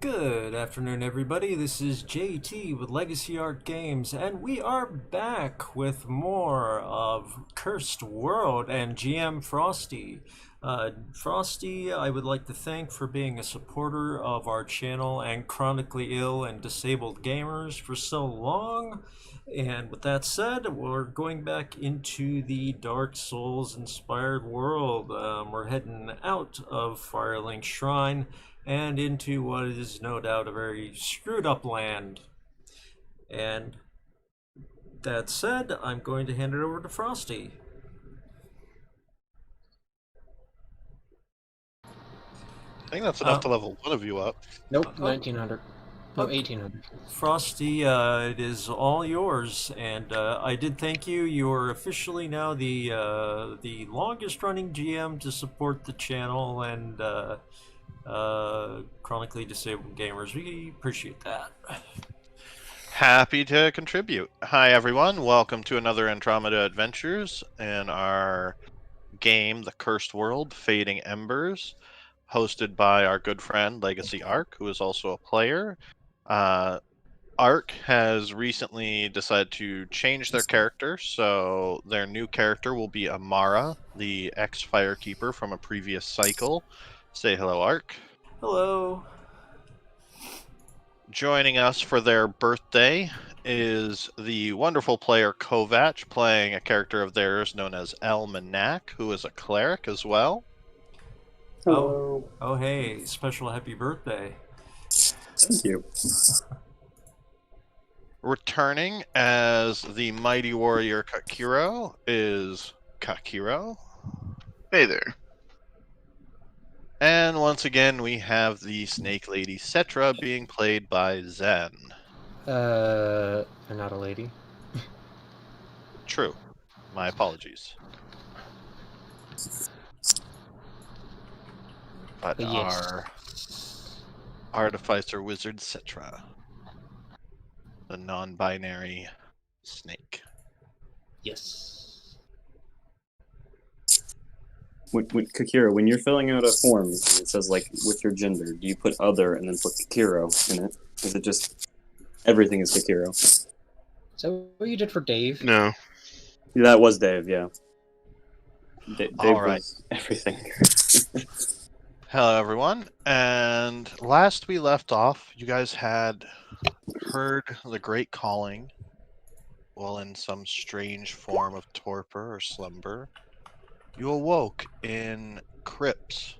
Good afternoon, everybody. This is JT with Legacy Art Games, and we are back with more of Cursed World and GM Frosty. Frosty, I would like to thank for being a supporter of our channel and chronically ill and disabled gamers for so long. And with that said, we're going back into the Dark Souls inspired world. We're heading out of Firelink Shrine and into what is no doubt a very screwed up land. And that said, I'm going to hand it over to Frosty. I think that's enough to level one of you up. Nope, 1900. No, Okay. 1800. Frosty, it is all yours, and I did thank you. You are officially now the longest running GM to support the channel and chronically disabled gamers. We appreciate that. Happy to contribute. Hi everyone, welcome to another Andromeda Adventures in our game, The Cursed World, Fading Embers, hosted by our good friend Legacy Arc, who is also a player. Arc has recently decided to change their character, so their new character will be Amara, the ex-firekeeper from a previous cycle. Say hello, Arc. Hello. Joining us for their birthday is the wonderful player Kovac, playing a character of theirs known as El Manak, who is a cleric as well. Hello. Oh, hey, special happy birthday. Thank you. Returning as the mighty warrior Kakiro is Kakiro. Hey there. And once again, we have the Snake Lady Cetra being played by Zen. You're not a lady. True. My apologies. But Yes. our artificer wizard Cetra, the non-binary snake. Yes. When Kakiro, when you're filling out a form, it says like with your gender, do you put other and then put Kakiro in it? Is it just everything is Kakiro? Is that what you did for Dave? No. That was Dave, yeah. Dave All right. was everything. Hello, everyone. And last we left off, you guys had heard the great calling while in some strange form of torpor or slumber. You awoke in crypts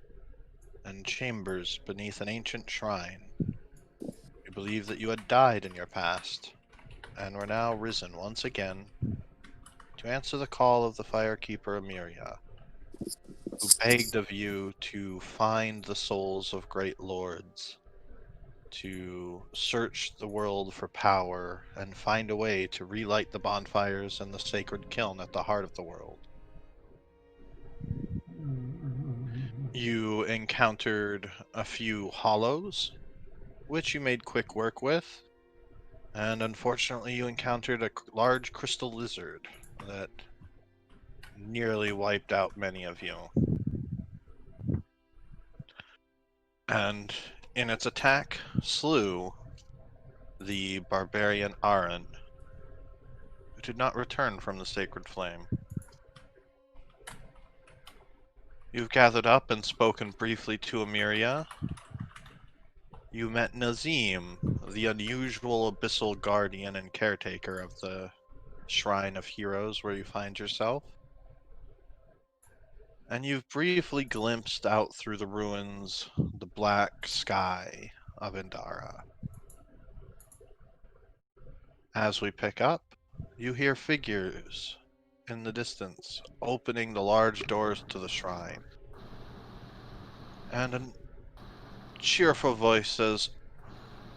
and chambers beneath an ancient shrine. You believe that you had died in your past and were now risen once again to answer the call of the firekeeper Emiria, who begged of you to find the souls of great lords, to search the world for power and find a way to relight the bonfires and the sacred kiln at the heart of the world. You encountered a few hollows, which you made quick work with, and unfortunately you encountered a large crystal lizard that nearly wiped out many of you. And in its attack, slew the barbarian Aaron, who did not return from the sacred flame. You've gathered up and spoken briefly to Emiria. You met Nazim, the unusual abyssal guardian and caretaker of the Shrine of Heroes where you find yourself. And you've briefly glimpsed out through the ruins the black sky of Indara. As we pick up, you hear figures in the distance, opening the large doors to the shrine. And a cheerful voice says,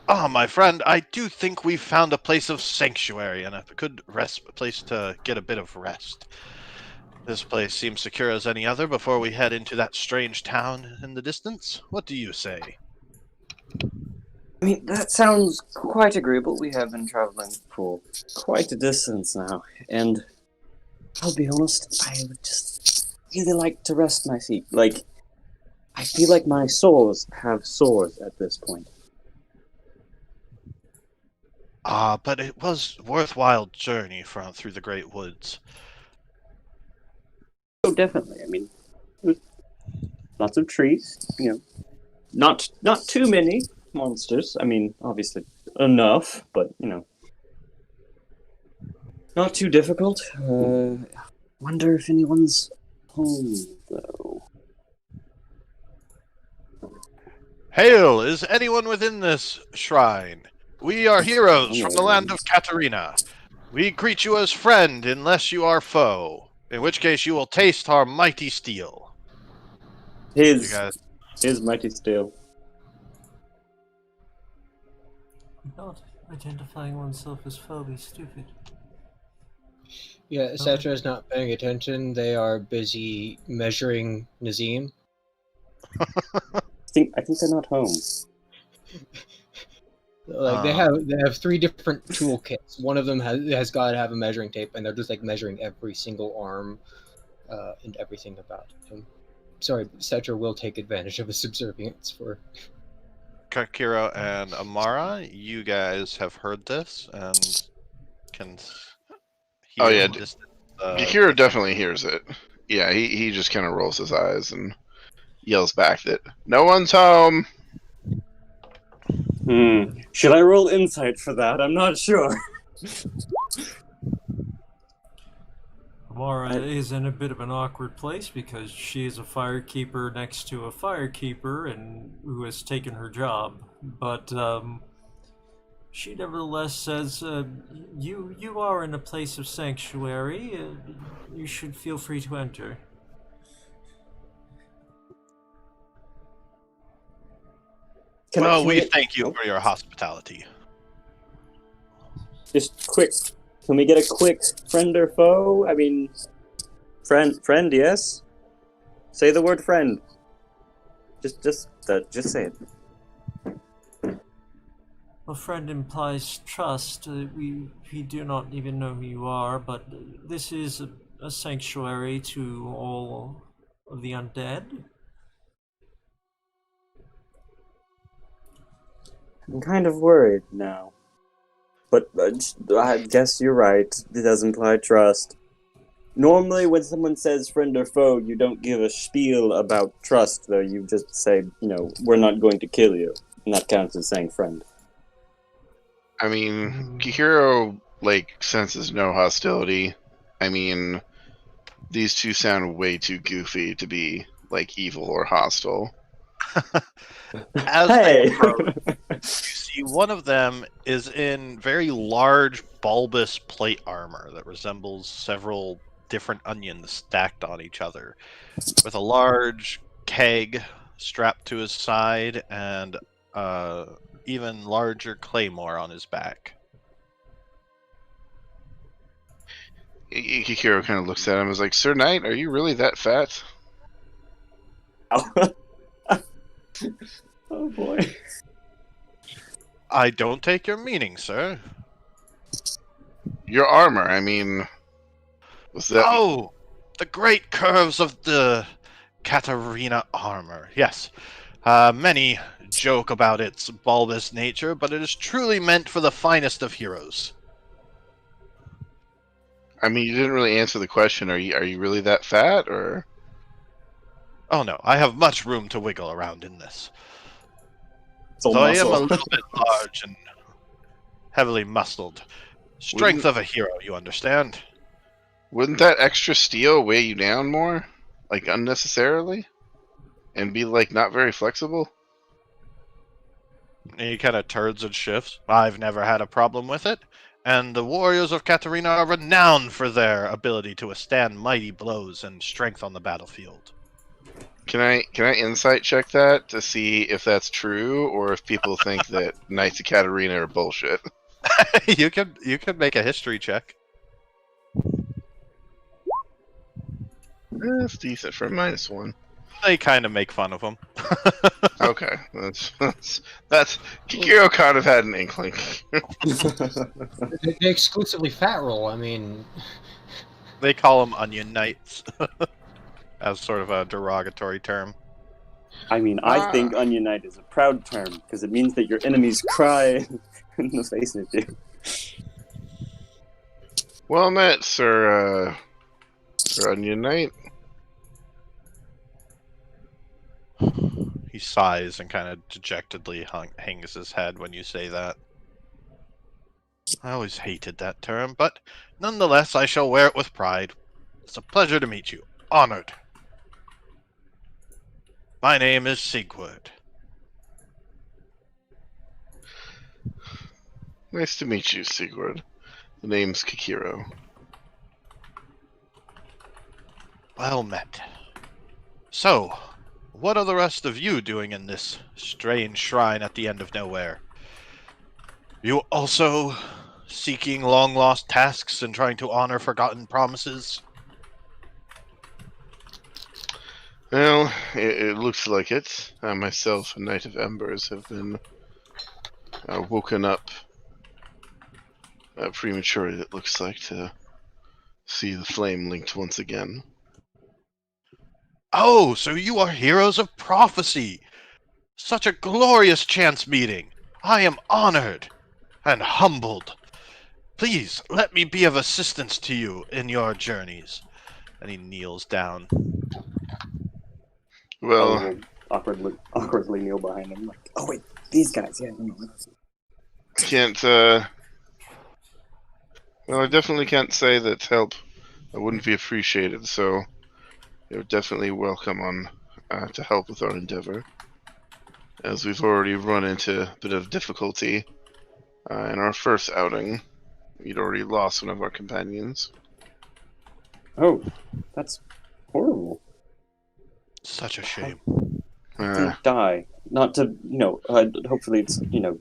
"Ah, my friend, I do think we've found a place of sanctuary and a good place to get a bit of rest. This place seems secure as any other before we head into that strange town in the distance. What do you say?" I mean, that sounds quite agreeable. We have been traveling for quite a distance now, and I'll be honest, I would just really like to rest my feet. Like, I feel like my sores have sores at this point. But it was a worthwhile journey through the great woods. Oh, definitely. I mean, lots of trees. Not too many monsters. I mean, obviously enough, but not too difficult. Wonder if anyone's home though. Hail! Is anyone within this shrine? We are heroes from the land of Katarina. We greet you as friend unless you are foe, in which case you will taste our mighty steel. His You guys, mighty steel. Not identifying oneself as foe is stupid. Yeah, Cetra is not paying attention. They are busy measuring Nazim. I think they're not home. Like they have 3 different toolkits. One of them has got to have a measuring tape, and they're just like measuring every single arm and everything about him. Sorry, Cetra will take advantage of his subservience for. Kakiro and Amara, you guys have heard this and can hear Oh, yeah. Kakiro Kikiro definitely hears it. Yeah, he just kind of rolls his eyes and yells back that no one's home. Should I roll insight for that? I'm not sure. Amara is in a bit of an awkward place because she is a firekeeper next to a firekeeper and who has taken her job. But she nevertheless says, you are in a place of sanctuary. You should feel free to enter. We thank you for your hospitality. Just quick. Can we get a quick friend or foe? I mean, friend, yes? Say the word friend. Just say it. A friend implies trust. We do not even know who you are, but this is a sanctuary to all of the undead. I'm kind of worried now. But I guess you're right. It does imply trust. Normally, when someone says friend or foe, you don't give a spiel about trust, though. You just say, we're not going to kill you. And that counts as saying friend. I mean, Kihiro, senses no hostility. I mean, these two sound way too goofy to be, evil or hostile. As Hey! they approach, you see one of them is in very large, bulbous plate armor that resembles several different onions stacked on each other, with a large keg strapped to his side and even larger claymore on his back. Kikiro kind of looks at him and is like, Sir Knight, are you really that fat? Oh boy. I don't take your meaning, sir. Your armor, I mean, was that... Oh, the great curves of the Katarina armor. Yes, many joke about its bulbous nature, but it is truly meant for the finest of heroes. I mean, you didn't really answer the question. Are you really that fat, or... Oh no, I have much room to wiggle around in this. It's all Though I am a muscle. little bit large and heavily muscled. Strength of a hero, you understand? Wouldn't that extra steel weigh you down more? Unnecessarily? And be, not very flexible? He kind of turns and shifts. I've never had a problem with it. And the warriors of Katarina are renowned for their ability to withstand mighty blows and strength on the battlefield. Can I insight check that to see if that's true, or if people think that Knights of Katarina are bullshit? You can make a history check. That's decent for a -1. They kind of make fun of him. Okay, that's Kikiro kind of had an inkling. They exclusively fat roll. I mean, They call them onion knights. As sort of a derogatory term. I mean, I think Onion Knight is a proud term, because it means that your enemies cry in the face at you. Well met, Sir Onion Knight. He sighs and kind of dejectedly hangs his head when you say that. I always hated that term, but nonetheless I shall wear it with pride. It's a pleasure to meet you. Honored. My name is Sigurd. Nice to meet you, Sigurd. The name's Kikiro. Well met. So, what are the rest of you doing in this strange shrine at the end of nowhere? You also seeking long-lost tasks and trying to honor forgotten promises? Well, it looks like it. Myself and Knight of Embers have been woken up prematurely, it looks like, to see the flame linked once again. Oh, so you are heroes of prophecy! Such a glorious chance meeting! I am honored and humbled. Please, let me be of assistance to you in your journeys. And he kneels down. Well, will awkwardly kneel behind him. Like, oh wait, these guys. Yeah, no. can't. Well, I definitely can't say that help wouldn't be appreciated. So you're definitely welcome on to help with our endeavor, as we've already run into a bit of difficulty in our first outing. We'd already lost one of our companions. Oh, that's horrible. Such a shame. They die. Not to, hopefully it's,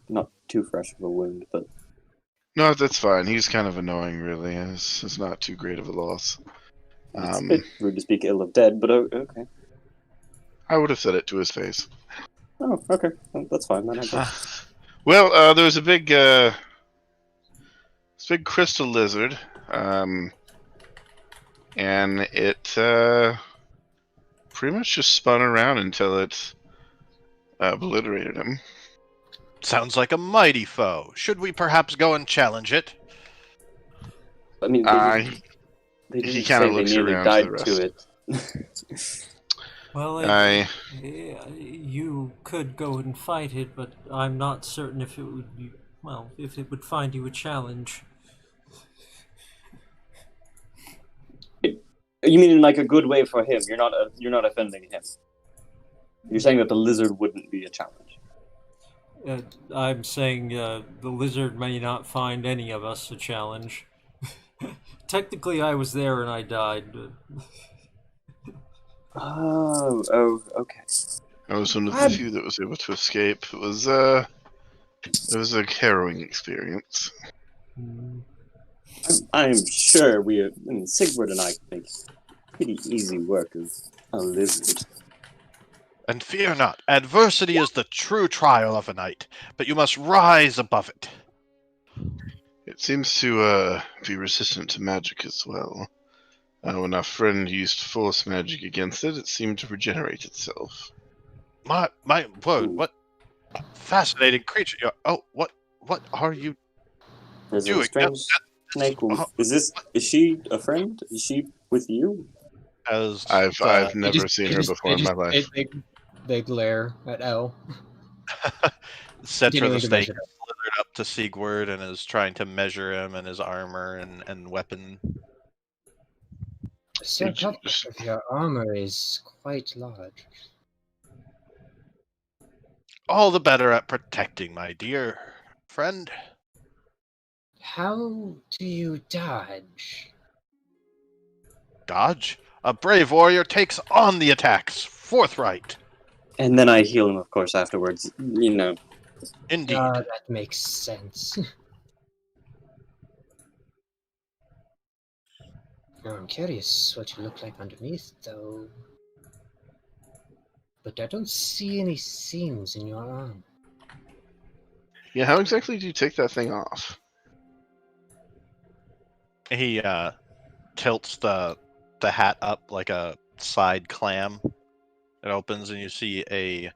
not too fresh of a wound, but... No, that's fine. He's kind of annoying, really. It's not too great of a loss. It's a bit rude to speak ill of dead, but okay. I would have said it to his face. Oh, okay. Well, that's fine, then, I guess. Well, there was a big crystal lizard, and it pretty much just spun around until it obliterated him. Sounds like a mighty foe. Should we perhaps go and challenge it? I mean, they he didn't kind say of they looks nearly around died to the to it. Well, you could go and fight it, but I'm not certain if it would be, well, if it would find you a challenge. You mean in like a good way for him? You're not offending him. You're saying that the lizard wouldn't be a challenge. I'm saying the lizard may not find any of us a challenge. Technically, I was there and I died. Oh, okay. I was one of the few that was able to escape. It was a harrowing experience. I'm sure Sigurd and I can make pretty easy work of a lizard. And fear not, adversity is the true trial of a knight, but you must rise above it. It seems to be resistant to magic as well. When our friend used force magic against it, it seemed to regenerate itself. My word, what fascinating creature! What are you There's doing? a strange snake. Is she a friend? Is she with you? I've never seen her before in my life. They glare at Elle. Cetra the Continuing to snake measure. slithered up to Sigurd and is trying to measure him and his armor and weapon. The circumference of your armor is quite large. All the better at protecting, my dear friend. How do you dodge? Dodge? A brave warrior takes on the attacks, forthright. And then I heal him, of course, afterwards. Indeed. That makes sense. I'm curious what you look like underneath, though. But I don't see any seams in your arm. Yeah, how exactly do you take that thing off? He tilts the hat up like a side clam. It opens and you see a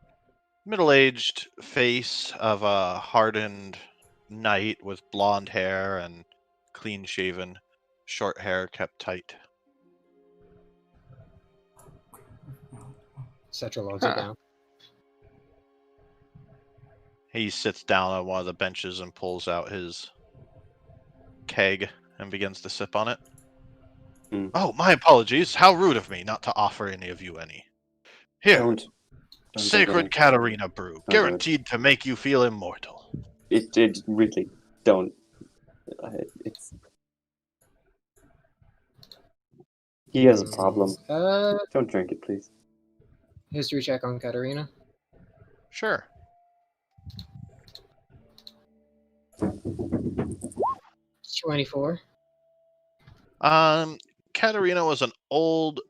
middle-aged face of a hardened knight with blonde hair and clean-shaven short hair kept tight. Cetra logs Huh. it down. He sits down on one of the benches and pulls out his keg and begins to sip on it. Hmm. Oh, my apologies. How rude of me not to offer any of you any. Here, Don't take Sacred any. Katarina brew, do it. guaranteed to make you feel immortal. It really don't. It's he has a problem. Don't drink it, please. History check on Katarina. Sure. 24. Katarina was an old,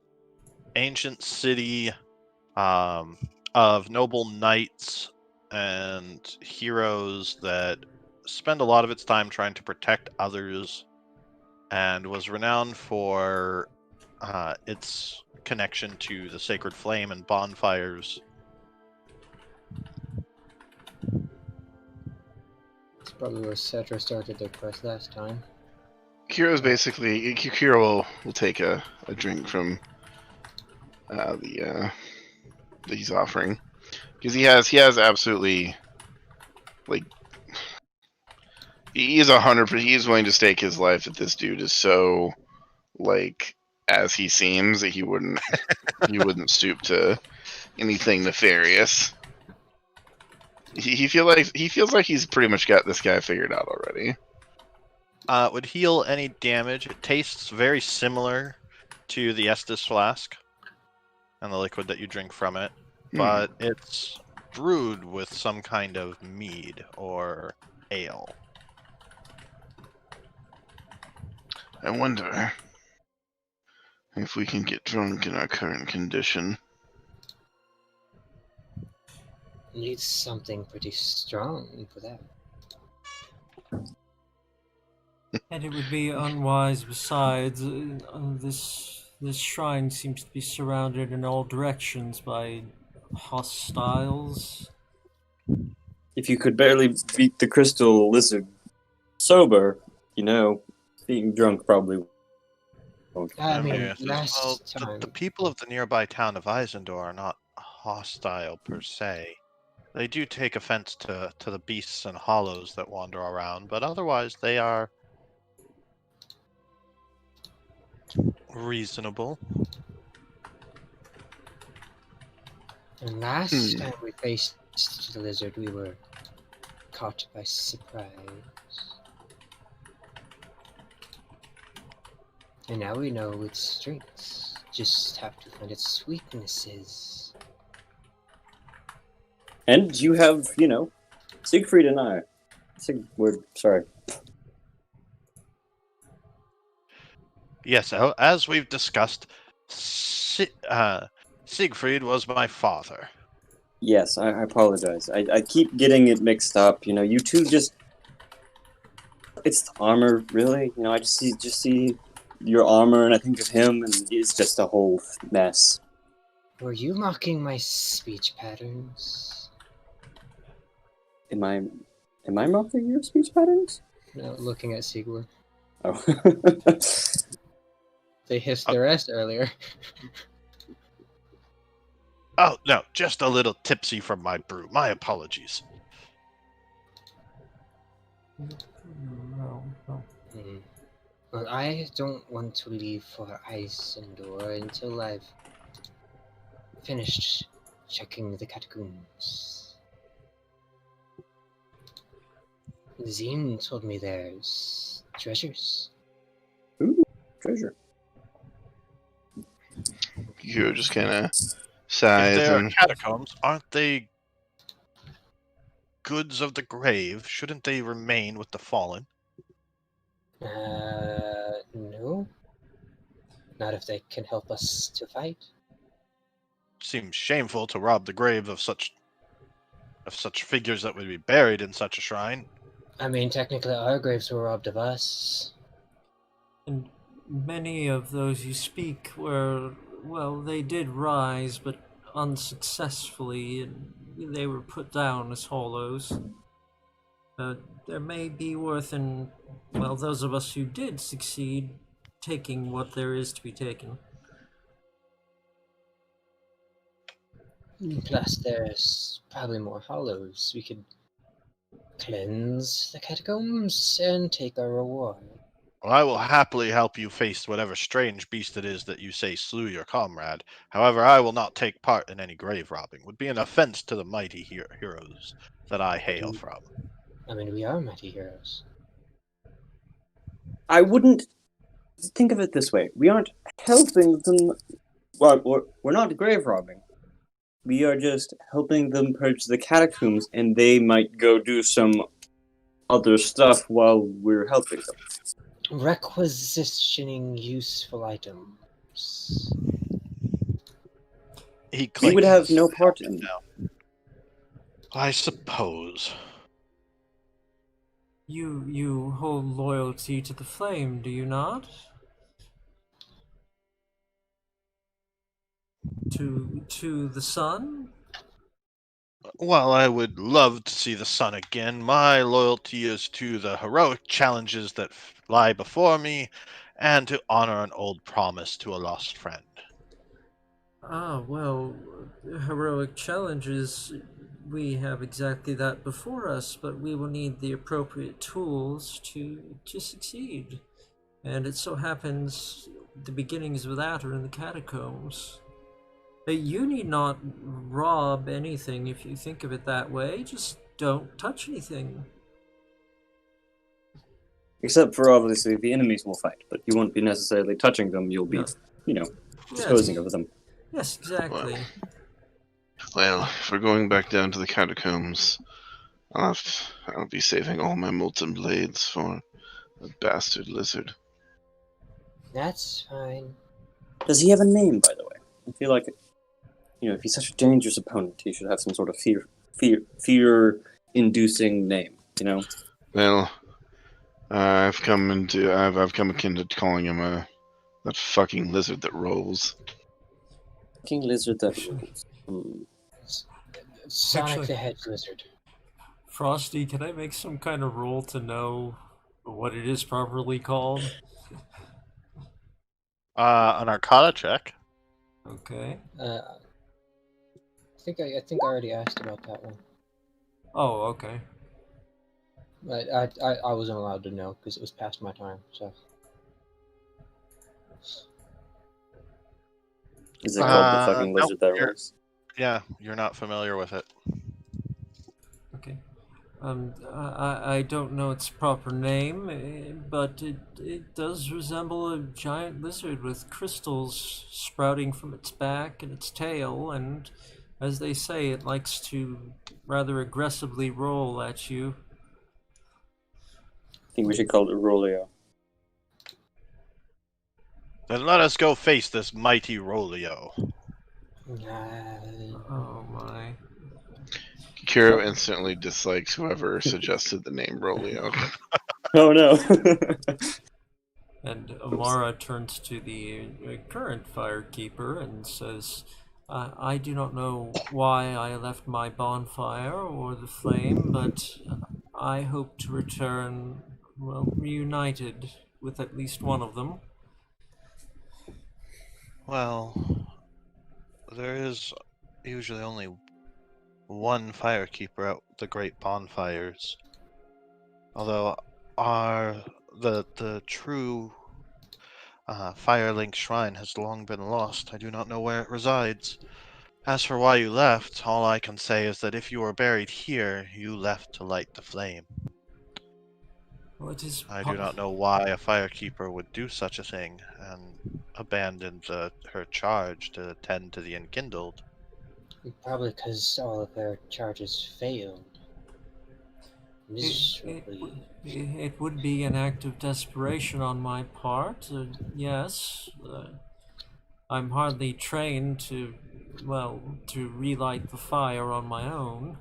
ancient city of noble knights and heroes that spend a lot of its time trying to protect others, and was renowned for its connection to the sacred flame and bonfires. It's probably where Cetra started their quest last time. Kiro's basically Kiro will take a drink from the that he's offering, because he has absolutely, like, he is 100%. He is willing to stake his life that this dude is so, like, as he seems, that he wouldn't stoop to anything nefarious. He feels like he's pretty much got this guy figured out already. Would heal any damage. It tastes very similar to the Estus flask and the liquid that you drink from it, but it's brewed with some kind of mead or ale. I wonder if we can get drunk in our current condition. Needs something pretty strong for that. And it would be unwise. Besides, this shrine seems to be surrounded in all directions by hostiles. If you could barely beat the crystal lizard sober, being drunk probably won't. I mean, Yes, last time. the people of the nearby town of Eizendor are not hostile per se. They do take offense to the beasts and hollows that wander around, but otherwise they are reasonable. And last time we faced the lizard, we were caught by surprise. And now we know its strengths. Just have to find its weaknesses. And you have, Siegfried and I. Sorry. Yes, as we've discussed, Siegfried was my father. Yes, I apologize. I keep getting it mixed up. You two just. It's the armor, really. I just see your armor and I think of him, and it's just a whole mess. Were you mocking my speech patterns? Am I mocking your speech patterns? No, looking at Sigwar. Oh. They hissed their ass earlier. Oh, no, just a little tipsy from my brew. My apologies. No. Well, I don't want to leave for Eizendor until I've finished checking the catacombs. Zine told me there's treasures. Ooh, treasure. Kiro just kind of If sighs they are and catacombs, aren't they goods of the grave? Shouldn't they remain with the fallen? No. Not if they can help us to fight. Seems shameful to rob the grave of such figures that would be buried in such a shrine. I mean, technically our graves were robbed of us. And many of those you speak were, well, they did rise, but unsuccessfully, and they were put down as hollows. There may be worth in, well, those of us who did succeed taking what there is to be taken. Plus, there's probably more hollows. We could cleanse the catacombs and take our reward. Well, I will happily help you face whatever strange beast it is that you say slew your comrade. However, I will not take part in any grave robbing. It would be an offense to the mighty heroes that I hail from. I mean, we are mighty heroes. I wouldn't think of it this way. We aren't helping them. Well, we're not grave robbing. We are just helping them purge the catacombs, and they might go do some other stuff while we're helping them. Requisitioning useful items. We would have no part in it. I suppose. You hold loyalty to the flame, do you not? To the sun? Well, I would love to see the sun again. My loyalty is to the heroic challenges that lie before me, and to honor an old promise to a lost friend. Ah, well, heroic challenges, we have exactly that before us, but we will need the appropriate tools to succeed. And it so happens the beginnings of that are in the catacombs. You need not rob anything if you think of it that way. Just don't touch anything. Except for, obviously, the enemies will fight, but you won't be necessarily touching them. You'll be, disposing of them. Yes, exactly. Well, if we're going back down to the catacombs, I'll be saving all my molten blades for a bastard lizard. That's fine. Does he have a name, by the way? I feel like, if he's such a dangerous opponent, he should have some sort of fear-inducing name. Well, I've come akin to calling him that fucking lizard that rolls. Fucking lizard that rolls. Sonic Actually- the Hedge Lizard. Frosty, can I make some kind of roll to know what it is properly called? An Arcana check. Okay. I think I already asked about that one. Oh, okay. But I wasn't allowed to know because it was past my time. So Is it called the fucking nope, lizard that rolls? Yeah, you're not familiar with it. Okay. I don't know its proper name, but it does resemble a giant lizard with crystals sprouting from its back and its tail, and as they say, it likes to rather aggressively roll at you. I think we should call it Rolio. Then let us go face this mighty Rolio. Oh my. Kiro instantly dislikes whoever suggested the name Rolio. Oh no. And Amara turns to the current firekeeper and says, I do not know why I left my bonfire or the flame, but I hope to return, reunited with at least one of them. Well, there is usually only one firekeeper at the great bonfires. Although the true Firelink Shrine has long been lost. I do not know where it resides. As for why you left, all I can say is that if you were buried here, you left to light the flame. I do not know why a firekeeper would do such a thing and abandon her charge to tend to the enkindled. Probably because all of their charges failed. Miserably. It would be an act of desperation on my part, yes. I'm hardly trained to relight the fire on my own.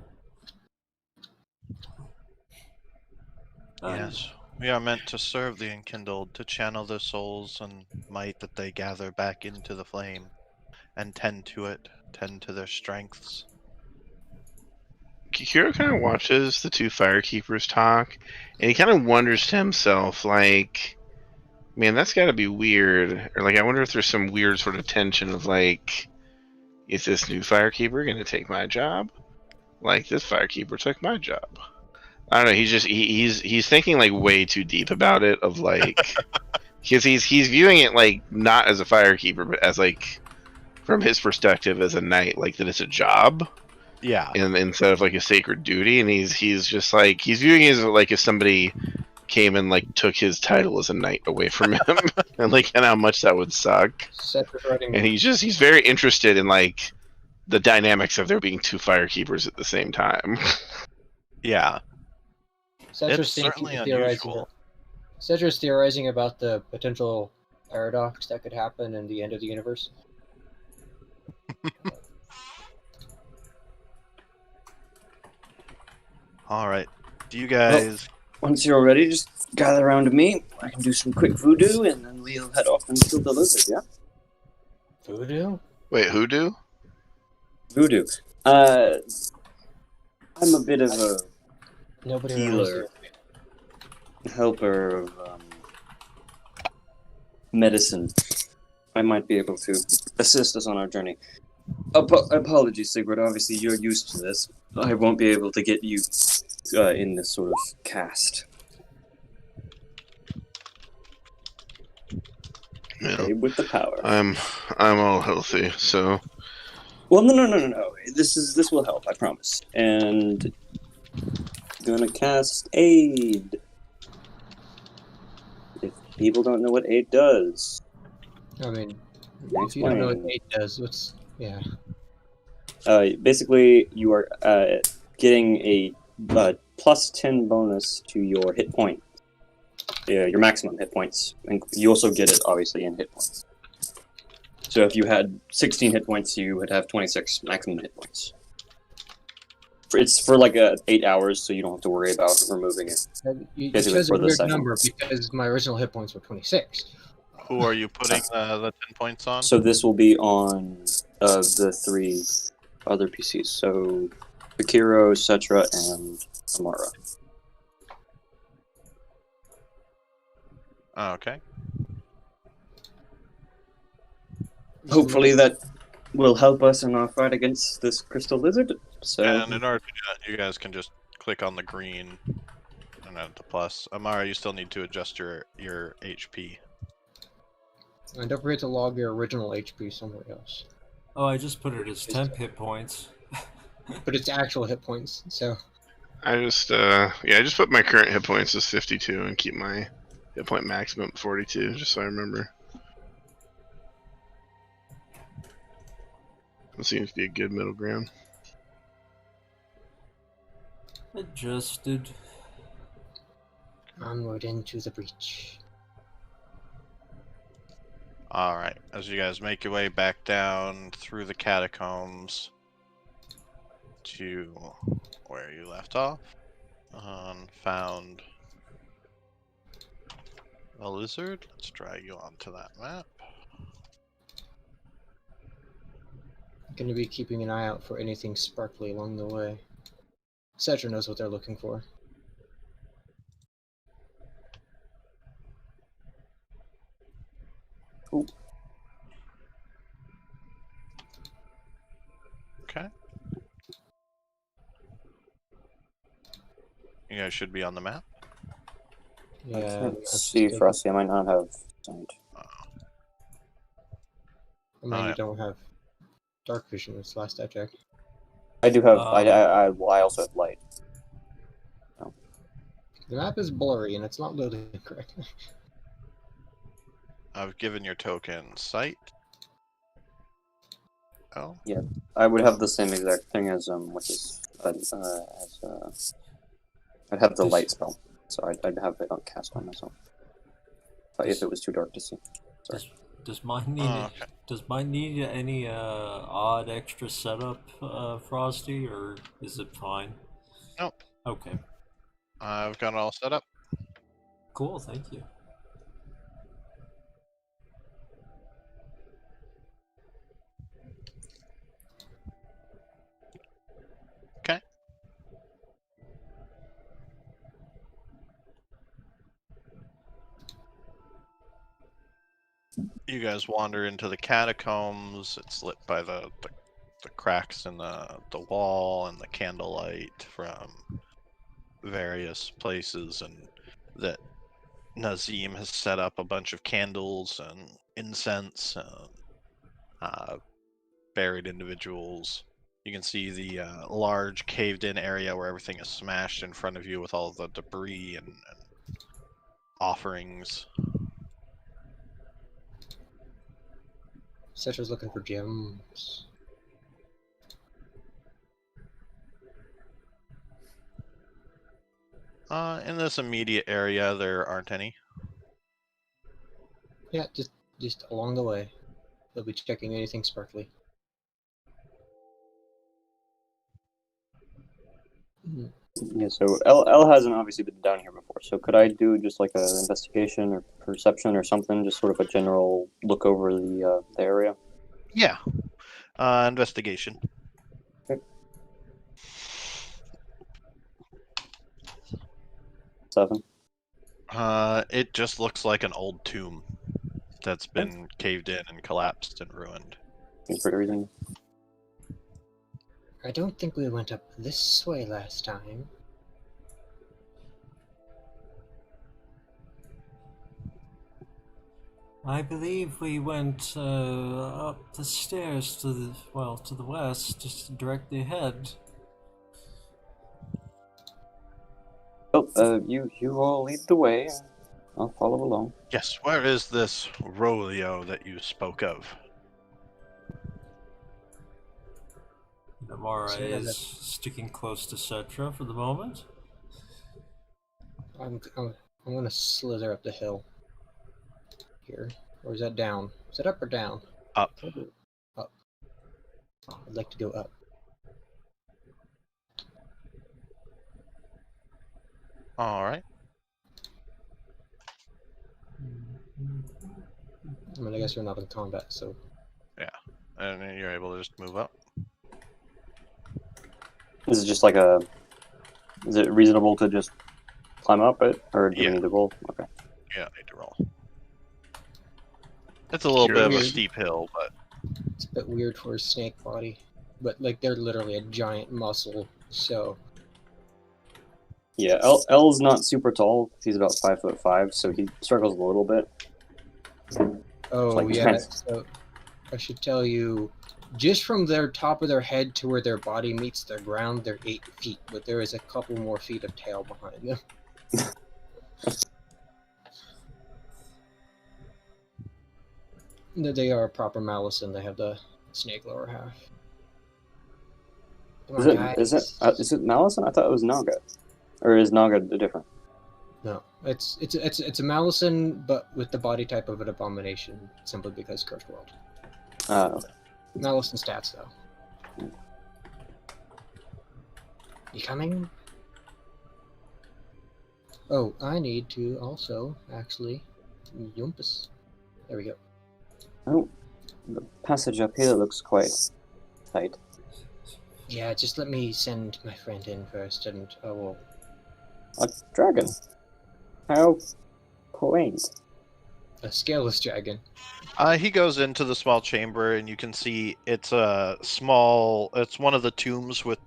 Yes, we are meant to serve the enkindled, to channel their souls and might that they gather back into the flame, and tend to it, tend to their strengths. Kikiro kind of watches the two firekeepers talk, and he kind of wonders to himself, like, Man, that's got to be weird. Or like, I wonder if there's some weird sort of tension of like, is this new firekeeper going to take my job? Like this firekeeper took my job. I don't know. He's thinking like way too deep about it. Of like, because he's viewing it like not as a firekeeper, but as like from his perspective as a knight, like that it's a job. Yeah. And instead of like a sacred duty, and he's just like he's viewing it as like if somebody came and like took his title as a knight away from him, and how much that would suck. Cetra's writing. And he's very interested in like the dynamics of there being two firekeepers at the same time. Yeah. Cetra's It's certainly theorizing. unusual. Cetra's theorizing about the potential paradox that could happen in the end of the universe. All right. Do you guys? Once you're ready, just gather around to me. I can do some quick voodoo, and then we'll head off and kill the lizard, yeah? Voodoo? Wait, who do? Voodoo. I'm a bit of a Nobody healer, helper of medicine. I might be able to assist us on our journey. Apologies, Sigurd. Obviously, you're used to this. I won't be able to get you in this sort of cast. Yeah. Okay, with the power. I'm all healthy, so Well, no. This will help. I promise. And gonna cast aid. If people don't know what aid does, I mean, if you don't know what 8 does, what's... Yeah. basically you are getting a plus 10 bonus to your hit point. Your maximum hit points. And you also get it, obviously, in hit points. So if you had 16 hit points, you would have 26 maximum hit points. It's for like 8 hours, so you don't have to worry about removing it. You Basically chose a for the weird session. number because my original hit points were 26. Who are you putting the 10 points on? So this will be on the 3 other PCs. So Akiro, Cetra, and Amara. Okay. Hopefully that will help us in our fight against this crystal lizard. So And in order to do that, you guys can just click on the green and add the plus. Amara, you still need to adjust your HP. And don't forget to log your original HP somewhere else. Oh, I just put it as temp hit points. But it's actual hit points, so... I just put my current hit points as 52 and keep my hit point maximum at 42, just so I remember. That seems to be a good middle ground. Adjusted. Onward into the breach. Alright, as you guys make your way back down through the catacombs to where you left off, found a lizard. Let's drag you onto that map. I'm going to be keeping an eye out for anything sparkly along the way. Cetra knows what they're looking for. Ooh. Okay. You guys should be on the map. Yeah. let's see, Frosty. I might not have signed. I mean, you don't have dark vision. It's last I checked. I do have. I also have light. The map is blurry and it's not loading correctly. I've given your token sight. Oh. Yeah, I would have the same exact thing as which is I'd have the light spell, so I'd have it on cast on myself. But if it was too dark to see, sorry. Does mine need any odd extra setup, Frosty, or is it fine? Nope. Okay. I've got it all set up. Cool. Thank you. Okay. You guys wander into the catacombs. It's lit by the cracks in the wall and the candlelight from various places, and that Nazim has set up a bunch of candles and incense and buried individuals. You can see the large caved-in area where everything is smashed in front of you with all the debris and offerings. Cetra's looking for gems. In this immediate area, there aren't any. Yeah, just along the way. They'll be checking anything sparkly. Yeah, so L hasn't obviously been down here before, so could I do just like an investigation or perception or something, just sort of a general look over the area? Yeah. Investigation. Okay. 7. It just looks like an old tomb that's been caved in and collapsed and ruined. Seems pretty reasonable. I don't think we went up this way last time. I believe we went up the stairs to the west, just directly ahead. Well, you all lead the way. And I'll follow along. Yes, where is this Rolio that you spoke of? Namara So is sticking close to Cetra for the moment. I'm gonna slither up the hill. Here. Or is that down? Is that up or down? Up. Up. I'd like to go up. Alright. I mean, I guess we're not in combat, so... And then you're able to just move up. Is it just like a? Is it reasonable to just climb up it, or do we Yeah. need to roll? Okay. Yeah, I need to roll. It's a little bit of a steep hill, but... It's a bit weird for a snake body. But, like, they're literally a giant muscle, so... Yeah, L's not super tall. He's about 5'5", so he struggles a little bit. Oh, Like yeah, trans- so... I should tell you, just from their top of their head to where their body meets the ground, they're 8 feet, but there is a couple more feet of tail behind them. They are a proper malice, and they have the snake lower half. Come on, Is it guys. Malison? I thought it was Naga, or is Naga different? No, it's a Malison, but with the body type of an abomination, simply because cursed world. Okay. Malison stats though. You coming? Oh, I need to also actually yumpus. There we go. Oh, the passage up here looks quite tight. Yeah, just let me send my friend in first, and I will. A dragon. How quaint. A scaleless dragon. He goes into the small chamber, and you can see it's a small... It's one of the tombs with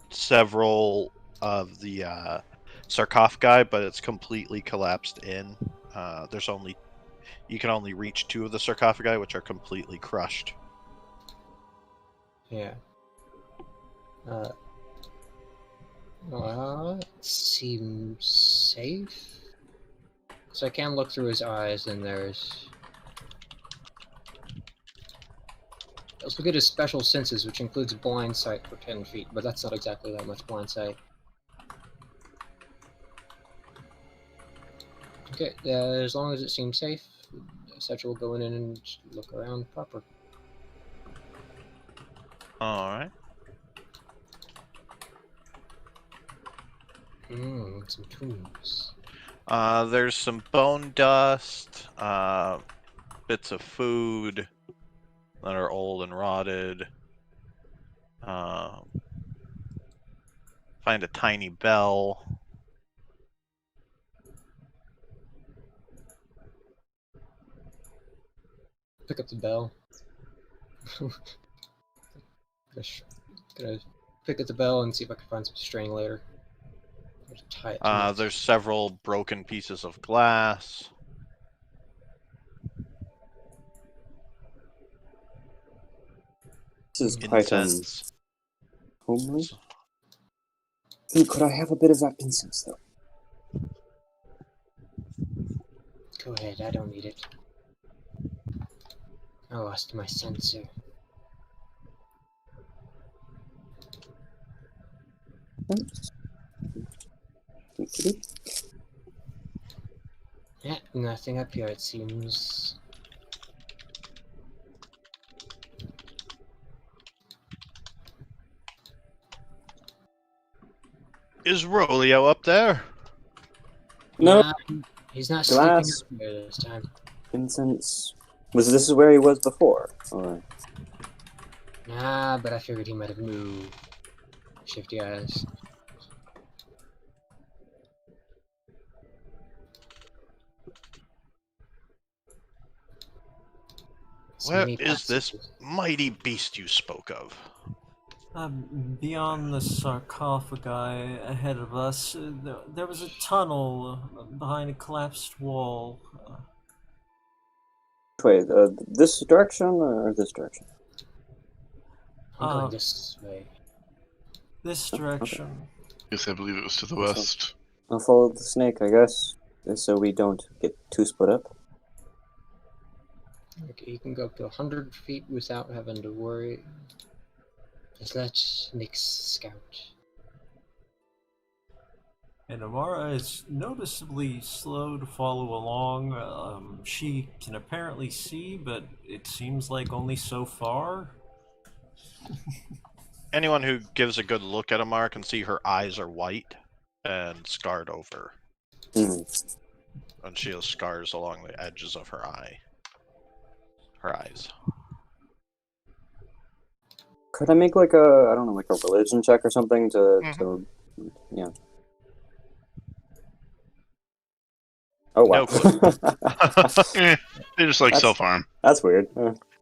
several of the sarcophagi, but it's completely collapsed in. There's only... You can only reach 2 of the sarcophagi, which are completely crushed. Yeah. Seems safe. So I can look through his eyes, and there's. Let's look at his special senses, which includes blind sight for 10 feet, but that's not exactly that much blind sight. Okay, as long as it seems safe, Setcher will go in and look around proper. Alright. Some tombs. There's some bone dust, bits of food that are old and rotted. Find a tiny bell. pick up the bell. Gonna pick up the bell and see if I can find some string later. Tie it to There's several broken pieces of glass. This is quite Incense. homely. Ooh, could I have a bit of that incense though? Go ahead, I don't need it. I lost my sensor. Yeah, nothing up here, it seems. Is Rolio up there? No. Nah, he's not Glass. sleeping up here this time. Incense. Was this is where he was before? Or... Nah, but I figured he might have moved. Shifty eyes. Where is this mighty beast you spoke of? Beyond the sarcophagi ahead of us, there was a tunnel behind a collapsed wall. Wait, this direction or this direction? I'm going this way. This direction. Yes, I believe it was to the west. I'll follow the snake, I guess, so we don't get too split up. Okay, you can go up to 100 feet without having to worry. Just let Nick scout. And Amara is noticeably slow to follow along. She can apparently see, but it seems like only so far. Anyone who gives a good look at Amara can see her eyes are white and scarred over. And she has scars along the edges of her eyes. Could I make like a, I don't know, like a religion check or something to yeah. Oh wow. No clue. They just like self-harm. That's weird.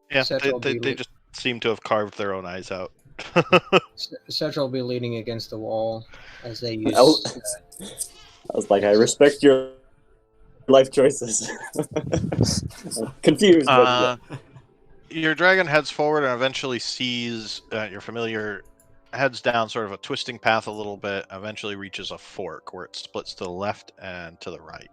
Yeah, they just seem to have carved their own eyes out. Cetra will be leaning against the wall as they use. I was like, I respect your life choices. Confused. But yeah. Your dragon heads forward and eventually sees your familiar heads down sort of a twisting path a little bit, eventually reaches a fork where it splits to the left and to the right.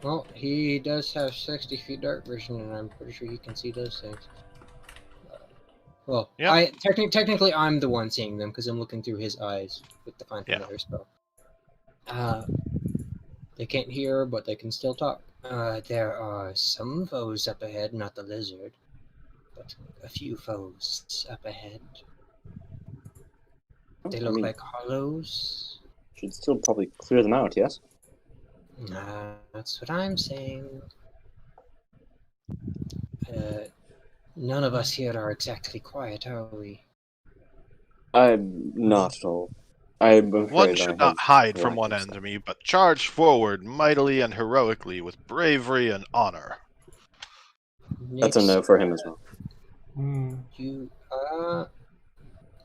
Well, he does have 60 feet dark vision, and I'm pretty sure he can see those things. Well, yeah. I technically I'm the one seeing them because I'm looking through his eyes with the Find Familiar spell. They can't hear, but they can still talk. There are some foes up ahead, not the lizard, but a few foes up ahead. They look like hollows. Should still probably clear them out, yes? That's what I'm saying. None of us here are exactly quiet, are we? I'm not at all. I'm afraid One should not hide from one enemy, but charge forward mightily and heroically with bravery and honor. That's a no for him as well. You,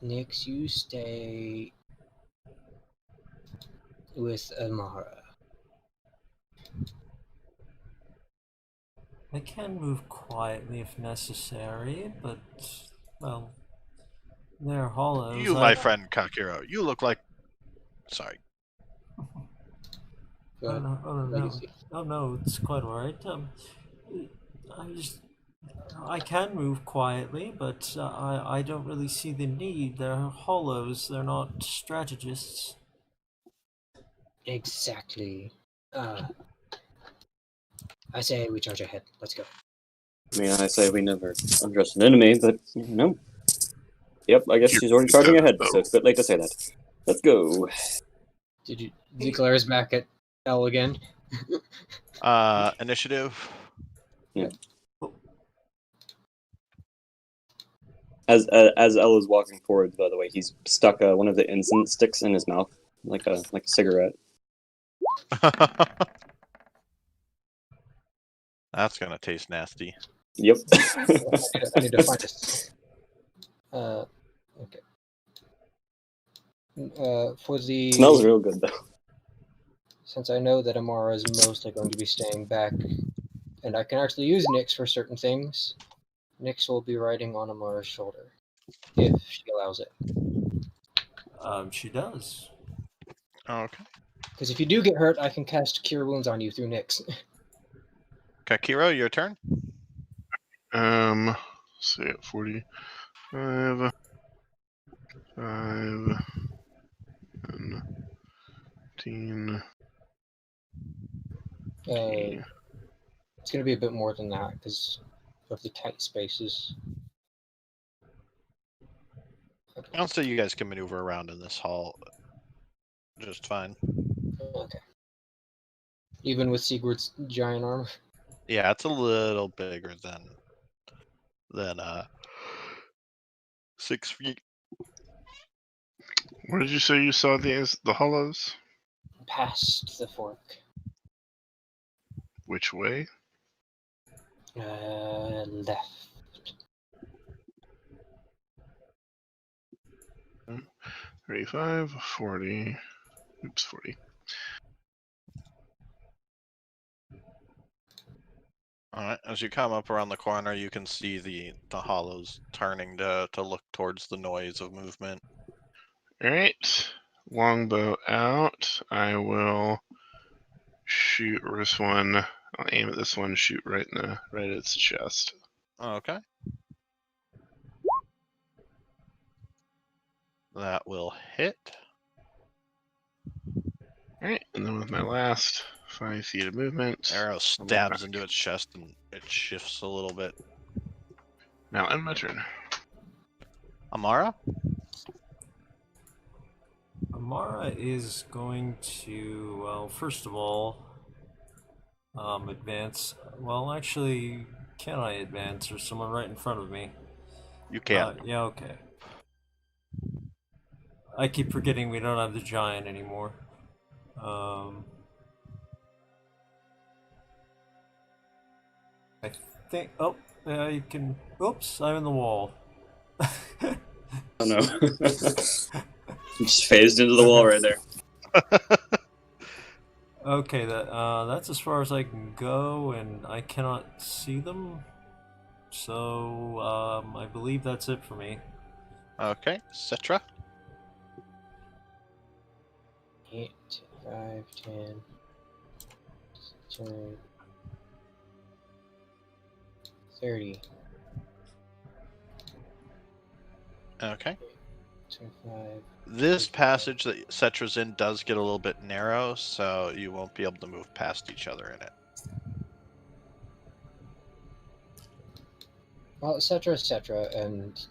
Nix, you stay with Amara. I can move quietly if necessary, but, well, they're hollows. You, my friend Kakiro, you look like... Sorry. Oh no, it's quite alright. I can move quietly, but I don't really see the need. They're hollows, they're not strategists. Exactly. I say we charge ahead. Let's go. I mean, I say we never undress an enemy, but no. Yep, I guess she's already charging ahead, so it's a bit late to say that. Let's go. Did you declare us back at L again? Initiative. Yeah. As L is walking forward, by the way, he's stuck one of the incense sticks in his mouth, like a cigarette. That's gonna taste nasty. Yep. I need to find this. Okay. For the Smells real good though. since I know that Amara is mostly going to be staying back, and I can actually use Nyx for certain things, Nyx will be riding on Amara's shoulder, if she allows it. She does. Okay. Because if you do get hurt, I can cast Cure Wounds on you through Nyx. Kakiro, your turn. Say it 45, 5, and 15. It's going to be a bit more than that because of the tight spaces. I'll say you guys can maneuver around in this hall just fine. Okay. Even with Sigurd's giant armor? Yeah, it's a little bigger than 6 feet. Where did you say you saw the hollows? Past the fork. Which way? Left. 35, 40. Oops, 40. Alright, as you come up around the corner, you can see the hollows turning to look towards the noise of movement. Alright. Longbow out. I will shoot this one. I'll aim at this one, shoot right at its chest. Okay. That will hit. Alright, and then with my last 5 feet of movement. Arrow I'll go stabs back. into its chest and it shifts a little bit. Now end my turn. Amara? Amara is going to, well, first of all, advance. Well, actually, can I advance? There's someone right in front of me. You can. Yeah, okay. I keep forgetting we don't have the giant anymore. I think. Oh, yeah, you can. Oops, I'm in the wall. Oh no. Just phased into the wall right there. Okay, that's as far as I can go, and I cannot see them. So I believe that's it for me. Okay, Cetra. 8, 5, 10, 20, 30, Okay. 25. This passage that Cetra's in does get a little bit narrow, so you won't be able to move past each other in it. Well, etc., and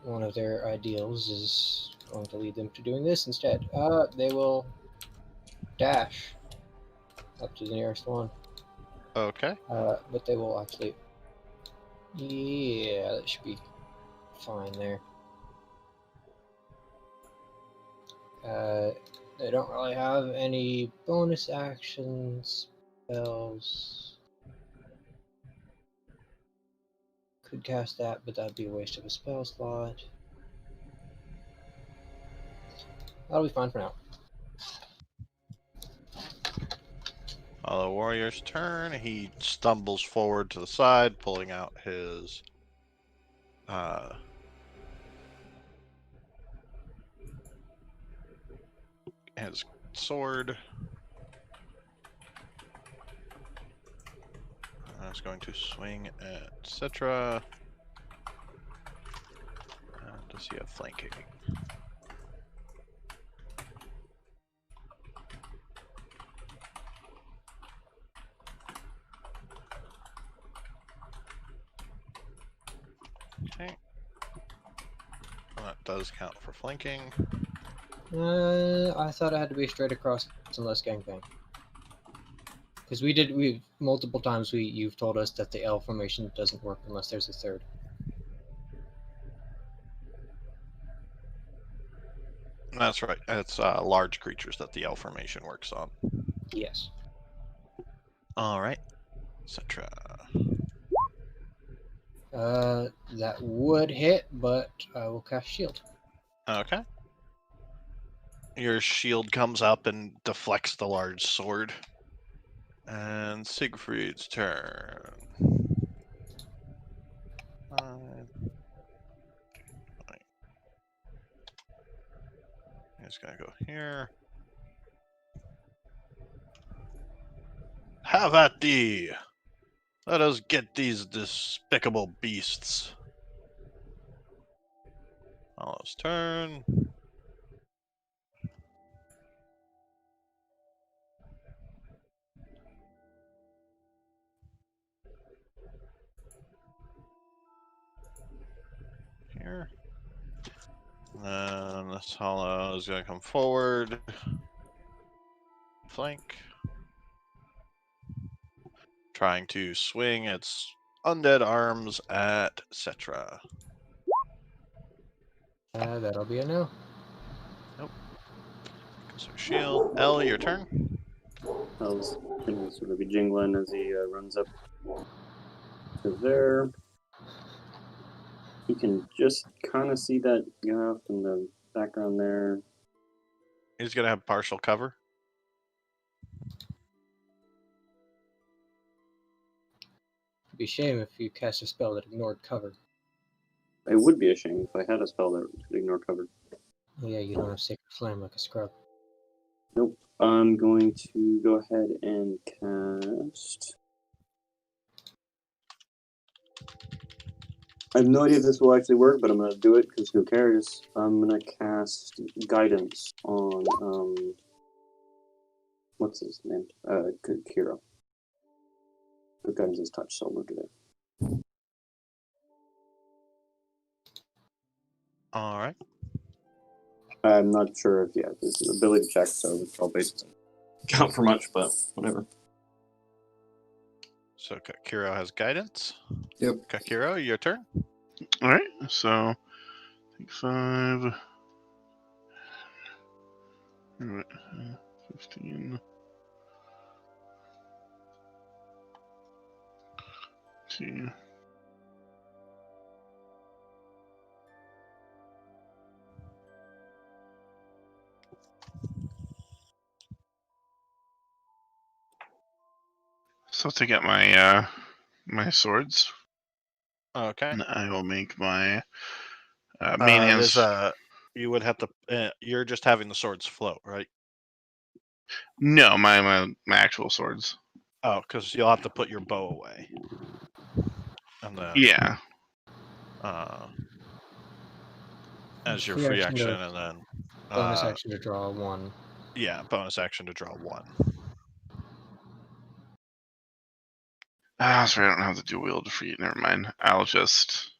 one of their ideals is going to lead them to doing this instead. They will dash up to the nearest one. Okay. But they will actually... Yeah, that should be fine there. They don't really have any bonus actions, spells. Could cast that, but that'd be a waste of a spell slot. That'll be fine for now. The warrior's turn. He stumbles forward to the side, pulling out his sword. I was going to swing at Cetra. Does he have flanking? Okay. Well, that does count for flanking. I thought it had to be straight across unless gangbang. Because we multiple times you've told us that the L formation doesn't work unless there's a third. That's right. It's large creatures that the L formation works on. Yes. All right. etc. That would hit, but I will cast shield. Okay. Your shield comes up and deflects the large sword. And Siegfried's turn. He's gonna go here. Have at thee! Let us get these despicable beasts. Allah's turn. Here. And then this hollow is gonna come forward. Flank. Trying to swing its undead arms at Cetra. That'll be a no. So shield. L, your turn. Hell's gonna sort of be jingling as he runs up to there. You can just kind of see that off in the background there. He's gonna have partial cover. It'd be a shame if you cast a spell that ignored cover. It would be a shame if I had a spell that could ignore cover. Yeah, you don't have Sacred Flame like a scrub. Nope. I'm going to go ahead and cast. I have no idea if this will actually work, but I'm going to do it because who cares? I'm going to cast Guidance on, what's his name? Kiro. The Guidance is touch, so I'll look at it. Alright. I'm not sure if, this is ability check, so it's all based on count for much, but whatever. So Kakiro has guidance. Yep. Kakiro, your turn. All right, so take 5, 15, 2. So to get my my swords, Okay. and I will make my main There's hands. you would have to. You're just having the swords float, right? No, my actual swords. Oh, because you'll have to put your bow away. And then Yeah. As your Free free action action, to- and then Bonus action to draw 1. yeah, bonus action to draw 1. Sorry, I don't have to do Wheel of Defeat. Never mind. I'll just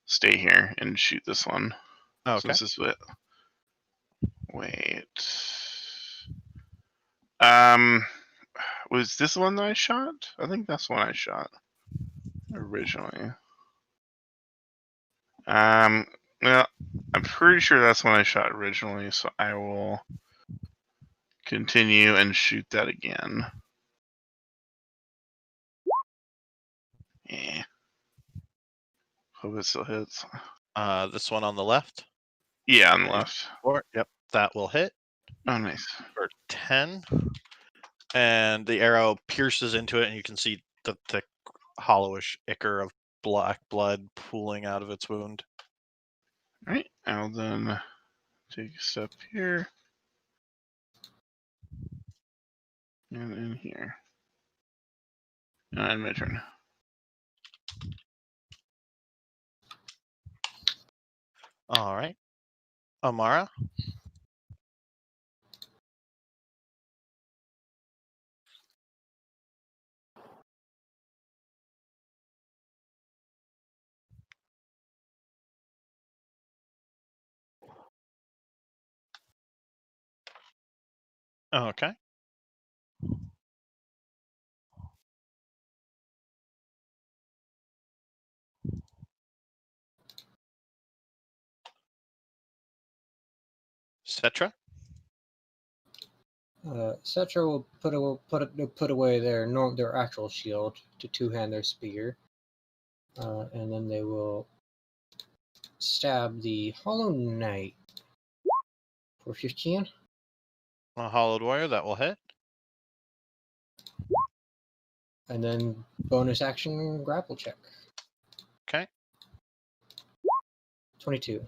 stay here and shoot this one. Okay. So this is what. Wait. Was this the one that I shot? I think that's the one I shot originally. Well, I'm pretty sure that's when I shot originally, so I will continue and shoot that again. Yeah. Hope it still hits. This one on the left. Yeah, on the left. Yep, that will hit Oh, nice. for 10. And the arrow pierces into it, and you can see the thick, hollowish ichor of black blood pooling out of its wound. All right, I'll then take a step here and in here. And my turn. All right. Amara. Okay. Cetra. Cetra will put away their actual shield to two-hand their spear, and then they will stab the Hollow Knight for 15. A hollowed wire that will hit. And then bonus action grapple check. Okay. 22.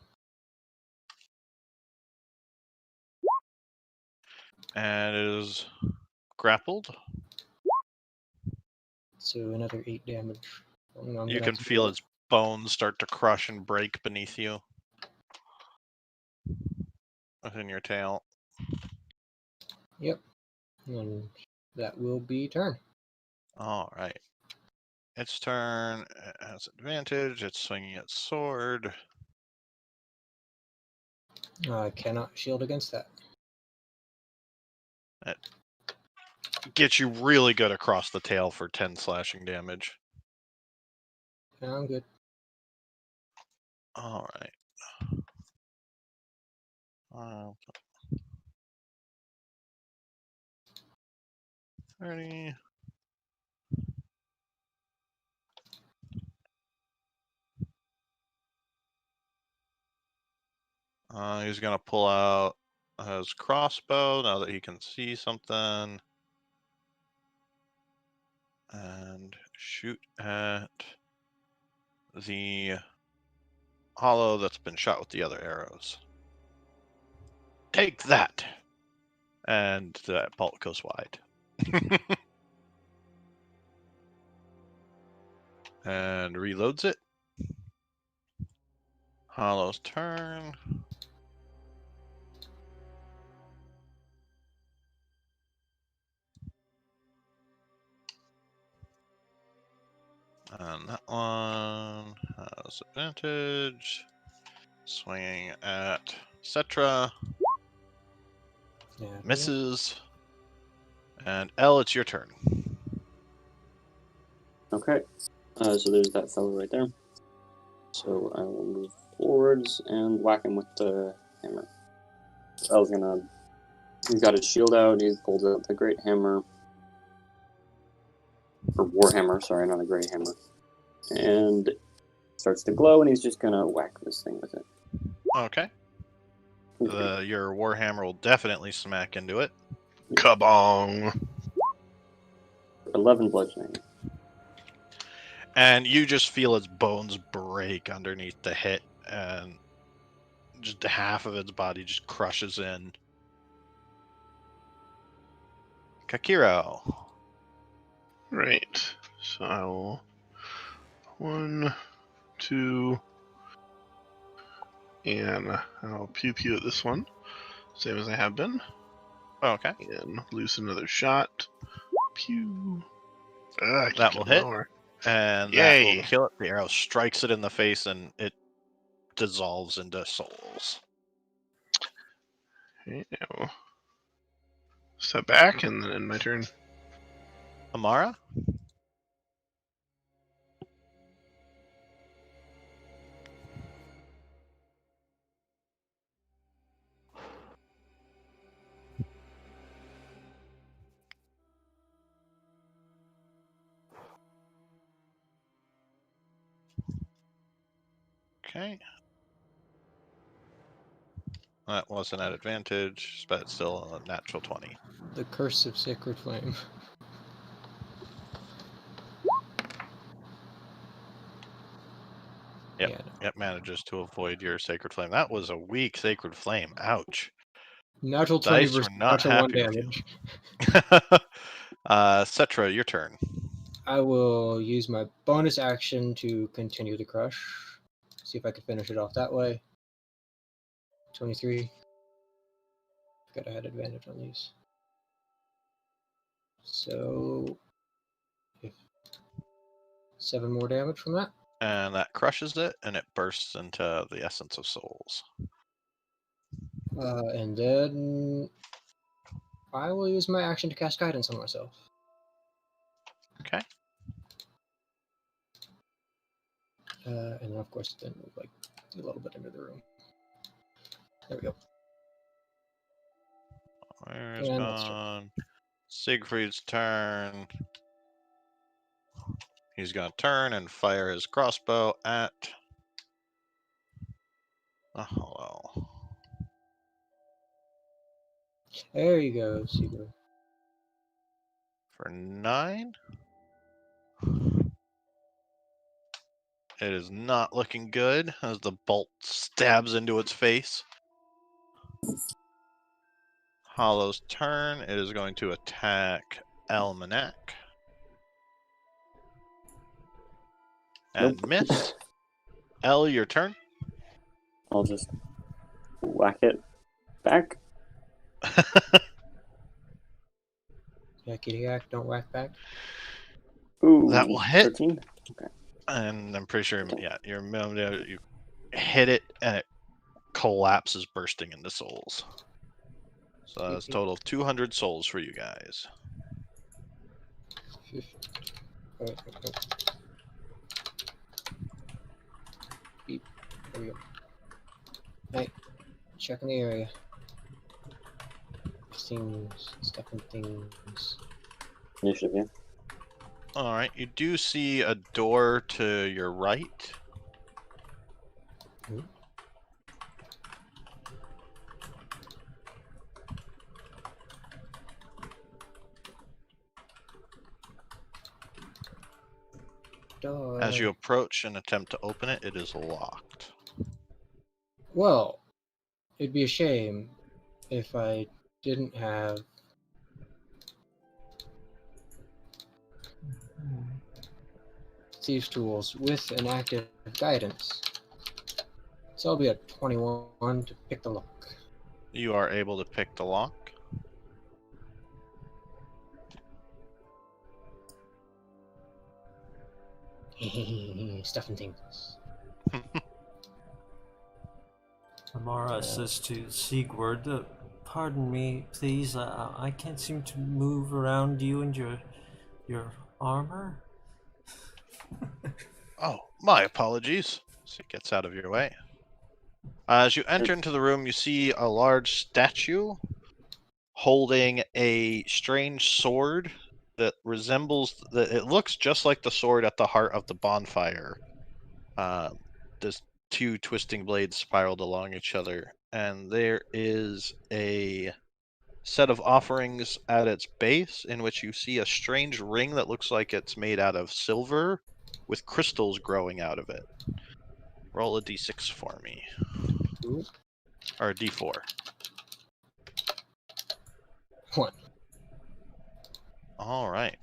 And it is grappled. So another 8 damage. You can feel its bones start to crush and break beneath you. Within your tail. Yep. And that will be turn. All right. Its turn. It has advantage. It's swinging its sword. I cannot shield against that. It gets you really good across the tail for 10 slashing damage. I'm good. All right. 30. He's gonna pull out his crossbow now that he can see something, and shoot at the hollow that's been shot with the other arrows. Take that! And that bolt goes wide. And reloads it. Hollow's turn. And that one has advantage. Swinging at Cetra. Yeah. Misses. And Elle, it's your turn. Okay. So there's that fellow right there. So I will move forwards and whack him with the hammer. So I was gonna. He's got his shield out. He's pulled out the great hammer, or warhammer. Sorry, not a great hammer. And it starts to glow, and he's just gonna whack this thing with it. Okay. Your Warhammer will definitely smack into it. Kabong! 11 bludgeoning. And you just feel its bones break underneath the hit, and just half of its body just crushes in. Kakiro. Right. So I will 1, 2, and I'll pew pew at this one, same as I have been, Okay. and loose another shot. Pew. I keep That will getting hit. lower. And that will kill it. The arrow strikes it in the face, and it dissolves into souls. Okay, now step back, and then my turn. Amara? Okay. That wasn't at advantage, but it's still a natural 20. The Curse of Sacred Flame. Yep. Yeah, no. It manages to avoid your Sacred Flame. That was a weak Sacred Flame. Ouch. Natural 20 Dice versus were not natural 1 happy with damage. you. Cetra, your turn. I will use my bonus action to continue the crush. See if I can finish it off that way. 23. Forgot I had advantage on these. So, 7 more damage from that. And that crushes it, and it bursts into the Essence of Souls. And then I will use my action to cast Guidance on myself. Okay. And then, of course, then move like a little bit into the room. There we go. Where is And that's gone? Siegfried's turn. He's gonna turn and fire his crossbow at. Hello. there you go, Sigurd. For 9. It is not looking good as the bolt stabs into its face. Hollow's turn. It is going to attack Almanac. And Nope. miss. L, your turn. I'll just whack it back. Yakety yak, don't whack back. Ooh, That will hit. 13. And I'm pretty sure, yeah, you hit it and it collapses, bursting into souls. So that's a total of 200 souls for you guys. 50. Beep. There we go. Hey, checking the area. Things, stuff and things. Initiative, yeah. Alright, you do see a door to your right. Hmm? Door. As you approach and attempt to open it, it is locked. Well, it'd be a shame if I didn't have thieves' tools with an active guidance. So I'll be at 21 to pick the lock. You are able to pick the lock. Stuff and things. Amara says to Sigurd, "Pardon me, please. I can't seem to move around you and your armor." Oh, my apologies. So it gets out of your way. As you enter into the room, you see a large statue holding a strange sword that resembles it looks just like the sword at the heart of the bonfire. There's 2 twisting blades spiraled along each other, and there is a set of offerings at its base in which you see a strange ring that looks like it's made out of silver with crystals growing out of it. Roll a d6 for me. Ooh. Or a d4. 1. Alright.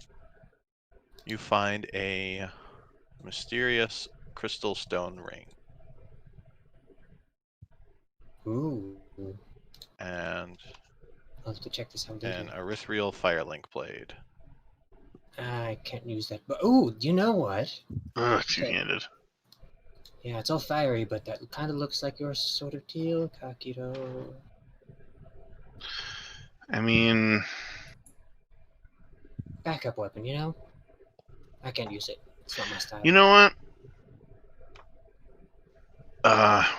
You find a mysterious crystal stone ring. Ooh. And I'll have to check this out an later. erythrial firelink blade. I can't use that. But ooh, you know what? Ugh, two-handed. Yeah, it's all fiery, but that kind of looks like your sort of teal, Kakito. I mean, Backup weapon, you know? I can't use it. It's not my style. you know what?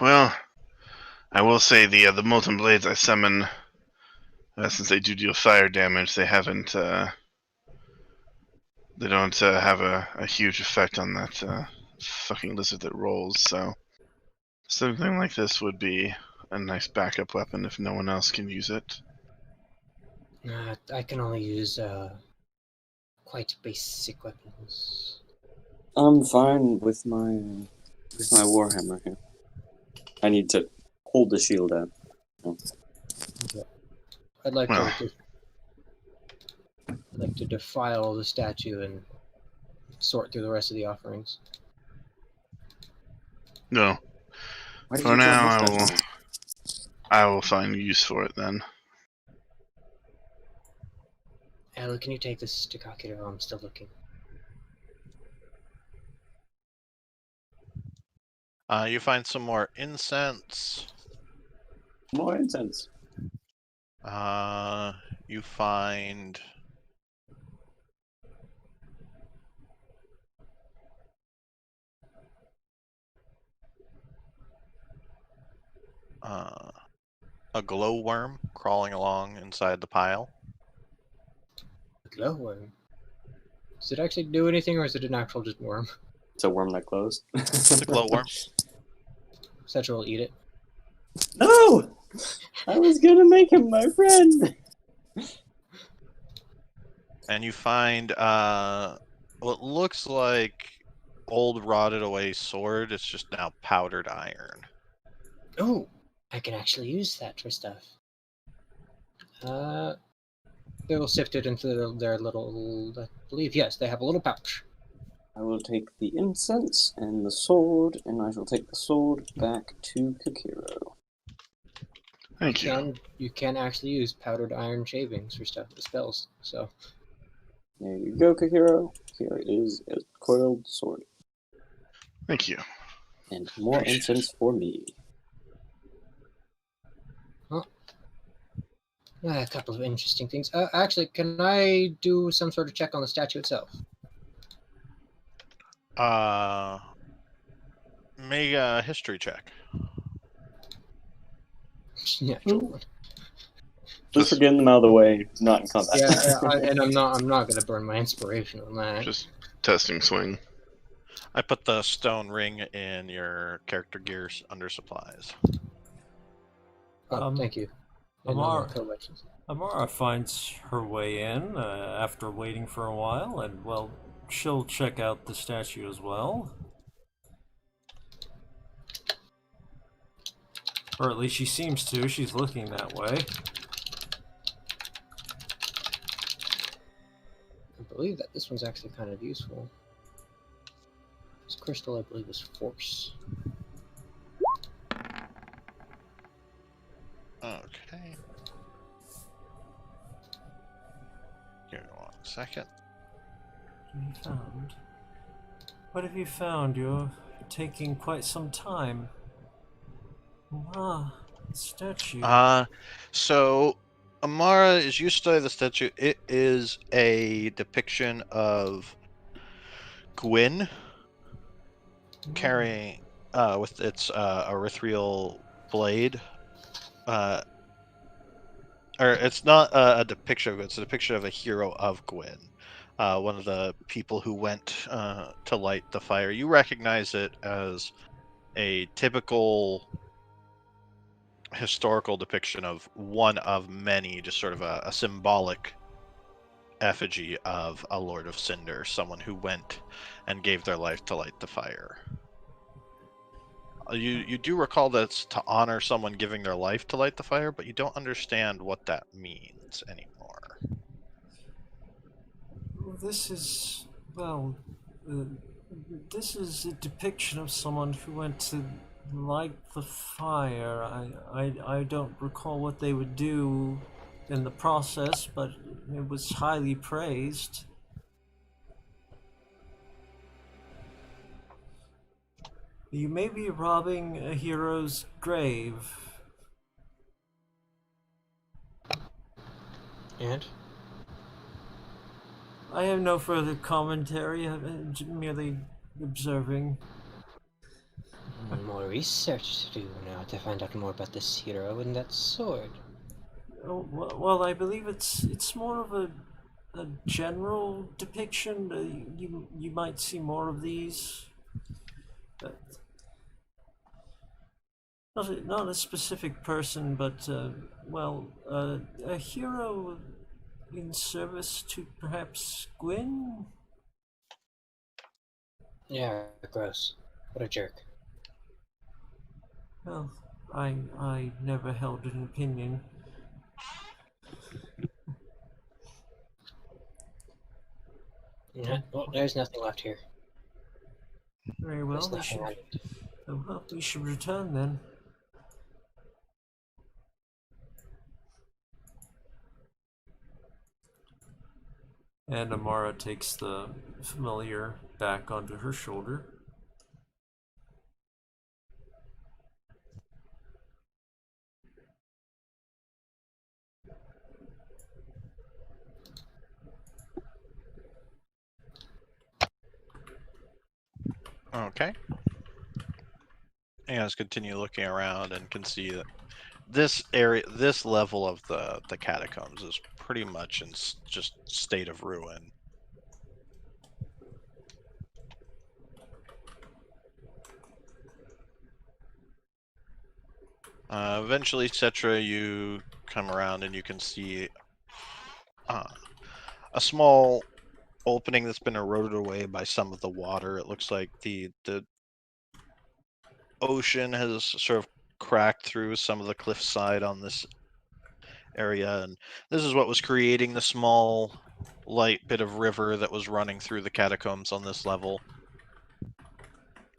Well, I will say the molten blades I summon, since they do deal fire damage, they haven't, they don't have a huge effect on that fucking lizard that rolls. So something like this would be a nice backup weapon if no one else can use it. I can only use quite basic weapons. I'm fine with my warhammer here. I need to hold the shield out. I'd like Well. to defile the statue and sort through the rest of the offerings. No. Why did For you draw now, mustache on it? I will find use for it then. Ella, can you take this to Kakito? I'm still looking. You find some more incense. More incense. You find a glowworm crawling along inside the pile. Glowworm. Does it actually do anything, or is it an actual just worm? It's a worm that glows. It's a glowworm. Cetera will eat it. No! I was gonna make him my friend! And you find what looks like old rotted away sword. It's just now powdered iron. Oh, I can actually use that for stuff. They will sift it into their little, I believe, yes, they have a little pouch. I will take the incense and the sword, and I shall take the sword back to Kakiro. Thank you. You can actually use powdered iron shavings for stuff, spells, so. There you go, Kakiro. Here is a coiled sword. Thank you. And more incense for me. A couple of interesting things. Actually, can I do some sort of check on the statue itself? Make a history check. Natural one. Just for getting them out of the way, not in combat. And I'm not gonna burn my inspiration on that. Just testing swing. I put the stone ring in your character gears under supplies. Thank you. Amara finds her way in after waiting for a while, and, well, she'll check out the statue as well. Or at least she seems to. She's looking that way. I believe that this one's actually kind of useful. This crystal, I believe, is force. Okay. Give me 1 second. What have you found? You're taking quite some time. Statue. So Amara is used to study the statue. It is a depiction of Gwyn carrying with its erythrial blade. Or it's not a depiction of it, it's a depiction of a hero of Gwyn. One of the people who went to light the fire. You recognize it as a typical historical depiction of one of many, just sort of a symbolic effigy of a Lord of Cinder, someone who went and gave their life to light the fire. You do recall that it's to honor someone giving their life to light the fire, but you don't understand what that means anymore. This is, well, this is a depiction of someone who went to light the fire. I don't recall what they would do in the process, but it was highly praised. You may be robbing a hero's grave. And? I have no further commentary, I'm merely observing. More research to do now to find out more about this hero and that sword. Oh, well, I believe it's more of a general depiction. You might see more of these. But not a specific person, but well, a hero in service to perhaps Gwyn? Yeah, gross. What a jerk. Well, I never held an opinion. Yeah, well, there's nothing left here. Very well, There's nothing we should return then. And Amara takes the familiar back onto her shoulder. Okay. You guys continue looking around and can see that this area, this level of the catacombs is pretty much in just state of ruin. Eventually, Cetra, you come around and you can see a small opening that's been eroded away by some of the water. It looks like the ocean has sort of cracked through some of the cliffside on this area, and this is what was creating the small light bit of river that was running through the catacombs on this level.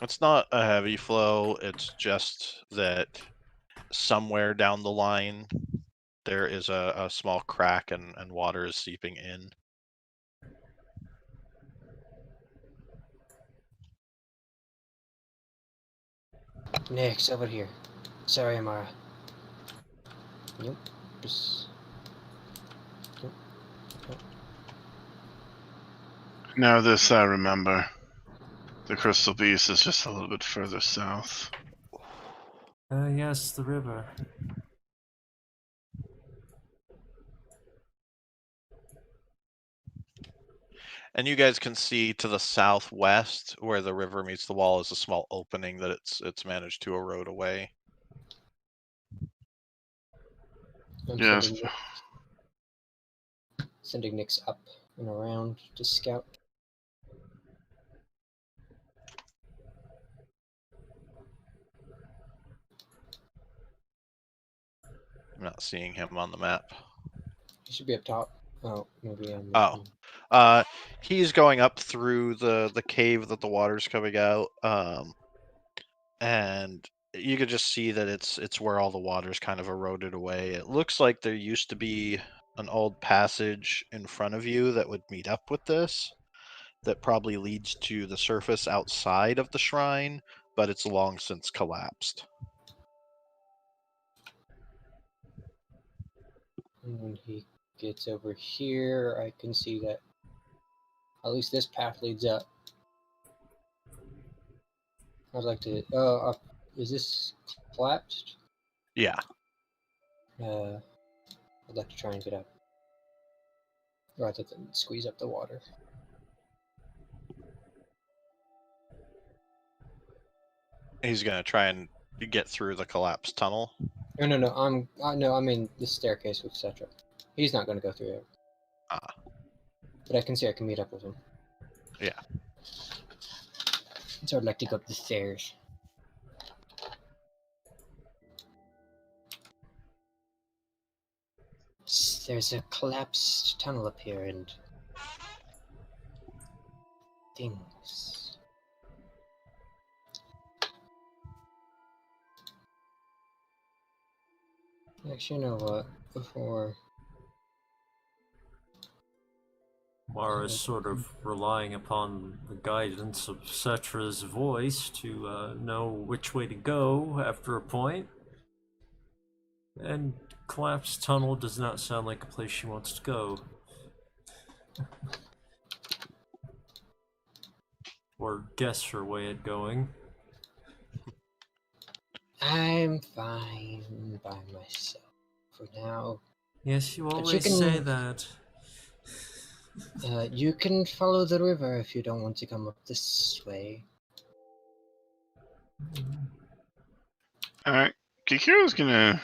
It's not a heavy flow, it's just that somewhere down the line there is a small crack and water is seeping in. Next, over here. Sorry, Amara. Nope. Just... Nope. Nope. Now this I remember. The Crystal Beast is just a little bit further south. Yes, the river. And you guys can see to the southwest, where the river meets the wall, is a small opening that it's managed to erode away. I'm Yes. sending Nyx up and around to scout. I'm not seeing him on the map. He should be up top. Oh, maybe I'm Oh. looking. He's going up through the cave that the water's coming out, and you could just see that it's where all the water's kind of eroded away. It looks like there used to be an old passage in front of you that would meet up with this, that probably leads to the surface outside of the shrine, but it's long since collapsed. And when he gets over here, I can see that at least this path leads up. I'd like to. Oh, is this collapsed? Yeah. I'd like to try and get up. Rather than squeeze up the water. He's gonna try and get through the collapsed tunnel. No. I mean the staircase with Cetra. He's not going to go through it. Ah. But I can see I can meet up with him. Yeah. So I'd like to go up the stairs. There's a collapsed tunnel up here and things. Actually, you know what? Before Mara's sort of relying upon the guidance of Cetra's voice to know which way to go after a point. And collapsed tunnel does not sound like a place she wants to go. Or guess her way at going. I'm fine by myself for now. Yes, you you always can- say that. You can follow the river if you don't want to come up this way. Alright. Kikiro's gonna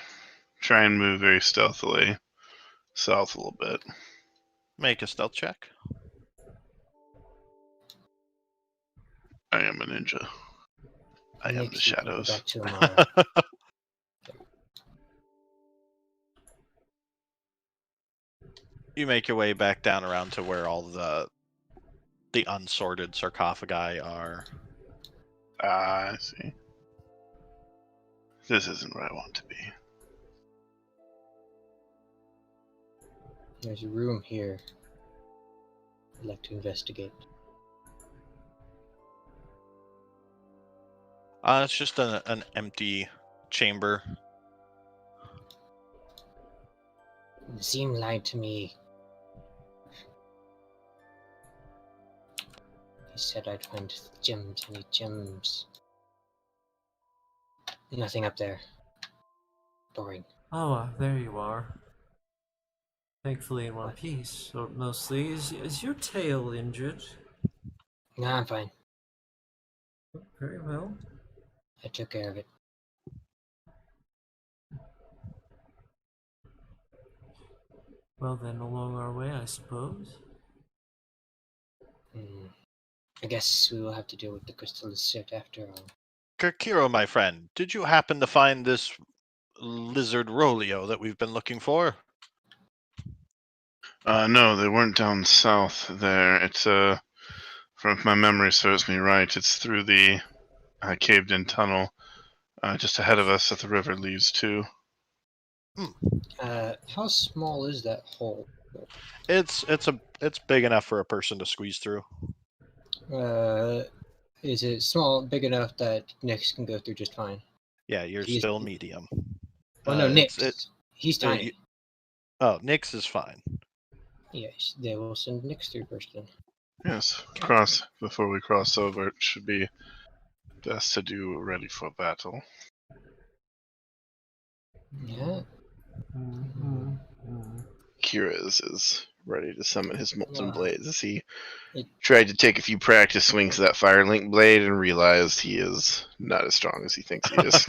try and move very stealthily south a little bit. Make a stealth check. I am a ninja. I am the Next, we can go shadows. back to Amara. You make your way back down around to where all the unsorted sarcophagi are. Ah, I see. This isn't where I want to be. There's a room here. I'd like to investigate. It's just an empty chamber. Seem lied to me. He said I'd find gems. I need gems. Nothing up there. Boring. Oh, there you are. Thankfully in one piece, or mostly. Is your tail injured? Nah, I'm fine. Very well. I took care of it. Well then, along our way, I suppose. Hmm. I guess we will have to deal with the crystal set after all. Kakiro, my friend, did you happen to find this lizard Rolio that we've been looking for? No, they weren't down south there. It's from if my memory serves me right, it's through the caved-in tunnel just ahead of us that the river leads to. How small is that hole? It's big enough for a person to squeeze through. Is it small, big enough that Nyx can go through just fine? Yeah, you're He's- still medium. Well, no, It's- Nyx. He's uh, tiny. you- Oh, Nyx is fine. Yes, they will send Nyx through first then. Yes, before we cross over. It should be best to do ready for battle. Yeah. Kira is ready to summon his molten blades as he It- tried to take a few practice swings of that Firelink blade and realized he is not as strong as he thinks he is.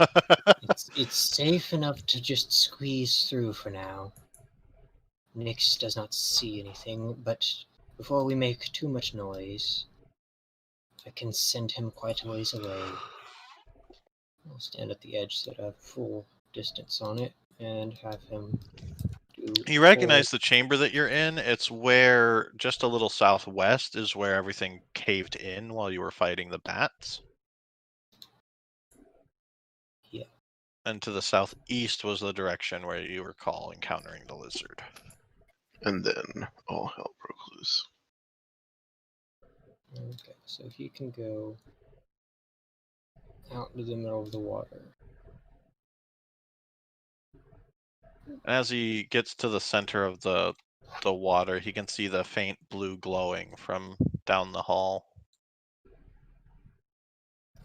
It's safe enough to just squeeze through for now. Nyx does not see anything, but before we make too much noise, I can send him quite a ways away. I'll stand at the edge so that I have full distance on it and have him do. You recognize the chamber that you're in? It's where, just a little southwest, is where everything caved in while you were fighting the bats. Yeah. And to the southeast was the direction where you recall encountering the lizard. And then all hell broke loose. Okay, so he can go out into the middle of the water. As he gets to the center of the water, he can see the faint blue glowing from down the hall.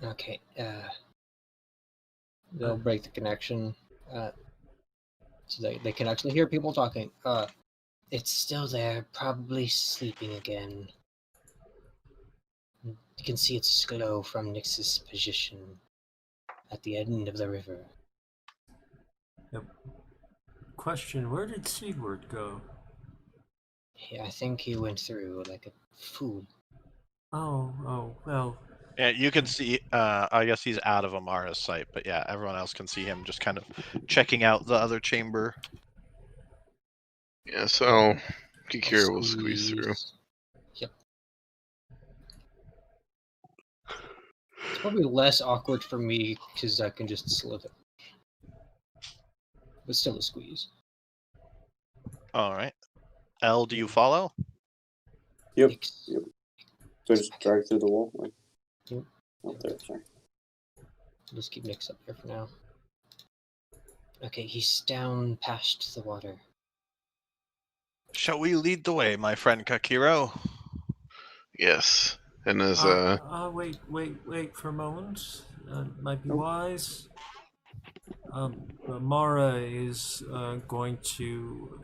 Okay, they'll break the connection, so they can actually hear people talking. It's still there, probably sleeping again. You can see its glow from Nyx's position at the end of the river. Yep. Question, where did Sigurd go? I think he went through like a fool. Oh, well. Yeah, you can see, I guess he's out of Amara's sight, but yeah, everyone else can see him just kind of checking out the other chamber. Yeah, so Kikira will squeeze through. Yep. It's probably less awkward for me because I can just slip it. But still a squeeze. Alright. L, do you follow? Yep. Nyx. Yep. So just drag through the wall? Like, Yep. oh, there, sorry. Just keep Nyx up there for now. Okay, he's down past the water. Shall we lead the way, my friend Kakiro? Yes. And as Wait for a moment. Might be Nope. wise. Mara is going to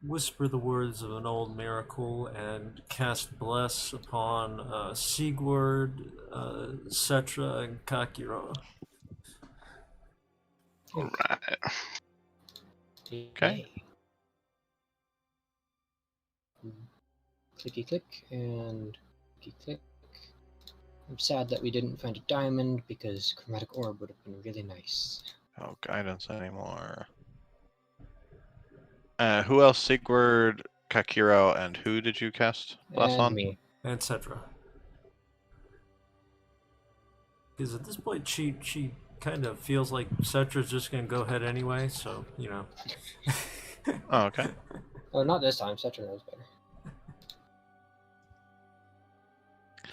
whisper the words of an old miracle and cast bless upon Sigurd, Cetra, and Kakiro. alright. Okay. Clicky click and clicky click. I'm sad that we didn't find a diamond because chromatic orb would have been really nice. Oh, guidance anymore. Who else? Sigurd, Kakiro, and who did you cast bless And on? me. Etc. Because at this point, she kind of feels like Cetra's just going to go ahead anyway, so, you know. Oh, okay. Oh, not this time. Cetra knows better.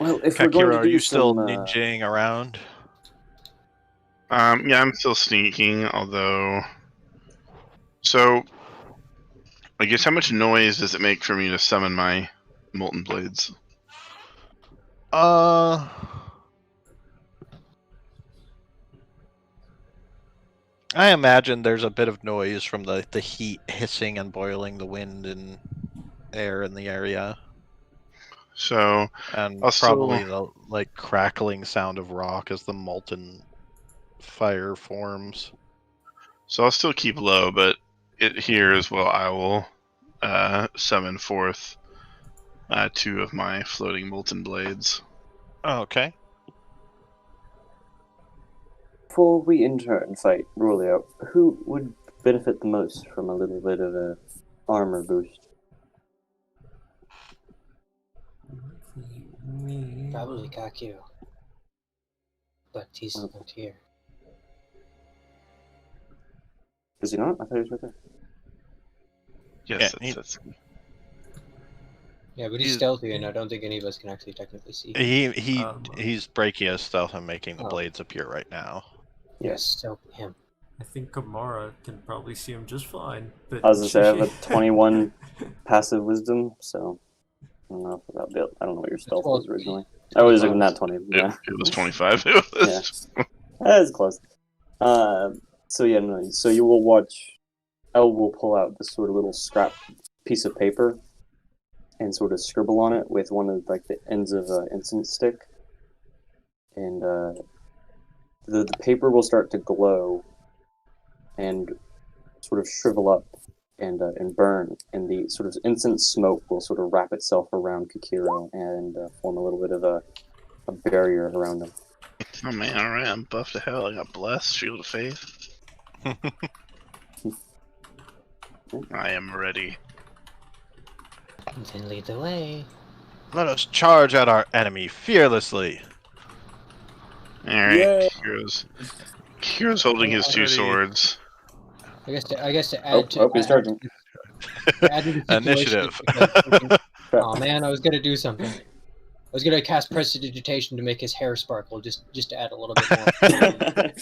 Well, if we're going Kakiro, to are do you still some, ninjaing around? Yeah, I'm still sneaking, although... So, I guess how much noise does it make for me to summon my molten blades? I imagine there's a bit of noise from the heat hissing and boiling, the wind and air in the area, So and I'll probably still, the like crackling sound of rock as the molten fire forms. so I'll still keep low, but here as well. I will summon forth 2 of my floating molten blades. Okay. Before we enter and fight Rolio, who would benefit the most from a little bit of a armor boost? Me. Probably Kakio. But he's not here. Is he not? I thought he was right there. Yes, Yeah, that's Yeah, but he's He's- stealthy, and I don't think any of us can actually technically see. He's breaking his stealth and making the Oh. blades appear right now. Yes, so him. I think Kamara can probably see him just fine. But I was gonna say I have a 21 passive wisdom, so I don't know if that'll be. I don't know what your stealth Well, was originally. I was like 25. not 20. Yeah, it was 25. It was, that is close. So yeah, no. So you will watch. Elle will pull out this sort of little scrap piece of paper and sort of scribble on it with one of like the ends of an incense stick, and the paper will start to glow and sort of shrivel up and burn, and the sort of incense smoke will sort of wrap itself around Kikiro and form a little bit of a barrier around him. oh man, alright, I'm buffed to hell. I got blessed, shield of faith. I am ready. Then lead the way. Let us charge at our enemy fearlessly. Alright, Yay! Kira's holding his 2 Already. swords. I guess to Oh, add to he's charging. add to the situation, Initiative. Oh man, I was gonna do something. I was gonna cast prestidigitation to make his hair sparkle, just to add a little bit more.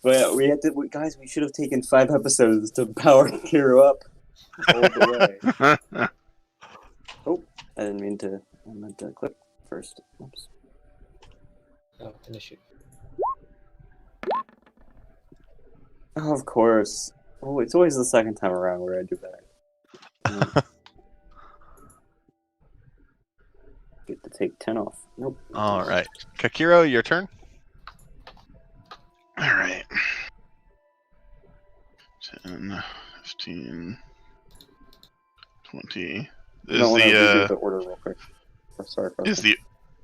But we had to, guys. We should have taken 5 episodes to power Kiro up all the way. I didn't mean to. I meant to click first. Oops. Oh, initiative. Oh, of course. Oh, it's always the second time around where I do that. Get to take 10 off. Nope. Alright. Kakiro, your turn. Alright. 10, 15, 20. You Is don't want to redo the the order real quick. Oh, sorry, is Frosty.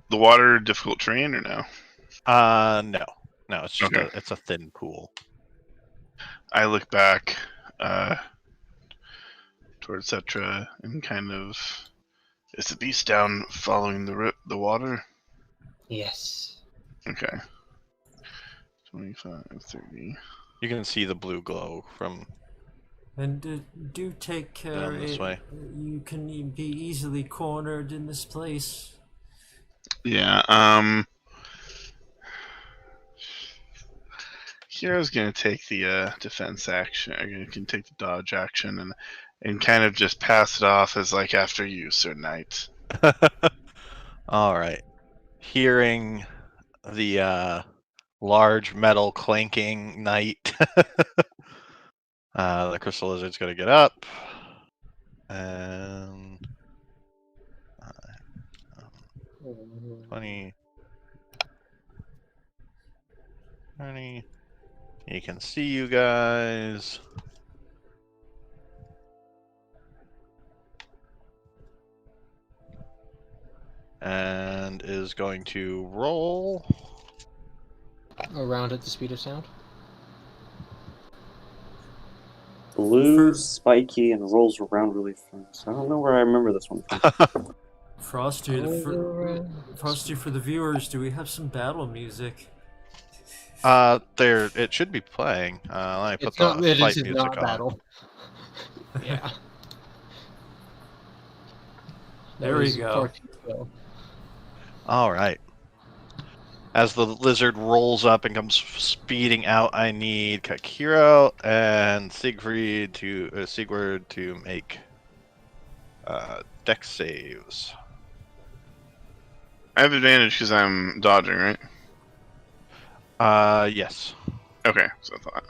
the water difficult terrain or no? No. No, it's just Okay. it's a thin pool. I look back towards Cetra and kind of, is the beast down following the water? Yes. Okay. 25, 30. You can see the blue glow from And do take care. Down this way. You can be easily cornered in this place. Yeah, Hero's gonna take the defense action, or can take the dodge action and kind of just pass it off as like after you, Sir Knight. Alright. Hearing the large metal clanking knight, the crystal lizard's gonna get up and 20. He can see you guys. And is going to roll. Around at the speed of sound. Blue, spiky, and rolls around really fast. I don't know where I remember this one from. Frosty, Frosty, for the viewers, do we have some battle music? There it should be playing. Let me put It's not. the It fight is music not on. battle. Yeah. There we go. All right. As the lizard rolls up and comes speeding out, I need Kakiro and Sigurd to make dex saves. I have advantage because I'm dodging, right? Yes. Okay, so I thought.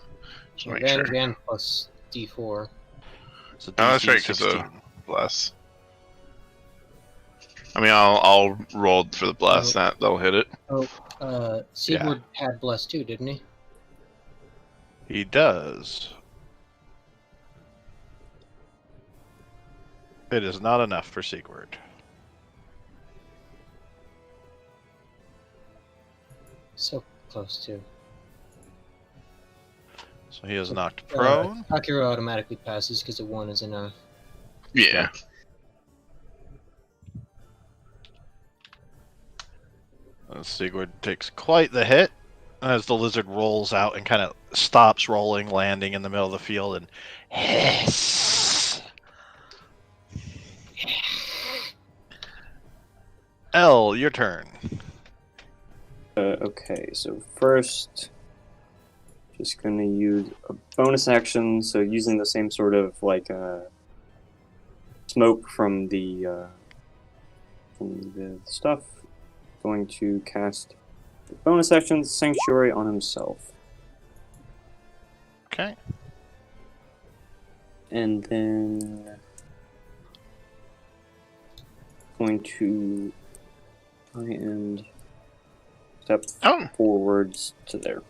Just make Advantage sure. and plus D4. It's a Oh, that's DC right, 'cause of 16. bless. I mean, I'll roll for the bless. That'll hit it. Sigurd had bless too, didn't he? He does. It is not enough for Sigurd. So close to. So he is knocked prone. Akira automatically passes because the 1 is enough. Yeah. Sigurd takes quite the hit as the lizard rolls out and kind of stops rolling, landing in the middle of the field, and hiss. L, your turn. Okay, so first, just gonna use a bonus action. So using the same sort of like smoke from the stuff. Going to cast the bonus action Sanctuary on himself, Okay. and then going to try and step Oh. forwards to there.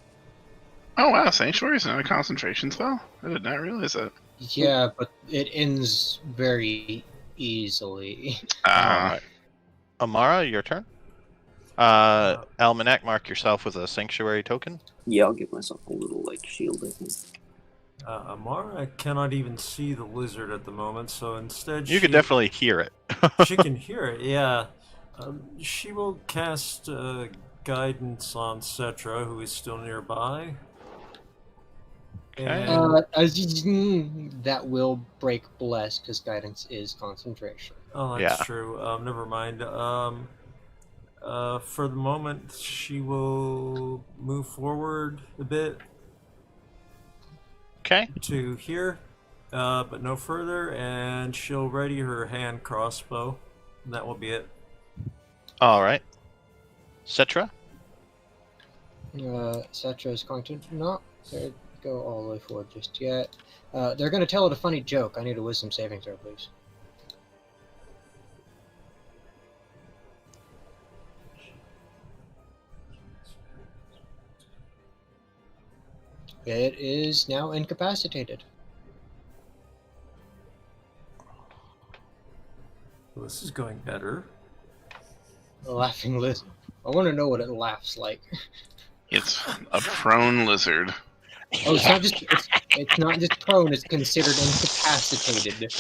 Oh wow, Sanctuary is not a concentration spell. I did not realize that. Yeah, but it ends very easily. Alright. Amara, your turn. Almanac, mark yourself with a sanctuary token. Yeah, I'll give myself a little like shield, I think. Amara cannot even see the lizard at the moment, so instead You could definitely hear it. she can hear it. Yeah, she will cast guidance on Cetra, who is still nearby. Okay. That will break bless because guidance is concentration. Oh, that's Yeah. true. Never mind. For the moment, she will move forward a bit Okay. to here, but no further, and she'll ready her hand crossbow. And that will be it. Alright. Cetra? Cetra is going to not go all the way forward just yet. They're going to tell it a funny joke. I need a wisdom saving throw, please. It is now incapacitated. Well, this is going better. A laughing lizard. I want to know what it laughs like. It's a prone lizard. Oh, it's not just prone. It's considered incapacitated.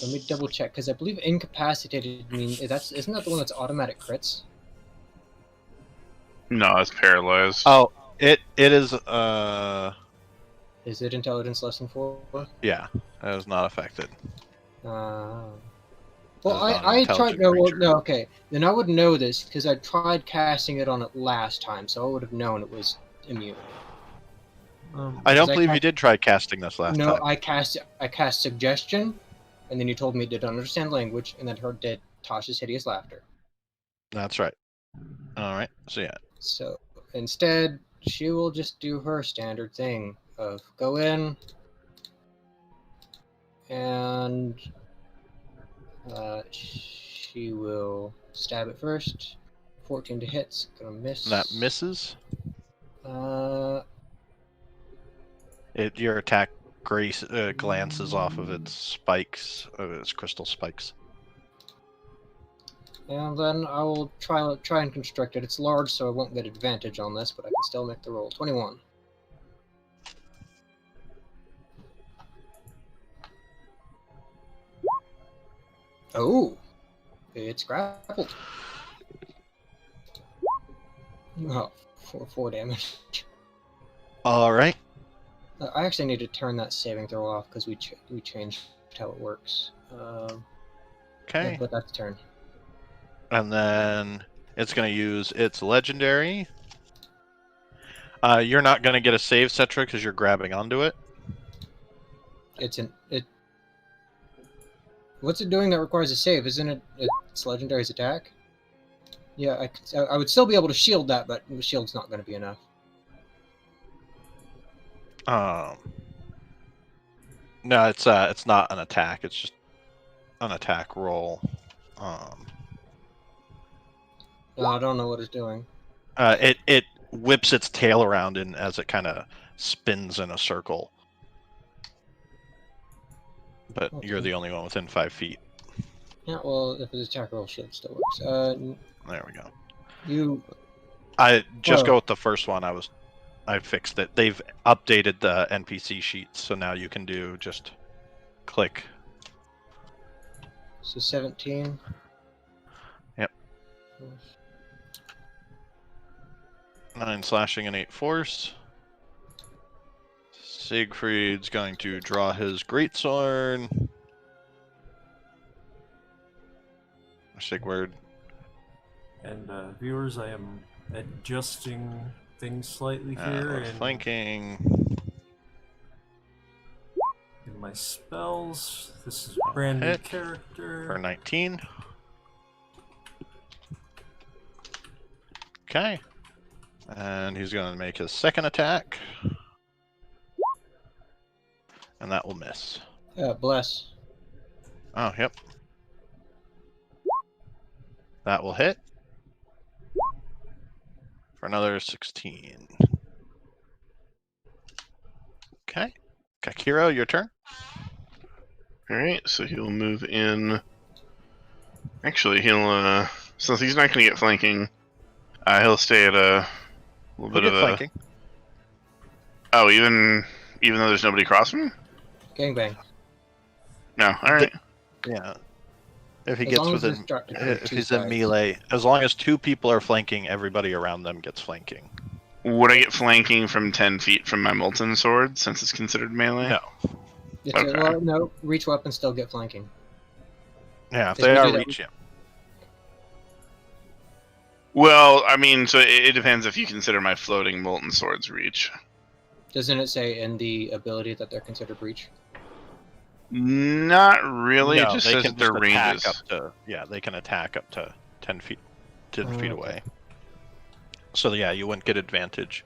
Let me double check because I believe incapacitated means isn't that the one that's automatic crits? No, it's paralyzed. Oh, it is, Is it intelligence less than 4? yeah, it is not affected. Well, It's not an I tried. intelligent No, creature. no, okay. Then I would know this because I tried casting it on it last time, so I would have known it was immune. I don't Because believe you did try casting this last No, time. I cast suggestion, and then you told me it didn't understand language, and then did Tasha's hideous laughter. That's right. Alright, so yeah. So instead, she will just do her standard thing of go in and she will stab it first. 14 to hit, gonna miss. That misses. Your attack glances off of its spikes, of its crystal spikes. And then I will try and construct it. It's large, so I won't get advantage on this, but I can still make the roll. 21. Oh, it's grappled. Oh, four damage. Alright. I actually need to turn that saving throw off because we changed how it works. Okay. Yeah, but that's turn. And then it's going to use its legendary. You're not going to get a save, Cetra, because you're grabbing onto it. What's it doing that requires a save? Isn't it its legendary's attack? Yeah, I would still be able to shield that, but the shield's not going to be enough. No, it's not an attack. It's just an attack roll. No, I don't know what it's doing. It whips its tail around and as it kind of spins in a circle. But you're the only one within 5 feet. Yeah, well, if it's attack roll, shit still works. There we go. You. I just Whoa. go with the first one. I fixed it. They've updated the NPC sheets, so now you can do just click. So 17. Yep. 9 slashing and 8 force. Siegfried's going to draw his greatsword. Sigward. And viewers, I am adjusting things slightly here Flanking. in my spells. This is a brand new Hit character. For 19. Okay. And he's going to make his second attack. And that will miss. Bless. Oh, yep. That will hit. For another 16. Okay. Kakiro, your turn. Alright, so he'll move in. Actually, he'll, since he's not going to get flanking, he'll stay at a little bit of a... flanking. Oh, even though there's nobody across from him? Gangbang. No, alright. Yeah. If he As gets long as within... it's If two he's in sides. melee, as long as 2 people are flanking, everybody around them gets flanking. Would I get flanking from 10 feet from my molten sword, since it's considered melee? No. Okay. Well, no, reach weapons still get flanking. Yeah, if Did they we are do that? reaching. Well, I mean, so it depends if you consider my floating molten swords reach. Doesn't it say in the ability that they're considered breach? Not really, No, it just they says can that their just attack ranges. up to... Yeah, they can attack up to 10 feet, 10 feet Okay. away. So yeah, you wouldn't get advantage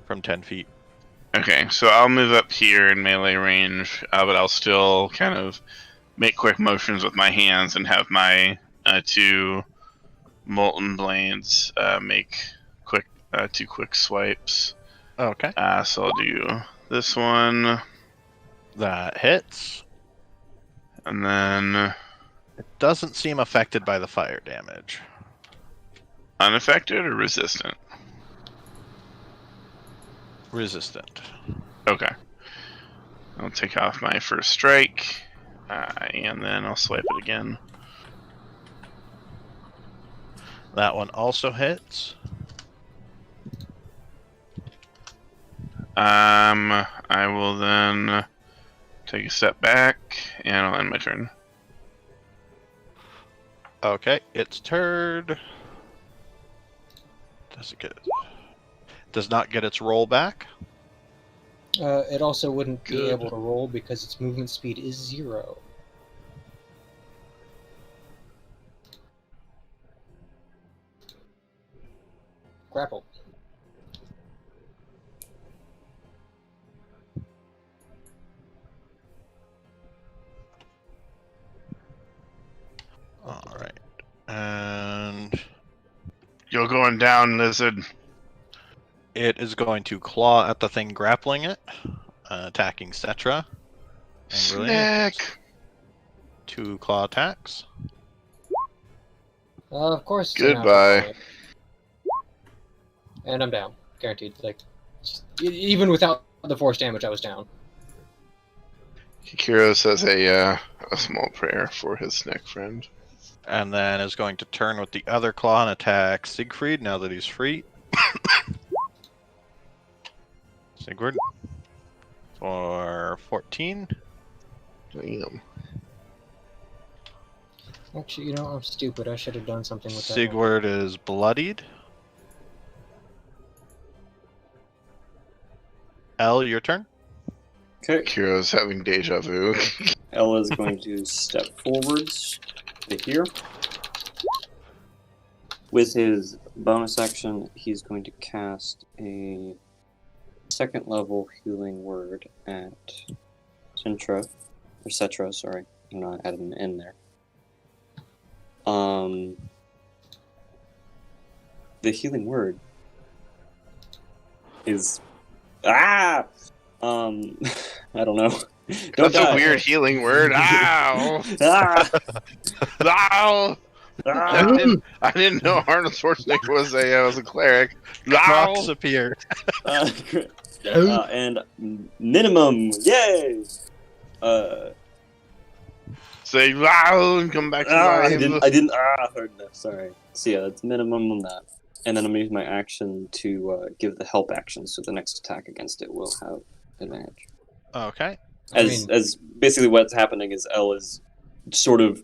from 10 feet. Okay, so I'll move up here in melee range, but I'll still kind of make quick motions with my hands and have my 2 molten blades make quick 2 quick swipes. Okay. So I'll do this one, That hits. and then It doesn't seem affected by the fire damage. unaffected or resistant? Resistant. Okay. I'll take off my first strike, and then I'll swipe it again. That one also hits. I will then take a step back, and I'll end my turn. Okay, its turn. Does not get its roll back. It also wouldn't be Good. able to roll because its movement speed is 0. Grapple. Alright. And You're going down, lizard. it is going to claw at the thing grappling it, attacking Cetra. Angrily. Snack. 2 claw attacks. Of course. it's Goodbye. an apple. And I'm down, guaranteed. Like, even without the force damage, I was down. Kikiro says a small prayer for his snack friend. And then is going to turn with the other claw and attack Siegfried now that he's free. Sigurd. For 14. Damn. Actually, you know, I'm stupid. I should have done something with that. Sigurd is bloodied. L, your turn. Okay. Kiro's having deja vu. Ella is going to step forwards to here. With his bonus action, he's going to cast a second level healing word at Cetra, sorry. I'm not adding an N there. The healing word is I don't know. Don't That's die. a weird healing word. Ow! Ah! Ow! Ah! I didn't know Arnold Schwarzenegger was a cleric. Rocks Ow! appeared. And minimum, yay! Say wow and come back to life. I didn't hard enough, sorry. So yeah, that's minimum on that. And then I'm using my action to give the help action, so the next attack against it will have advantage. Okay. As basically what's happening is L is sort of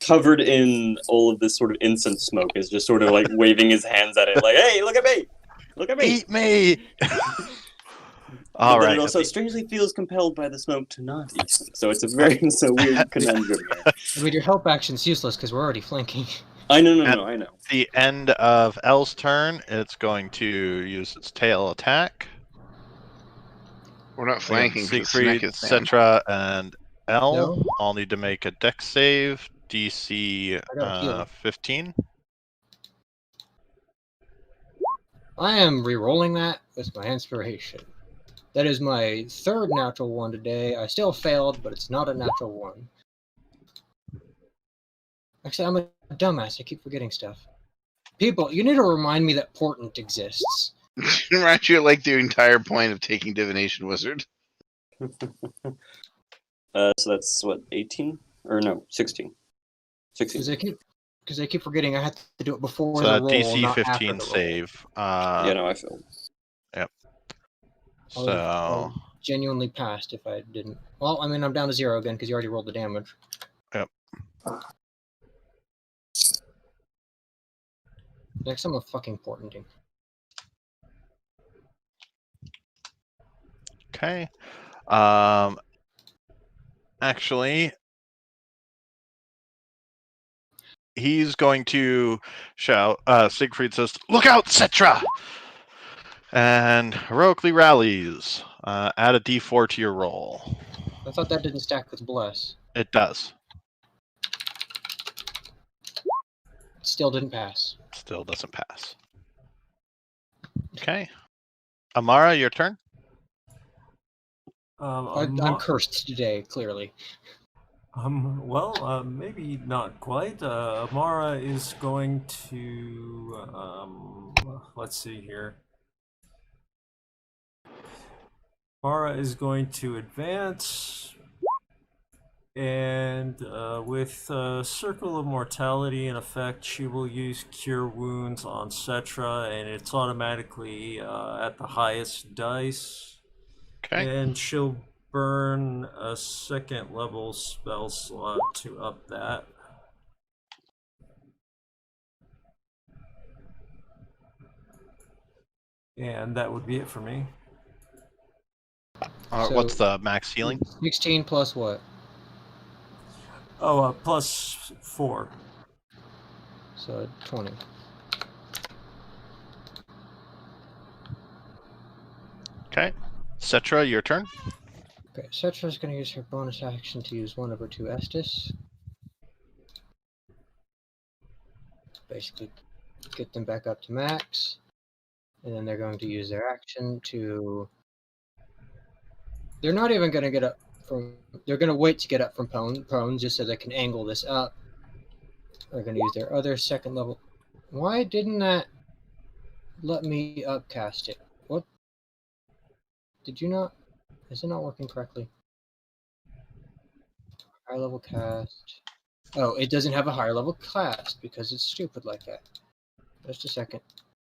covered in all of this sort of incense smoke, is just sort of like waving his hands at it, like, hey, look at me! Look at me! Eat me! But All then right. it also strangely feels compelled by the smoke to not eat him. So it's a very weird conundrum here. I mean, your help action's useless because we're already flanking. I know. At the end of L's turn, it's going to use its tail attack. We're not flanking because it's Siegfried, naked, Sam. Cetra, and L No. all need to make a dex save. DC I gotta heal. 15. I am re-rolling that with my inspiration. That is my third natural one today. I still failed, but it's not a natural one. Actually, I'm a dumbass. I keep forgetting stuff. People, you need to remind me that portent exists. Aren't you like the entire point of taking Divination Wizard? So that's what, 18? Or no, 16. 16. Because I keep forgetting I have to do it before So the roll, DC not after 15 the roll. save. Yeah, no, I failed. So I genuinely passed if I didn't. Well, I mean, I'm down to 0 again because you already rolled the damage. Yep. Next time I'm fucking portenting. okay. Actually, he's going to shout. Siegfried says, "Look out, Cetra!" And heroically rallies. Add a D4 to your roll. I thought that didn't stack with Bless. It does. Still didn't pass. Still doesn't pass. Okay. Amara, your turn. I'm cursed today, clearly. Well, maybe not quite. Amara is going to, let's see here. Amara is going to advance, and with Circle of Mortality in effect, she will use Cure Wounds on Cetra, and it's automatically at the highest dice. Okay. And she'll burn a second level spell slot to up that. And that would be it for me. So- What's the max healing? 16 plus what? Oh, plus 4. So 20. Okay. Cetra, your turn. Okay, Cetra's going to use her bonus action to use one of her 2 Estus. Basically, get them back up to max. And then they're going to use their action to... They're not even going to get up from... They're going to wait to get up from prone just so they can angle this up. They're going to use their other second level... Why didn't that let me upcast it? What? Did you not... Is it not working correctly? High level cast... Oh, it doesn't have a higher level cast because it's stupid like that. Just a second.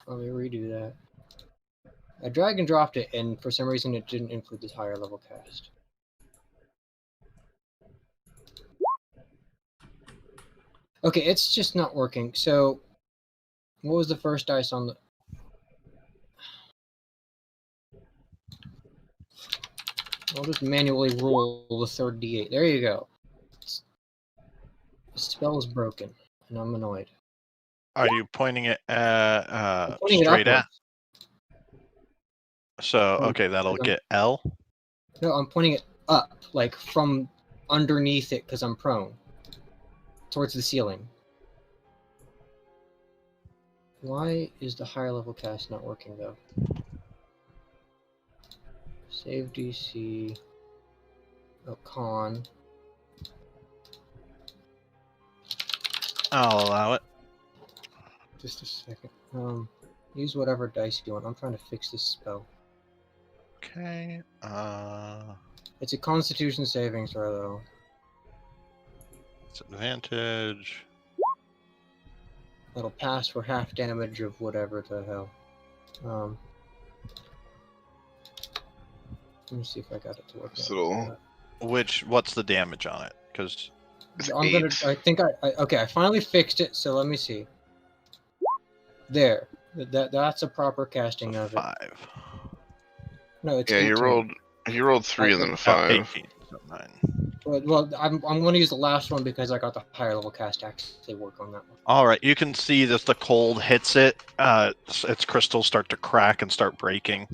Let me redo that. I drag and dropped it, and for some reason it didn't include this higher level cast. Okay, it's just not working. So, what was the first dice on the... I'll just manually roll the third d8. There you go. The spell is broken, and I'm annoyed. Are you pointing it I'm pointing it straight at? upwards. So, Oh, okay, that'll I'm- get L. No, I'm pointing it up, like from underneath it, because I'm prone. Towards the ceiling. Why is the higher level cast not working, though? Save DC. Oh, con. I'll allow it. Just a second. Use whatever dice you want. I'm trying to fix this spell. Okay. It's a Constitution saving throw, though. It's advantage. It'll pass for half damage of whatever the hell. Let me see if I got it to work. So What's the damage on it? Because it's I'm gonna. 8. I think okay. I finally fixed it. So let me see. There. That's a proper casting of it. 5. No, it's Yeah, 18. you rolled 3 and then a 5. 18. So 9. Well, I'm going to use the last one because I got the higher level cast to actually work on that one. All right, you can see that the cold hits it. Its crystals start to crack and start breaking.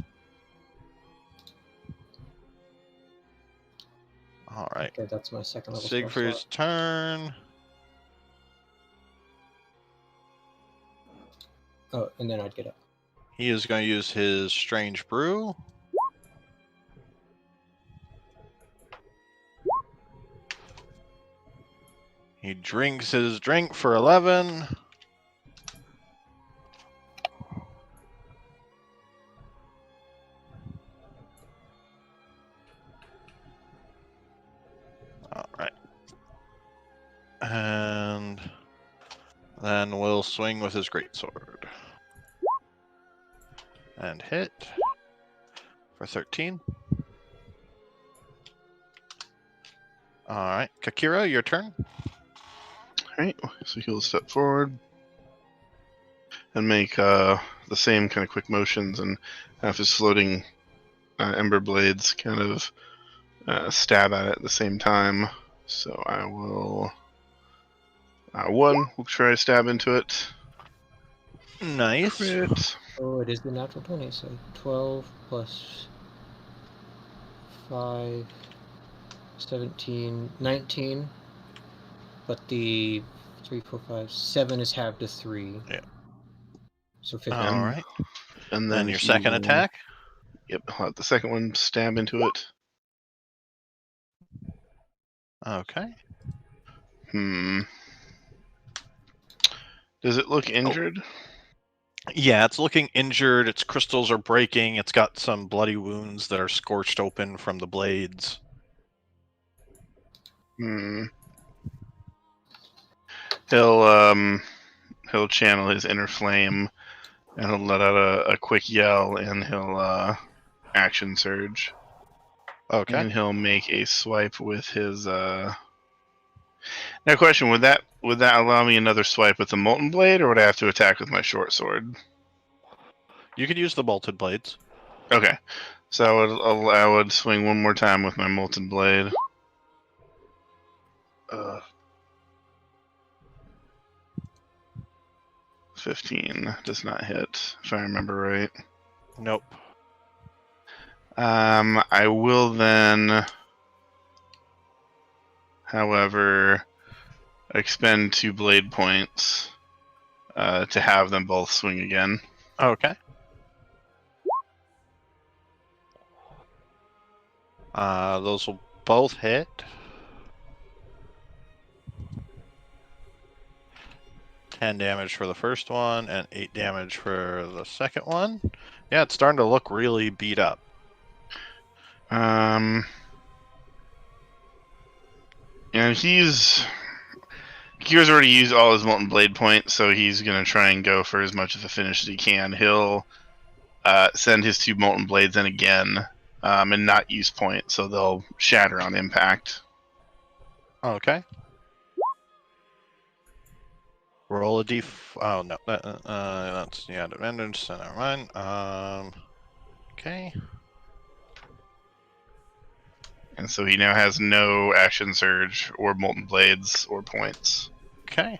All right. Okay, that's my second level spell Siegfried's slot. turn. Oh, and then I'd get up. He is going to use his Strange Brew. He drinks his drink for 11. All right. And then we'll swing with his greatsword. And hit for 13. All right, Kakira, your turn. Alright, so he'll step forward and make the same kind of quick motions and have his floating ember blades kind of stab at it at the same time. So I will... we'll try to stab into it. Nice. Crit. Oh, it is the natural 20, so 12 plus 5, 17, 19. But the 3, 4, 5, 7 is halved to 3. Yeah. So 15. All right. And Then then your he second will- attack. Yep, I'll have the second one stab into it. Okay. Does it look injured? Yeah, it's looking injured. Its crystals are breaking. It's got some bloody wounds that are scorched open from the blades. He'll channel his inner flame and he'll let out a quick yell and he'll action surge. Okay. And he'll make a swipe with his Now question, would that allow me another swipe with the molten blade, or would I have to attack with my short sword? You could use the bolted blades. Okay. So I would swing one more time with my molten blade. 15 does not hit, if I remember right. Nope. I will then, however, expend 2 blade points to have them both swing again. Okay. Those will both hit. $10 damage for the first one and 8 damage for the second one. Yeah, it's starting to look really beat up. And Kier's already used all his molten blade points, so he's gonna try and go for as much of a finish as he can. He'll send his 2 molten blades in again, and not use points, so they'll shatter on impact. Okay. Roll a oh no, that's advantage. So never mind. Okay. And so he now has no action surge or molten blades or points. Okay.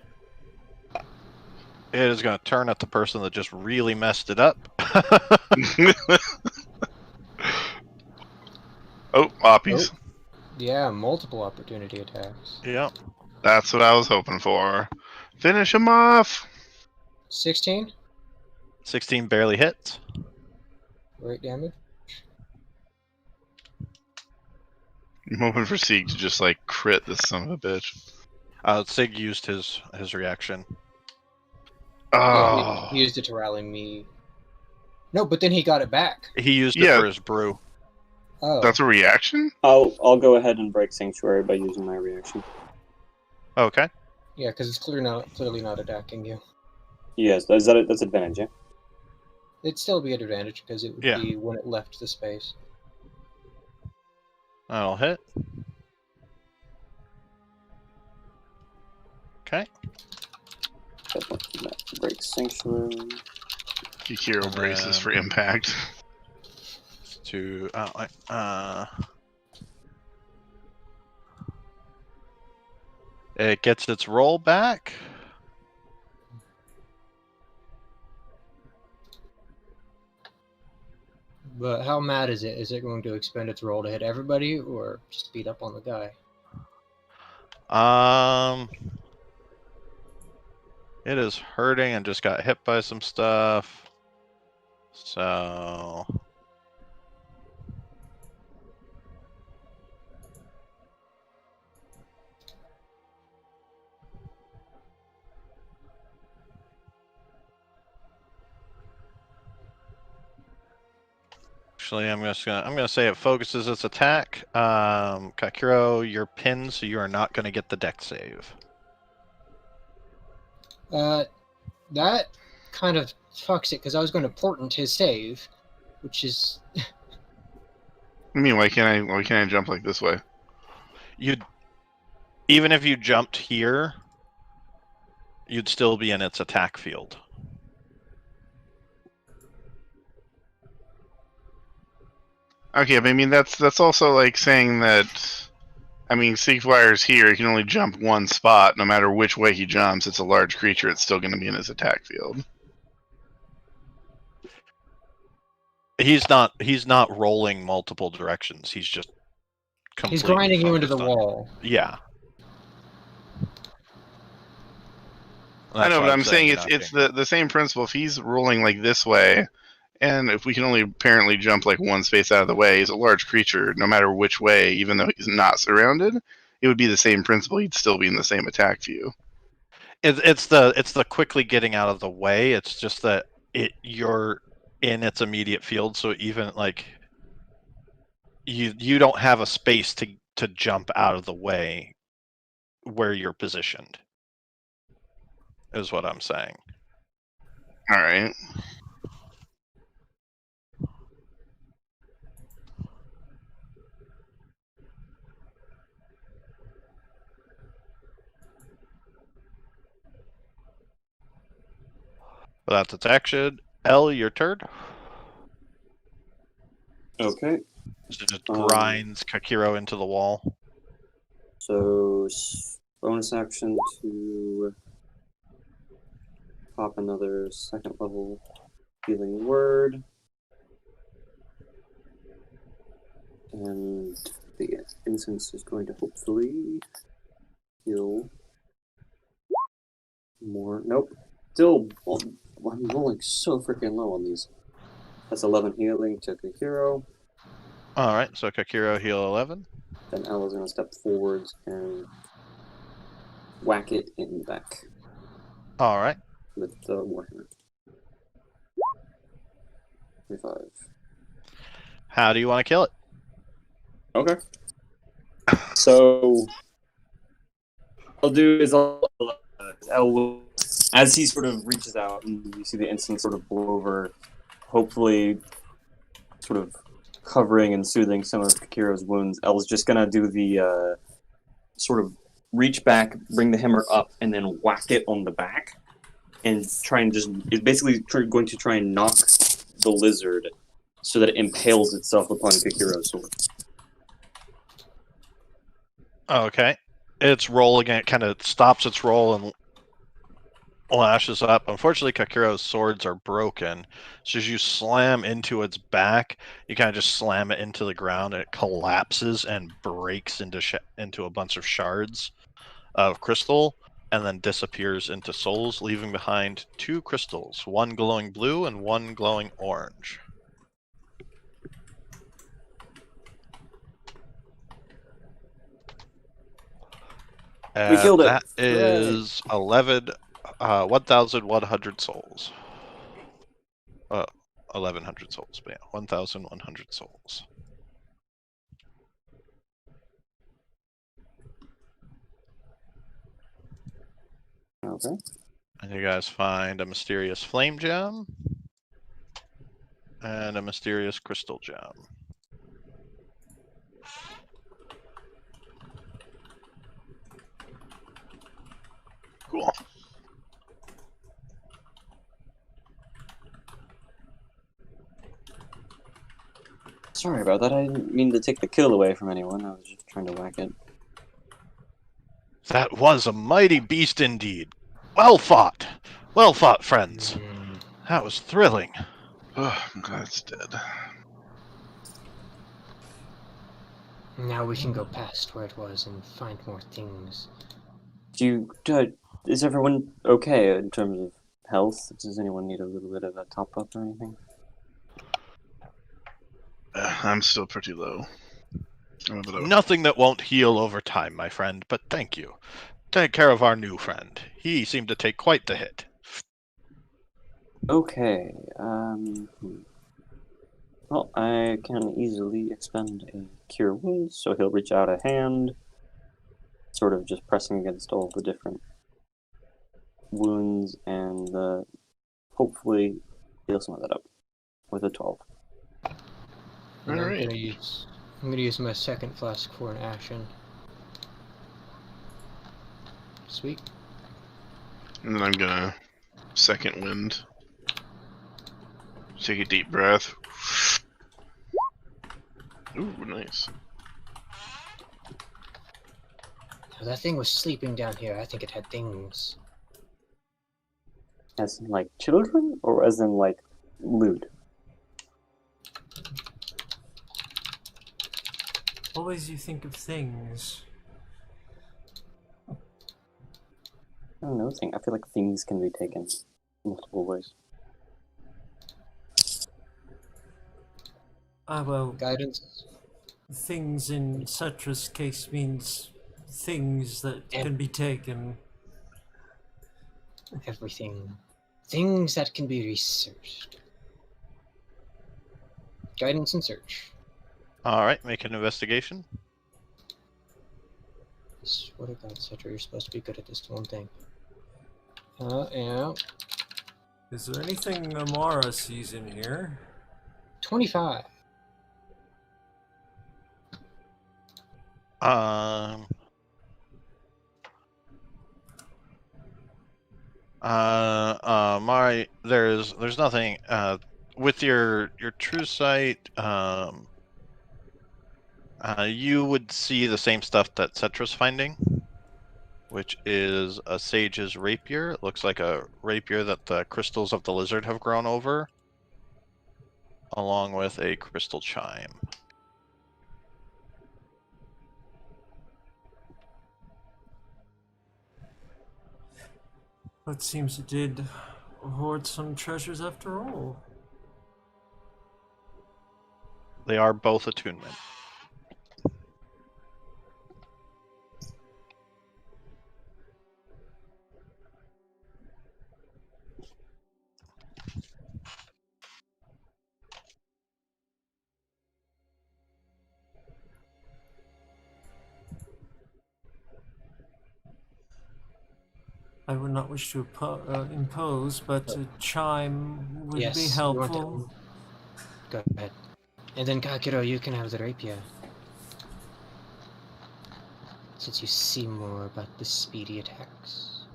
It is going to turn at the person that just really messed it up. Oppies. Oh. Yeah, multiple opportunity attacks. Yeah. That's what I was hoping for. Finish him off. 16? 16 barely hits. Great damage. I'm hoping for Sieg to just like crit this son of a bitch. Sig used his reaction. Yeah, Oh, he used it to rally me. No, but then he got it back. He used it Yeah. for his brew. Oh. that's a reaction? I'll go ahead and break Sanctuary by using my reaction. Okay. Yeah, because it's clearly not attacking you. Yes, that's advantage, yeah? It'd still be an advantage because it would Yeah. be when it left the space. That'll hit. Okay. Break Sanctuary. Kikiro braces for impact. To it gets its roll back. But how mad is it? Is it going to expend its roll to hit everybody, or just beat up on the guy? It is hurting and just got hit by some stuff. So actually, I'm gonna say it focuses its attack. Kakiro, you're pinned, so you are not gonna get the deck save. That kind of fucks it because I was going to portent his save, which is I mean, why can't I jump like this way? Even if you jumped here, you'd still be in its attack field. Okay, but I mean that's also like saying that. I mean, Siegwire's here. He can only jump one spot. No matter which way he jumps, it's a large creature. It's still going to be in his attack field. He's not rolling multiple directions. He's just he's completely grinding you into the focused on wall. Yeah. I know, but I'm saying you're it's not the same principle. If he's rolling like this way, and if we can only apparently jump like one space out of the way, he's a large creature. No matter which way, even though he's not surrounded, it would be the same principle. He'd still be in the same attack view. It's the quickly getting out of the way. It's just that you're in its immediate field, so even like you don't have a space to jump out of the way where you're positioned. Is what I'm saying. All right. But that's its action. L, your turn. Okay. So it just grinds Kakiro into the wall. So bonus action to pop another second level healing word. And the incense is going to hopefully heal more. Nope. Still, I'm rolling so freaking low on these. That's 11 healing to Kakiro. All right, so Kakiro heal 11. Then Ella's going to step forwards and whack it in the back All right. with the warhammer. 25. How do you want to kill it? Okay. So, I'll do is L will, as he sort of reaches out and you see the incense sort of blow over, hopefully sort of covering and soothing some of Kakiro's wounds. L's just gonna do the sort of reach back, bring the hammer up, and then whack it on the back, and try and just it's basically going to try and knock the lizard so that it impales itself upon Kakiro's sword. Okay. Its roll again, it kind of stops its roll and lashes up. Unfortunately, Kakuro's swords are broken. So as you slam into its back, you kind of just slam it into the ground, and it collapses and breaks into a bunch of shards of crystal, and then disappears into souls, leaving behind 2 crystals, one glowing blue and one glowing orange. We killed it. That is 1,100 souls. 1,100 souls, but yeah, 1,100 souls. Okay. And you guys find a mysterious flame gem and a mysterious crystal gem. Cool. Sorry about that. I didn't mean to take the kill away from anyone. I was just trying to whack it. That was a mighty beast indeed. Well fought. Well fought, friends. That was thrilling. Oh, I'm glad it's dead. Now we can go past where it was and find more things. Is everyone okay in terms of health? Does anyone need a little bit of a top up or anything? I'm still pretty low. Nothing that won't heal over time, my friend, but thank you. Take care of our new friend. He seemed to take quite the hit. Okay. Well, I can easily expend a cure wounds, so he'll reach out a hand, sort of just pressing against all the different wounds, and hopefully heal some of that up with a 12. And Alright. I'm gonna use my second flask for an action. Sweet. And then I'm gonna second wind. Take a deep breath. Ooh, nice. Now, that thing was sleeping down here. I think it had things. As in, like, children? Or as in, like, loot? Always you think of things. I don't know. I feel like things can be taken multiple ways. Well, Guidance. things in Cetra's case means things that can be taken. Everything. Things that can be researched. Guidance and search. Alright, make an investigation. Swear to God, Cedric, you're supposed to be good at this one thing. Yeah. Is there anything Amara sees in here? 25. Mari, there's nothing. With your true sight, you would see the same stuff that Cetra's finding, which is a sage's rapier. It looks like a rapier that the crystals of the lizard have grown over, along with a crystal chime. It seems it did hoard some treasures after all. They are both attunement. I would not wish to impose, but a chime would Yes, be you want helpful. Go ahead. And then Kakiro, you can have the rapier. Since you see more about the speedy attacks.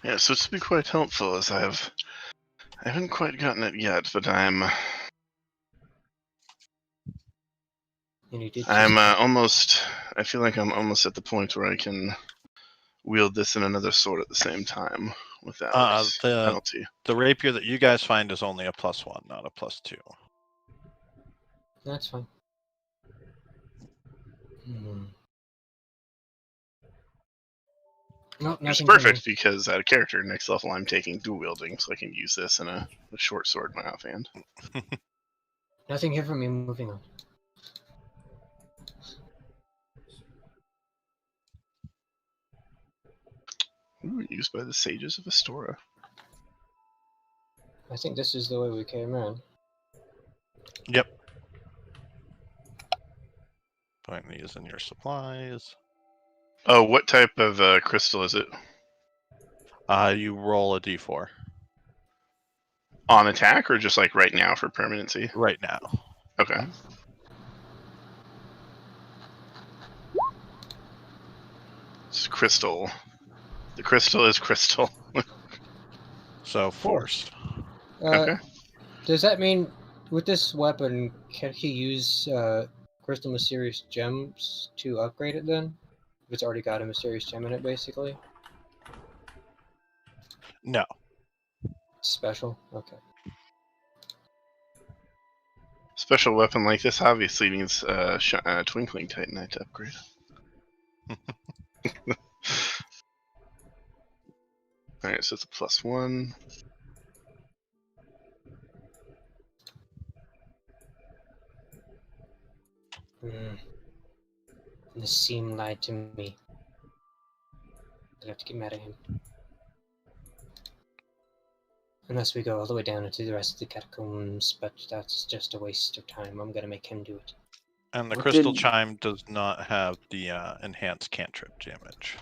Yeah, so it's been quite helpful as I haven't quite gotten it yet, but I'm And he did. I'm almost. I feel like I'm almost at the point where I can wield this and another sword at the same time without penalty. The rapier that you guys find is only a +1, not a +2. That's fine. Nope, Which is nothing for me. perfect because out of character, next level I'm taking dual wielding, so I can use this in a short sword in my offhand. Nothing here for me. Moving on. Ooh, used by the sages of Astora. I think this is the way we came in. Yep. Putting these in your supplies. Oh, what type of crystal is it? You roll a d4. On attack or just like right now for permanency? Right now. Okay. It's crystal. The crystal is crystal. So forced. Okay. Does that mean with this weapon, can he use crystal mysterious gems to upgrade it then? If it's already got a mysterious gem in it, basically? No. Special? Okay. Special weapon like this obviously needs Twinkling Titanite to upgrade. Alright, so it's a +1. This seemed lied to me. I have to get mad at him. Unless we go all the way down into the rest of the catacombs, but that's just a waste of time. I'm gonna make him do it. And the What crystal did- chime does not have the enhanced cantrip damage.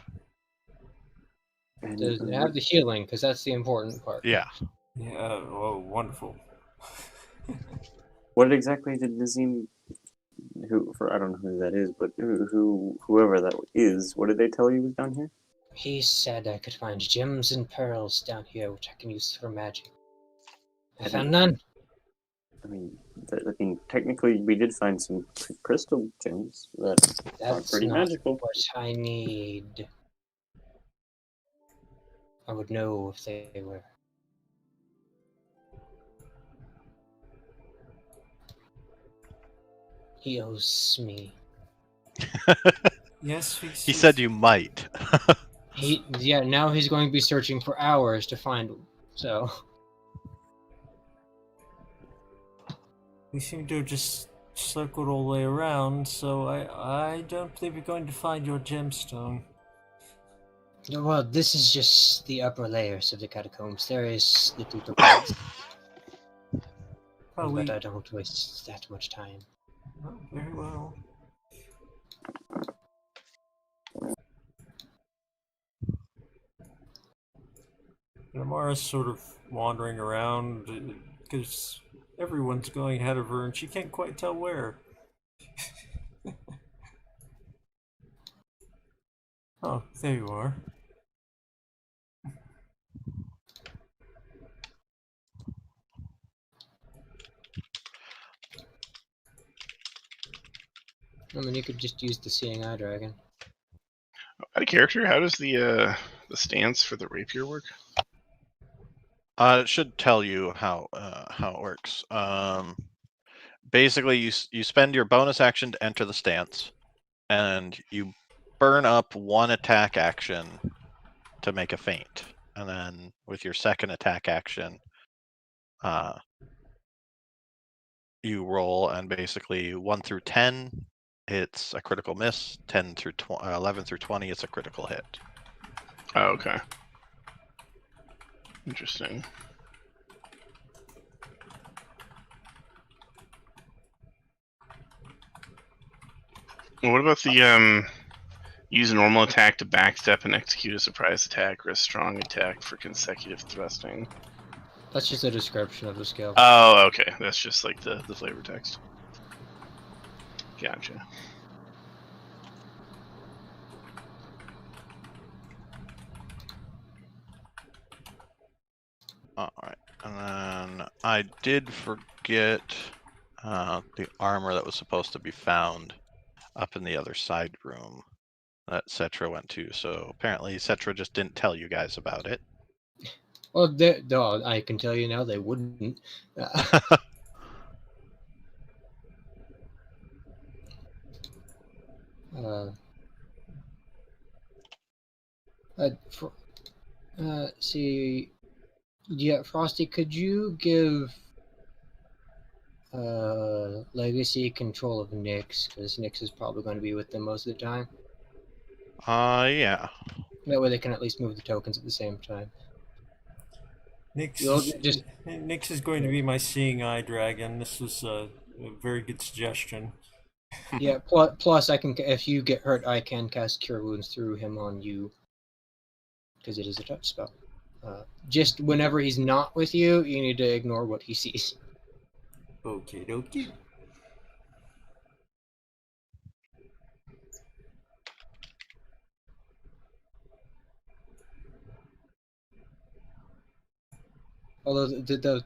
And Does it have the healing? Because that's the important part. Yeah. Yeah. Oh, wonderful. what exactly did Nazim, I don't know who that is, but whoever that is, what did they tell you was down here? He said I could find gems and pearls down here, which I can use for magic. I found none. I mean, technically, we did find some crystal gems that are That's pretty not magical. what I need. I would know if they were. He owes me. Yes, He said you might. Yeah, now he's going to be searching for hours to find them. So we seem to have just circled all the way around, so I don't believe you're going to find your gemstone. well, this is just the upper layers of the catacombs. There is the deeper parts. Oh, But I don't waste that much time. Oh, very well. Amara's sort of wandering around because everyone's going ahead of her and she can't quite tell where. Oh, there you are. I mean, you could just use the Seeing Eye Dragon. Out of character, how does the stance for the rapier work? It should tell you how it works. Basically, you spend your bonus action to enter the stance, and you burn up one attack action to make a feint, and then with your second attack action, you roll, and basically 1 through 10, it's a critical miss. 11 through 20, it's a critical hit. Oh, okay. Interesting. Well, what about the use a normal attack to backstep and execute a surprise attack or a strong attack for consecutive thrusting? That's just a description of the skill. Oh, okay. That's just like the flavor text. Gotcha. Alright, and then I did forget the armor that was supposed to be found. up in the other side room that Cetra went to. So apparently Cetra just didn't tell you guys about it. Well, no, I can tell you now they wouldn't. Uh, for, see, yeah, Frosty, could you give Legacy control of Nyx? Because Nyx is probably going to be with them most of the time. Yeah. That way they can at least move the tokens at the same time. Nyx You'll is, just Nyx is going to be my seeing eye dragon. This was a very good suggestion. yeah. Plus, I can if you get hurt, I can cast Cure Wounds through him on you because it is a touch spell. Just whenever he's not with you, you need to ignore what he sees. Okie dokie. Although the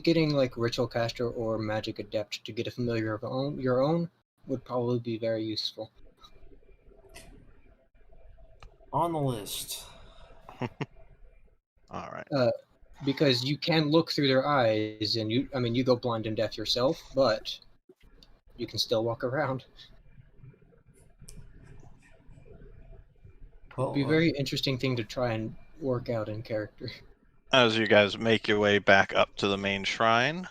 getting like Ritual Caster or Magic Adept to get a familiar of your own would probably be very useful. On the list. All right. Because you can look through their eyes, and you go blind and deaf yourself, but you can still walk around. Well, It'd be a very interesting thing to try and work out in character. As you guys make your way back up to the main shrine,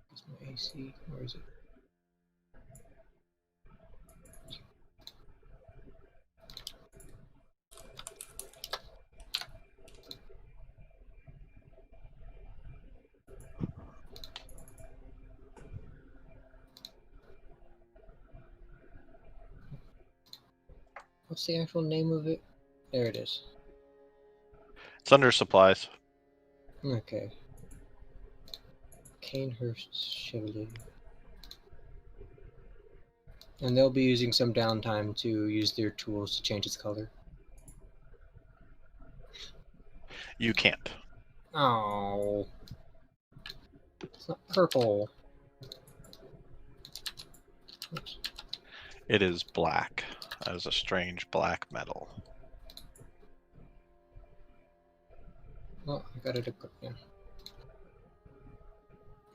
Where's my AC? Where is it? What's the actual name of it? There it is. it's under supplies. Okay. Canehurst Chevalier. And they'll be using some downtime to use their tools to change its color. You can't. Oh. It's not purple. Oops. It is black, as a strange black metal. Well, I got it equipped, yeah.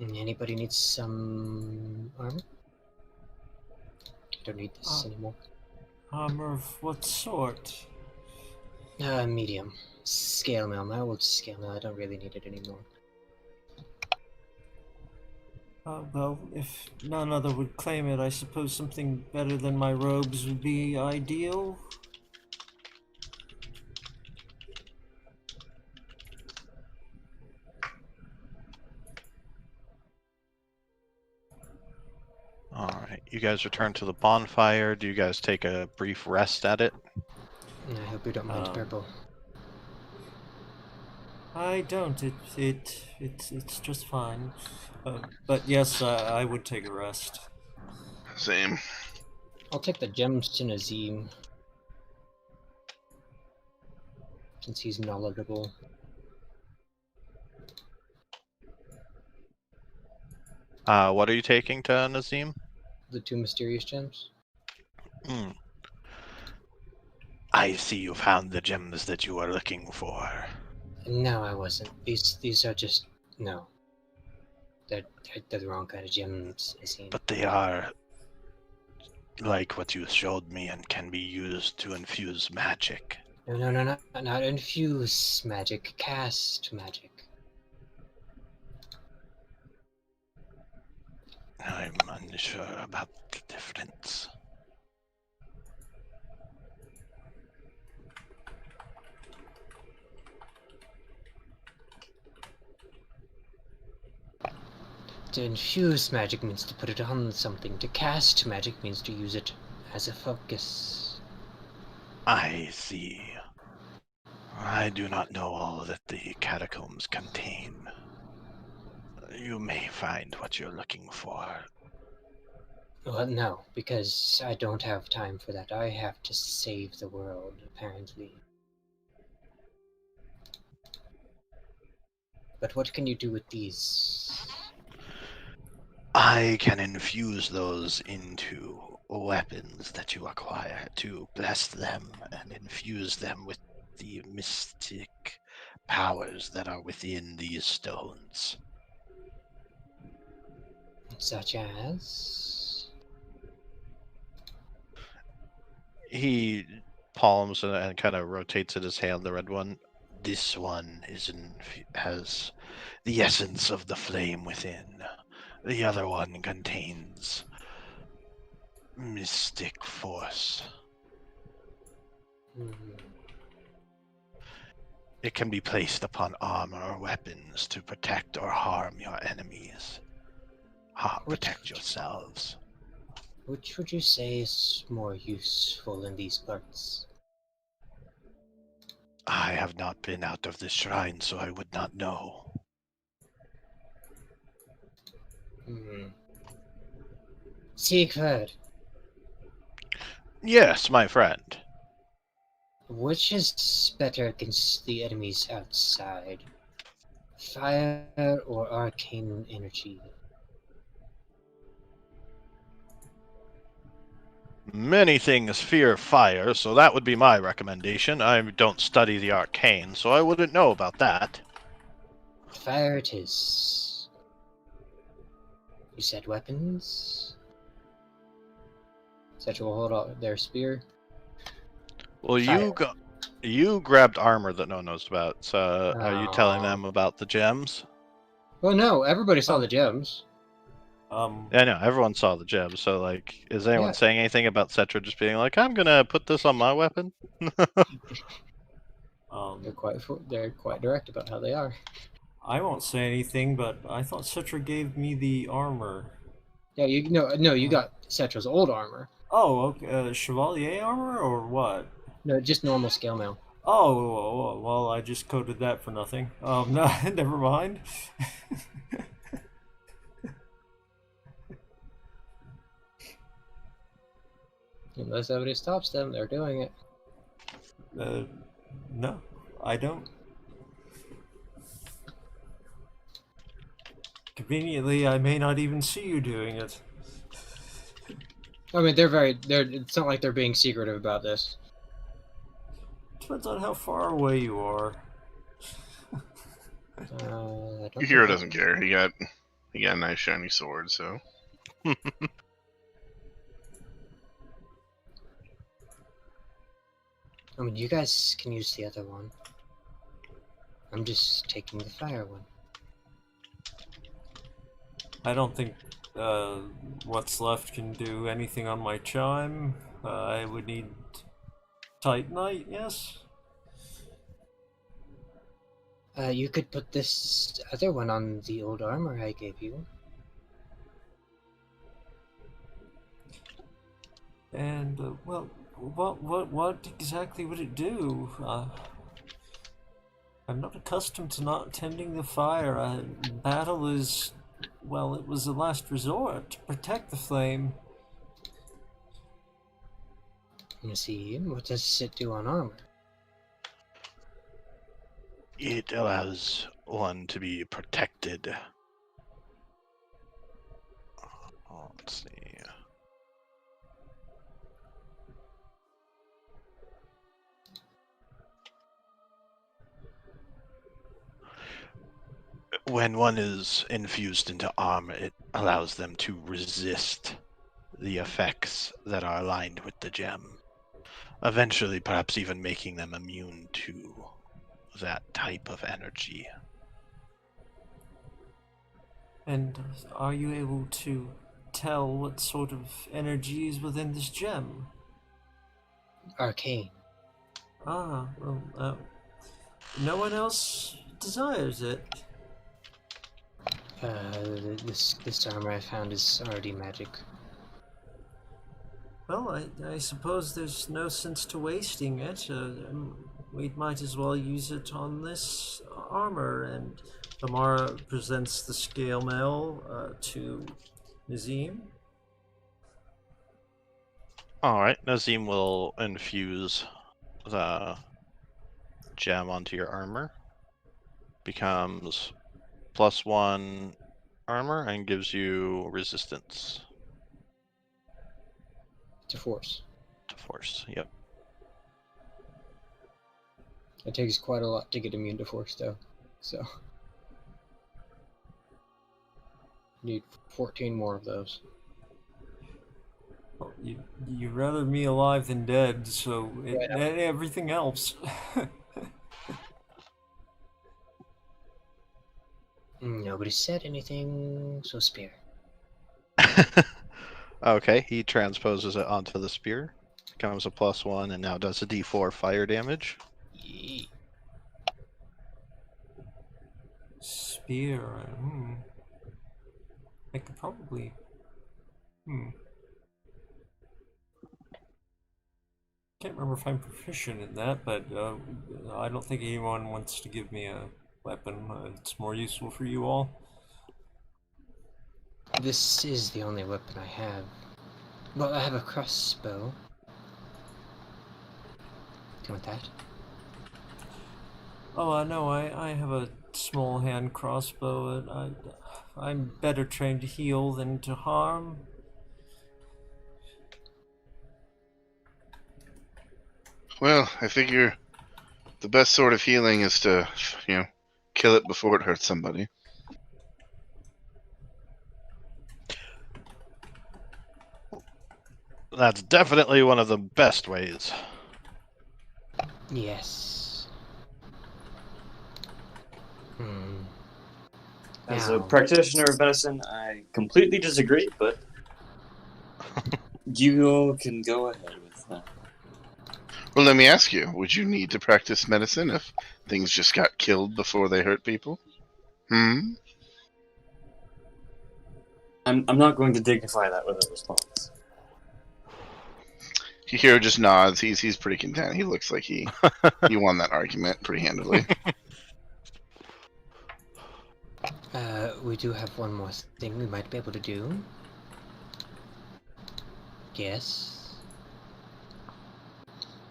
Anybody needs some armor? I don't need this anymore. Armor of what sort? Medium. Scale mail. My old scale mail. I don't really need it anymore. Well, if none other would claim it, I suppose something better than my robes would be ideal. Alright, you guys return to the bonfire. Do you guys take a brief rest at it? I hope you don't mind purple. I don't. It's just fine. But yes, I would take a rest. Same. I'll take the gems to Nazim. Since he's knowledgeable. What are you taking to Nazim? The 2 mysterious gems. I see you found the gems that you were looking for. No, I wasn't. These are just no. They're the wrong kind of gems, Nazim. But they are like what you showed me and can be used to infuse magic. No, not infuse magic. Cast magic. I'm unsure about the difference. To infuse magic means to put it on something. To cast magic means to use it as a focus. I see. I do not know all that the catacombs contain. You may find what you're looking for. Well, no, because I don't have time for that. I have to save the world, apparently. But what can you do with these? I can infuse those into weapons that you acquire to bless them and infuse them with the mystic powers that are within these stones. Such as? He palms and kind of rotates in his hand the red one. This one has the essence of the flame within. The other one contains mystic force. Hmm. It can be placed upon armor or weapons to protect or harm your enemies. Protect yourselves. Which would you say is more useful in these parts? I have not been out of this shrine, so I would not know. Hmm. Siegfried, Yes, my friend. which is better against the enemies outside? Fire or arcane energy? Many things fear fire, so that would be my recommendation. I don't study the arcane, so I wouldn't know about that. Fire it is. You said weapons? Such will hold out their spear. Well, Fire. you grabbed armor that no one knows about. So are you telling Aw. them about the gems? Well, no, everybody saw Oh. the gems. Yeah, no, everyone saw the gems. So, like, is anyone Yeah. saying anything about Cetra just being like, "I'm gonna put this on my weapon"? They're quite direct about how they are. I won't say anything, but I thought Citra gave me the armor. Yeah, you got Cetra's old armor. Oh, okay. Chevalier armor or what? No, just normal scale mail. Oh, well, I just coded that for nothing. No, never mind. Unless somebody stops them, they're doing it. No, I don't. Conveniently, I may not even see you doing it. I mean, it's not like they're being secretive about this. Depends on how far away you are. I don't Yukiro think doesn't care. He got a nice shiny sword, so I mean, you guys can use the other one. I'm just taking the fire one. I don't think what's left can do anything on my chime. I would need Titanite, yes? You could put this other one on the old armor I gave you. And, well, what exactly would it do? I'm not accustomed to not tending the fire. Battle is, well, it was a last resort to protect the flame. Let me see, what does it do on armor? It allows one to be protected. Let's see. When one is infused into armor, it allows them to resist the effects that are aligned with the gem. Eventually, perhaps even making them immune to that type of energy. And are you able to tell what sort of energy is within this gem? Arcane. Ah, well, no one else desires it. This armor I found is already magic. Well, I suppose there's no sense to wasting it. We might as well use it on this armor. And Amara presents the scale mail to Nazim. Alright, Nazim will infuse the gem onto your armor. Becomes +1 armor and gives you resistance To force. to force. Yep. It takes quite a lot to get immune to force, though. So need 14 more of those. Well, you'd rather me alive than dead, so everything else. Nobody said anything, so spare. Okay, he transposes it onto the spear. Becomes a +1 and now does a d4 fire damage. Yee. Spear. I could probably. Can't remember if I'm proficient in that, but I don't think anyone wants to give me a weapon. It's more useful for you all. This is the only weapon I have. Well, I have a crossbow. Do you want that? Oh, no, I have a small hand crossbow. And I'm better trained to heal than to harm. Well, I figure the best sort of healing is to, kill it before it hurts somebody. That's definitely one of the best ways. Yes. As Now, a practitioner of medicine, I completely disagree, but you can go ahead with that. Well, let me ask you, would you need to practice medicine if things just got killed before they hurt people? I'm not going to dignify that with a response. Hiro just nods. He's pretty content. He looks like he won that argument pretty handily. we do have one more thing we might be able to do. Yes.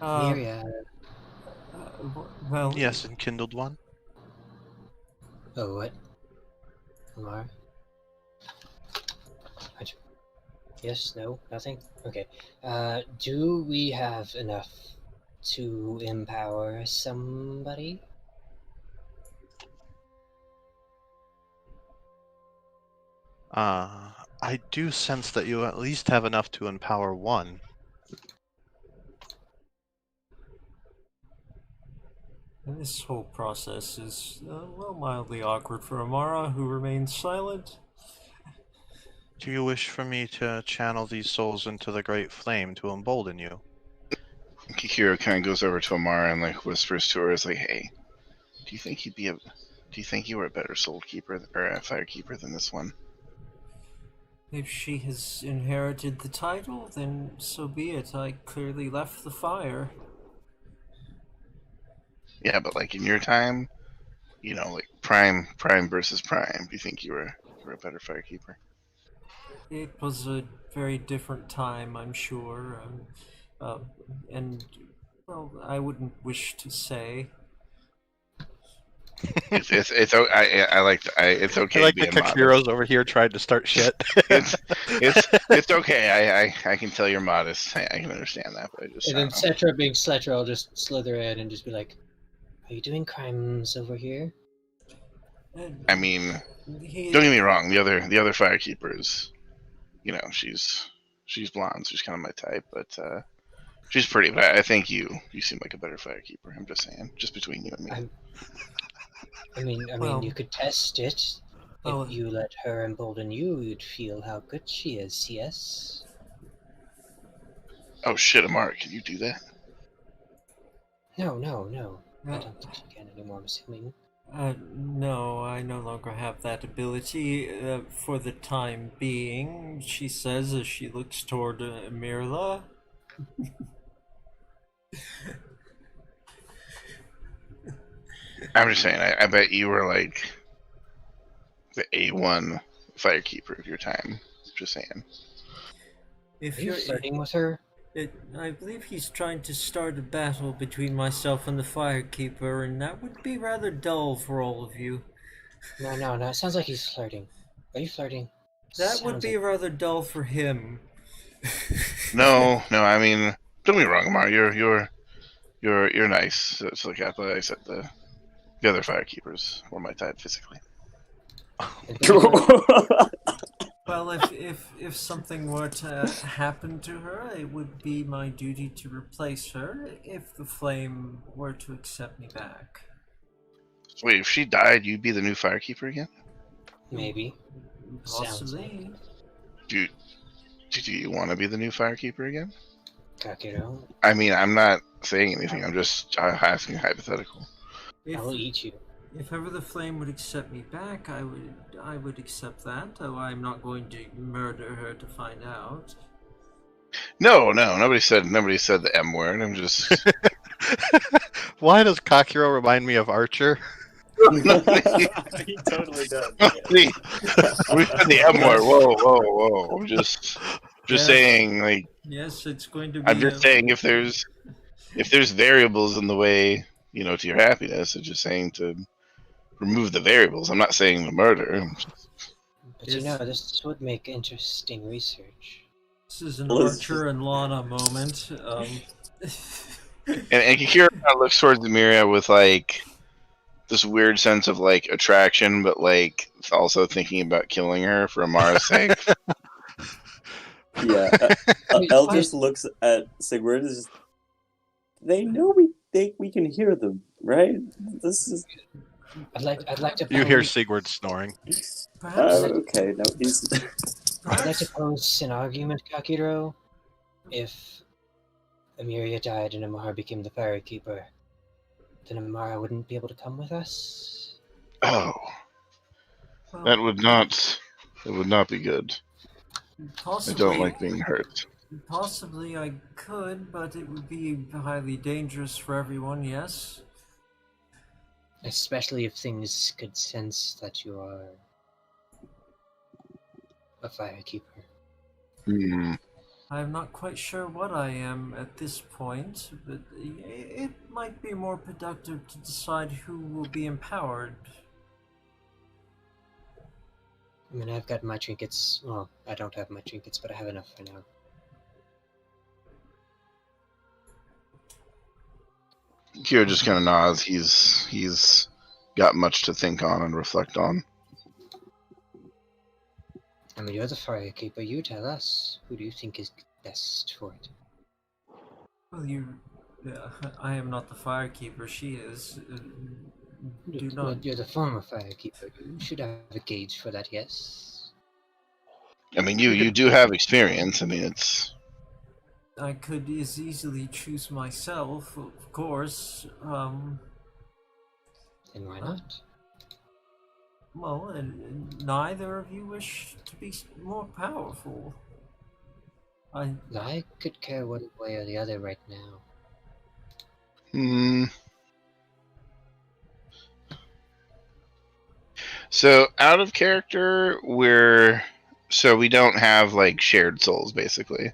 Myria. Well, Yes, enkindled one. Oh, what? Lamar? Yes, no, nothing? Okay. Do we have enough to empower somebody? I do sense that you at least have enough to empower one. this whole process is, well, mildly awkward for Amara, who remains silent. Do you wish for me to channel these souls into the Great Flame to embolden you? Hiro kind of goes over to Amara and whispers to her, "Is like, hey, do you think you were a better soul keeper or a fire keeper than this one?" If she has inherited the title, then so be it. I clearly left the fire. Yeah, but in your time, prime versus prime. Do you think you were a better fire keeper? It was a very different time, I'm sure. And, well, I wouldn't wish to say. It's I like it's okay. I like to the be modest. Kakiro's over here trying to start shit. It's okay. I can tell you're modest. I can understand that, but I just And then Cetra, being Cetra, will just slither in and just be like, "Are you doing crimes over here?" I mean, don't get me wrong. The other firekeeper is, she's blonde, so she's kind of my type, but she's pretty. But I think you seem like a better firekeeper. I'm just saying, just between you and me. I mean, Well, you could test it. well, If you let her embolden you, you'd feel how good she is, yes? Oh shit, Amara, can you do that? No. I don't think she can anymore, I'm assuming. No, I no longer have that ability for the time being, she says as she looks toward Mirla. I'm just saying. I bet you were the A1 firekeeper of your time. Just saying. If Are you you're flirting with her? I believe he's trying to start a battle between myself and the Firekeeper, and that would be rather dull for all of you. No, it sounds like he's flirting. Are you flirting? That would Sounds be like... rather dull for him. No, no. I mean, don't get me wrong, Amar. You're nice to look at, but like I said the other firekeepers were my type physically. Well, if something were to happen to her, it would be my duty to replace her if the flame were to accept me back. Wait, if she died, you'd be the new firekeeper again? Maybe. Possibly. Do you want to be the new firekeeper again? Kakiro, I mean, I'm not saying anything. I'm just asking a hypothetical. I will eat you. If ever the flame would accept me back, I would accept that, though I'm not going to murder her to find out. No. Nobody said the M word. I'm just. Why does Kakiro remind me of Archer? He totally does. We said the M word. Whoa. I'm just Yes. saying, like. Yes, it's going to be. I'm just saying if there's variables in the way, to your happiness, I'm just saying to remove the variables. I'm not saying to murder. But Yes. this would make interesting research. This is an Well, Archer and Lana moment. And Kikira kind of looks towards Emiria with like this weird sense of like attraction, but like also thinking about killing her for Amara's sake. Yeah. El just looks at Sigurd and just. They know we can hear them, right? This is. I'd like to. You hear Sigurd snoring. Perhaps, Okay. No, he's. I'd like to pose an argument, Kakiro. If Emiria died and Amara became the Firekeeper, then Amara wouldn't be able to come with us. Oh, well, that would not be good. I possibly, don't like being hurt. Possibly I could, but it would be highly dangerous for everyone, yes? Especially if things could sense that you are a Firekeeper. Hmm. I'm not quite sure what I am at this point, but it might be more productive to decide who will be empowered. I mean, I've got my trinkets. Well, I don't have my trinkets, but I have enough for now. Kira just kind of nods. He's got much to think on and reflect on. I mean, you're the Firekeeper. You tell us. Who do you think is best for it? Well, I am not the Firekeeper, she is. Do Well, not. you're the former Firekeeper. You should have a gauge for that, yes? I mean, you do have experience. I mean, it's. I could as easily choose myself, of course. And why not? Well, and neither of you wish to be more powerful. I could care one way or the other right now. So out of character, we don't have like shared souls, basically.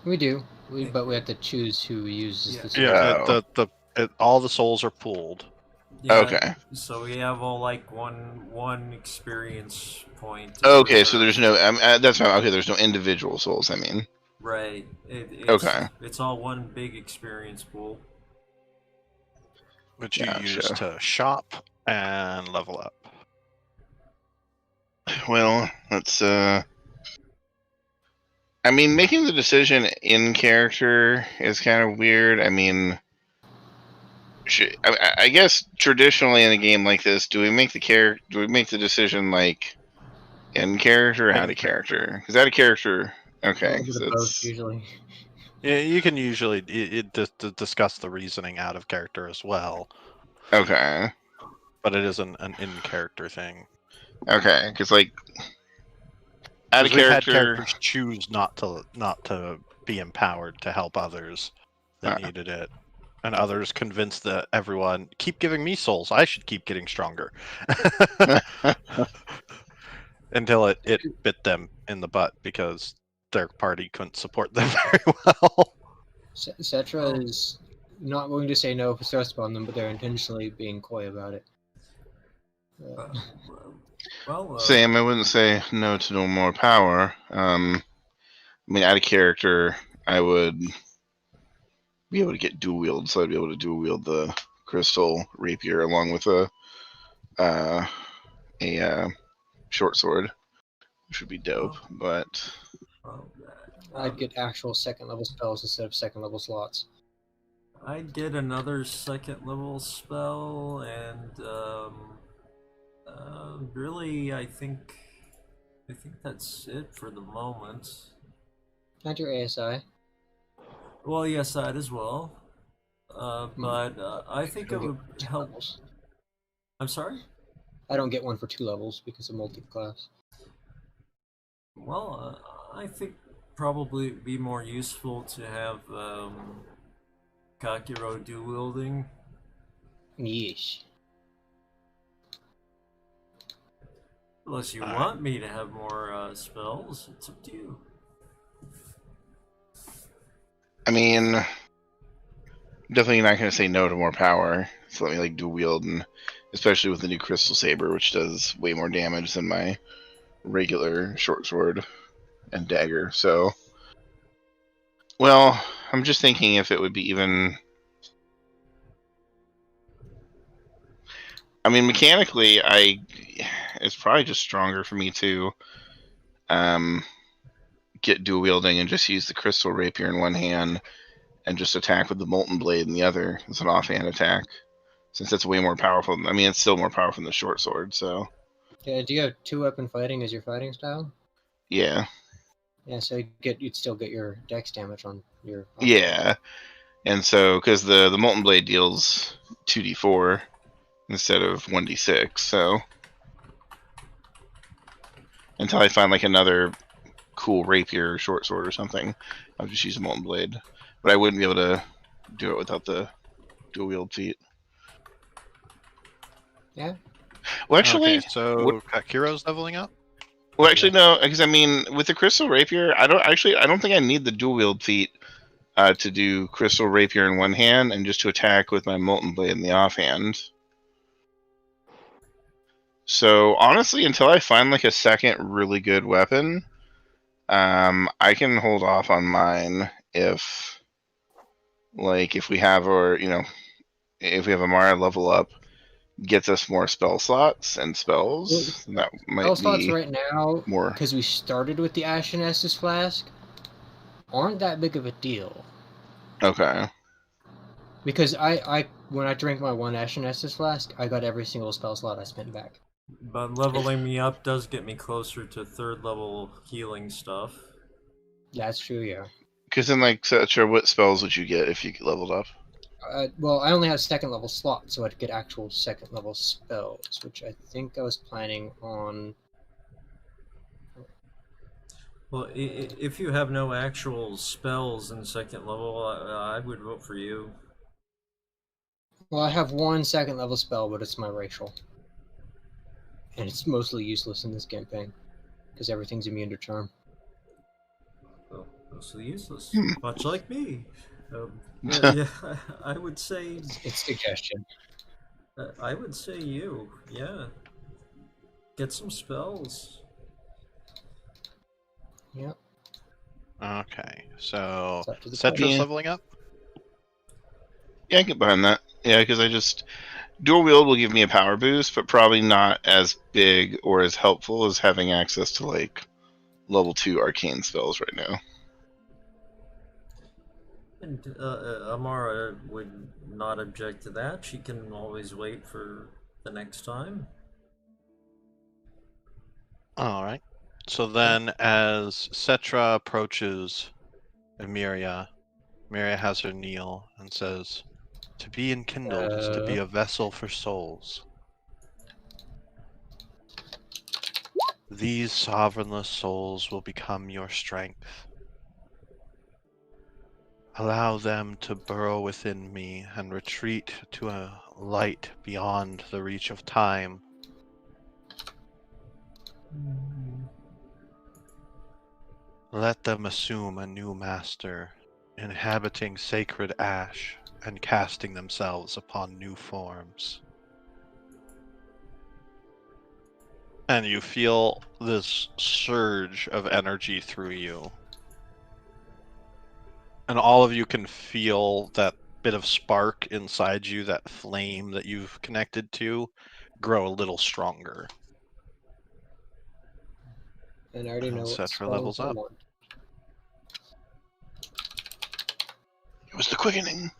We do, but we have to choose who uses Yeah. the soul. Yeah, all the souls are pooled. Yeah, Okay. So we have all like one experience point. Okay, so there's no. That's fine. Okay, there's no individual souls. I mean. Right. It's, Okay. It's all one big experience pool. Which you Gotcha. use to shop and level up. Well, let's. I mean, making the decision in character is kind of weird. I mean, I guess traditionally in a game like this, do we make the decision like in character or out of character? Because out of character, okay. A little bit of both, usually. Yeah, you can usually discuss the reasoning out of character as well, Okay. but it isn't an in-character thing. Okay, because like out of 'Cause we've had character. characters choose not to be empowered to help others that needed it, and others convinced that everyone keep giving me souls. I should keep getting stronger until it bit them in the butt because their party couldn't support them very well. Cetra is not going to say no if it's thrust upon them, but they're intentionally being coy about it. Well, Sam, I wouldn't say no to no more power. I mean, out of character, I would be able to get dual wield, so I'd be able to dual wield the crystal rapier along with a short sword, which would be dope. But I'd get actual second level spells instead of second level slots. I'd get another second level spell, and really, I think that's it for the moment. And your ASI. Well, yes, that as well. But I think it don't would get 2 help. levels. I'm sorry? I don't get one for 2 levels because of multi-class. Well, I think probably it'd be more useful to have Kakiro dual wielding. Yeesh. Unless you All want me to have more spells, it's up to you. I mean, definitely not going to say no to more power. So let me like dual wield, and especially with the new crystal saber, which does way more damage than my regular short sword and dagger. So, well, I'm just thinking if it would be even. I mean, mechanically, it's probably just stronger for me to get dual wielding and just use the crystal rapier in one hand and just attack with the molten blade in the other as an offhand attack, since it's way more powerful. I mean, it's still more powerful than the short sword. So Yeah, do you have 2-weapon fighting as your fighting style? yeah, Yeah, so you'd still get your dex damage on your. yeah. And so because the molten blade deals 2d4 instead of 1d6, so until I find like another cool rapier or short sword or something, I'll just use a molten blade. But I wouldn't be able to do it without the dual wield feat. Yeah. Well, actually, Okay, so Kakiro's leveling up? no, because I mean, with the crystal rapier, I don't think I need the dual wield feat to do crystal rapier in one hand and just to attack with my molten blade in the offhand. So honestly, until I find like a second really good weapon, I can hold off on mine if we have if we have Amara level up, gets us more spell slots and spells, that might Spell slots be right now, more. because we started with the Ashen Estus Flask, aren't that big of a deal. Okay. Because I when I drank my 1 Ashen Estus Flask, I got every single spell slot I spent back. But leveling me up does get me closer to third level healing stuff. That's true, yeah. Because then, like, Cetra, what spells would you get if you leveled up? Well, I only have second level slots, so I'd get actual second level spells, which I think I was planning on. Well, if you have no actual spells in second level, I would vote for you. Well, I have 1 second level spell, but it's my racial. And it's mostly useless in this campaign, because everything's immune to charm. Well, mostly useless, Hmm. much like me. Yeah, I would say. It's suggestion. I would say you. Yeah. Get some spells. Yep. Okay, so It's up to the Cetra's player. leveling up? Yeah, I get behind that. Yeah, because I just dual wield will give me a power boost, but probably not as big or as helpful as having access to like level 2 arcane spells right now. And Amara would not object to that. She can always wait for the next time. Alright. So then, as Cetra approaches Emiria, Emiria has her kneel and says, "To be enkindled is to be a vessel for souls. These sovereignless souls will become your strength. Allow them to burrow within me and retreat to a light beyond the reach of time. Let them assume a new master inhabiting sacred ash and casting themselves upon new forms. And you feel this surge of energy through you. And all of you can feel that bit of spark inside you, that flame that you've connected to, grow a little stronger. And I already know what Cetra levels spells I up. want. It was the quickening.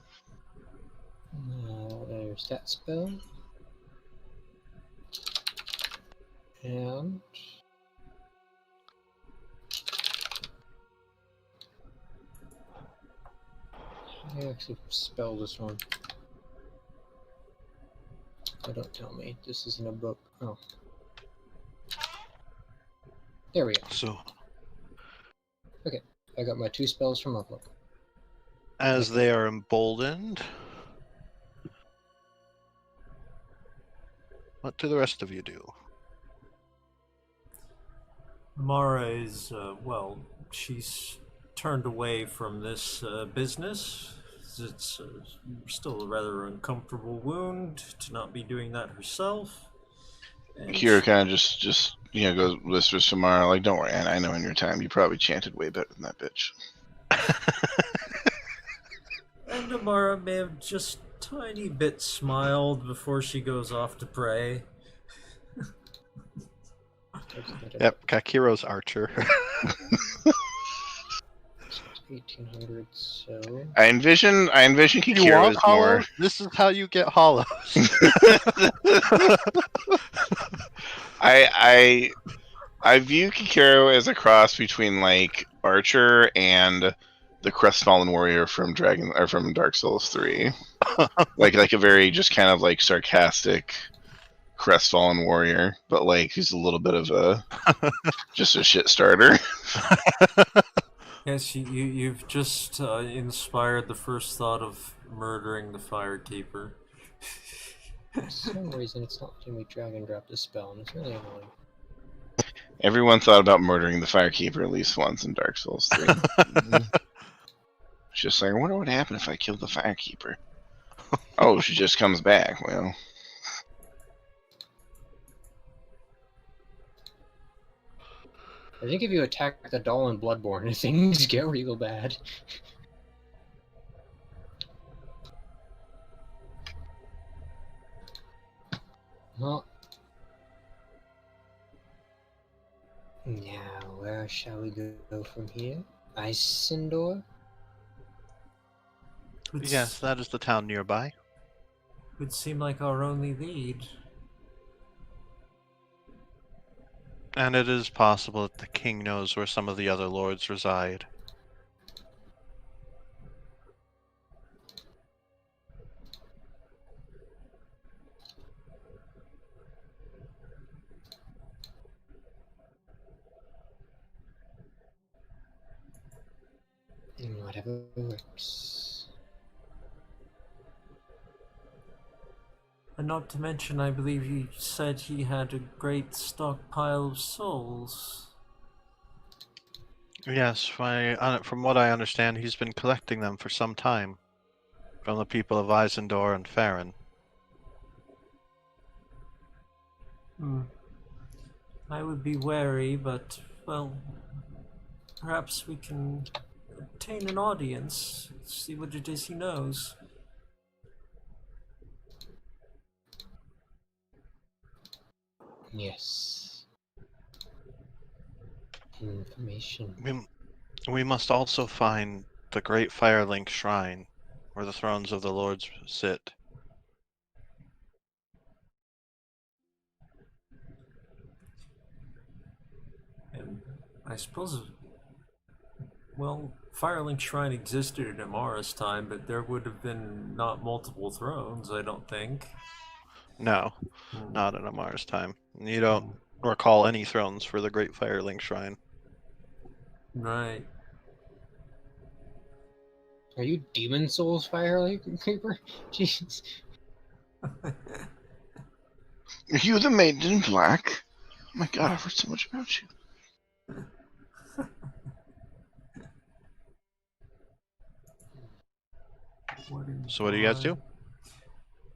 There's that spell. And I actually spell this one. Oh, don't tell me. This isn't a book. Oh. There we go. So, I got my 2 spells from my book. as they are emboldened, what do the rest of you do? Mara is, well, she's turned away from this business. It's still a rather uncomfortable wound to not be doing that herself. And Kira kind of just goes whispers to Mara, like, "Don't worry, Anna, I know in your time you probably chanted way better than that bitch." And Amara may have just tiny bit smiled before she goes off to pray. Yep, Kakiro's archer. 1800, so I envision You Kira want as more. hollows? This is how you get hollows. I view Kikiro as a cross between like Archer and the crestfallen warrior from Dark Souls 3. like a very just kind of like sarcastic crestfallen warrior, but like he's a little bit of a just a shit starter. Yes, you've just inspired the first thought of murdering the Firekeeper. for some reason it's not letting me drag and drop this spell, and it's really annoying. Everyone thought about murdering the Firekeeper at least once in Dark Souls 3. It's just like, I wonder what would happen if I killed the Firekeeper. Oh, she just comes back. Well, I think if you attack the doll in Bloodborne, things get real bad. Well, now where shall we go from here? Eizendor? Yes, that is the town nearby. Would seem like our only lead. And it is possible that the king knows where some of the other lords reside. Whatever works. And not to mention, I believe he said he had a great stockpile of souls. Yes, from what I understand, he's been collecting them for some time. From the people of Eizendor and Farron. I would be wary, but, well, perhaps we can obtain an audience, see what it is he knows. Yes. Information. We must also find the Great Firelink Shrine, where the thrones of the lords sit. And I suppose, well, Firelink Shrine existed in Amara's time, but there would have been not multiple thrones, I don't think. No, not in Amar's time. You don't recall any thrones for the Great Firelink Shrine. Right. Are you Demon Souls Firekeeper? Jeez. are you the maiden in black? Oh my god, I've heard so much about you. So what do you guys do?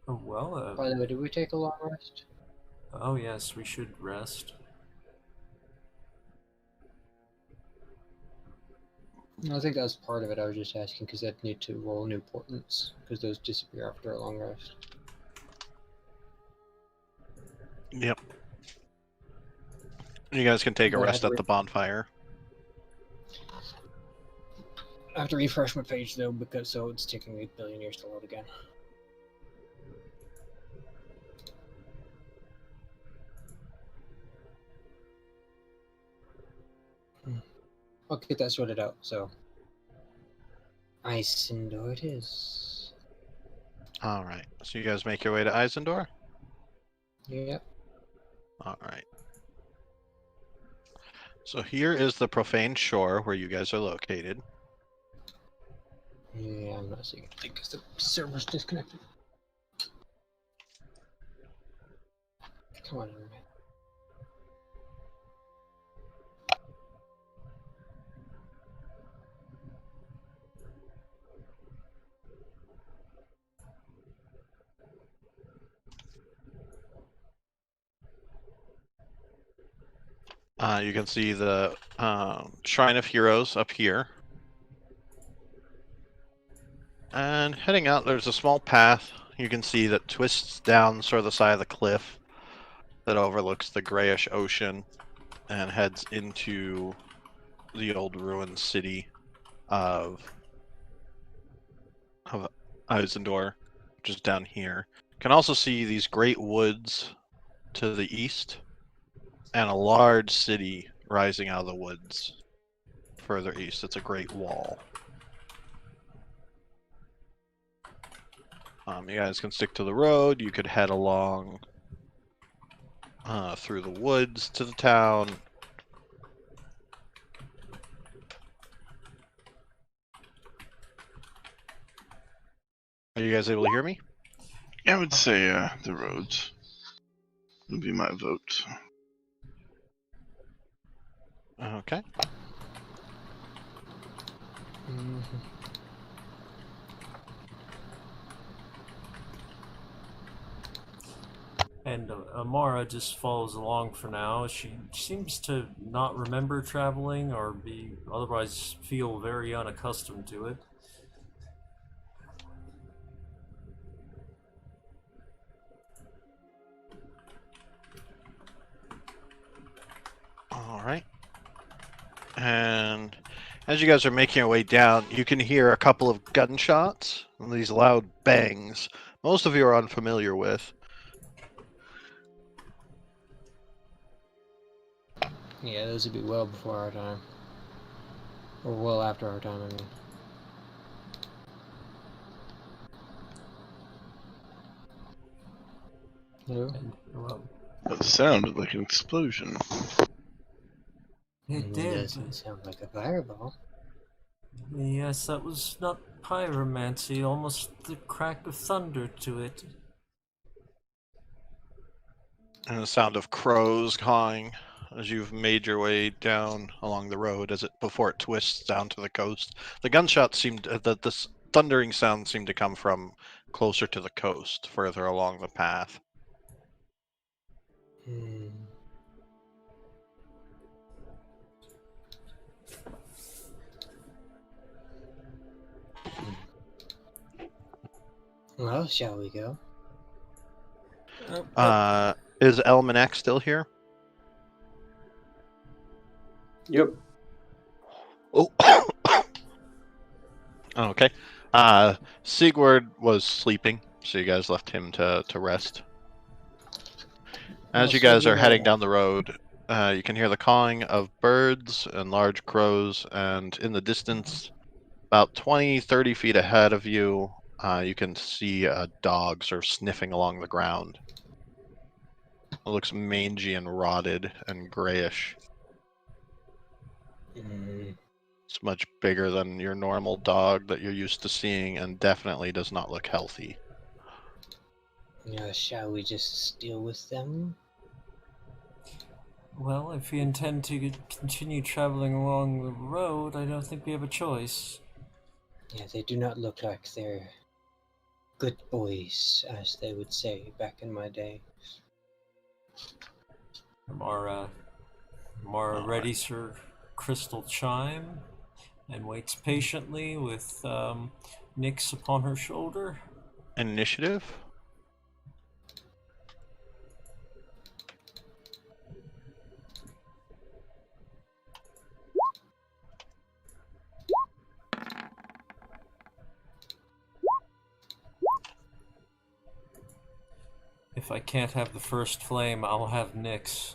Oh, well, By the way, did we take a long rest? oh yes, we should rest. No, I think that was part of it. I was just asking because I'd need to roll new portents because those disappear after a long rest. Yep. You guys can take a But I had rest to at the bonfire. I have to refresh my page though because so it's taking 8 billion years to load again. I'll get that sorted out. So, Eizendor it is. All right. So you guys make your way to Eizendor? Yep. All right. So here is the profane shore where you guys are located. Yeah, I'm not seeing anything because the server's disconnected. Come on, internet. You can see the Shrine of Heroes up here. And heading out, there's a small path you can see that twists down sort of the side of the cliff that overlooks the grayish ocean and heads into the old ruined city of Eizendor, which is down here. You can also see these great woods to the east and a large city rising out of the woods further east. It's a great wall. You guys can stick to the road. You could head along through the woods to the town. Are you guys able to hear me? I would say the roads would be my vote. Okay. Mm-hmm. And Amara just follows along for now. She seems to not remember traveling or be otherwise feel very unaccustomed to it. All right. And as you guys are making your way down, you can hear a couple of gunshots and these loud bangs. Most of you are unfamiliar with. Yeah, those would be well before our time. Or well after our time, I mean. Hello? And, well, That sounded like an explosion. it did. Doesn't sound like a fireball. Yes, that was not pyromancy, almost the crack of thunder to it. And the sound of crows cawing as you've made your way down along the road before it twists down to the coast. The gunshots seemed this thundering sound seemed to come from closer to the coast, further along the path. Hmm. Well, shall we go? Is Elmanek still here? Yep. Oh. Okay. Sigurd was sleeping, so you guys left him to rest. As Well, you guys so are do heading I. down the road, you can hear the cawing of birds and large crows, and in the distance, about 20, 30 feet ahead of you, you can see a dog sort of sniffing along the ground. It looks mangy and rotted and grayish. It's much bigger than your normal dog that you're used to seeing and definitely does not look healthy. Shall we just deal with them? Well, if we intend to continue traveling along the road, I don't think we have a choice. Yeah, they do not look like they're Good boys, as they would say back in my day. Mara All right. readies her crystal chime and waits patiently with Nyx upon her shoulder. Initiative. If I can't have the first flame, I'll have Nyx.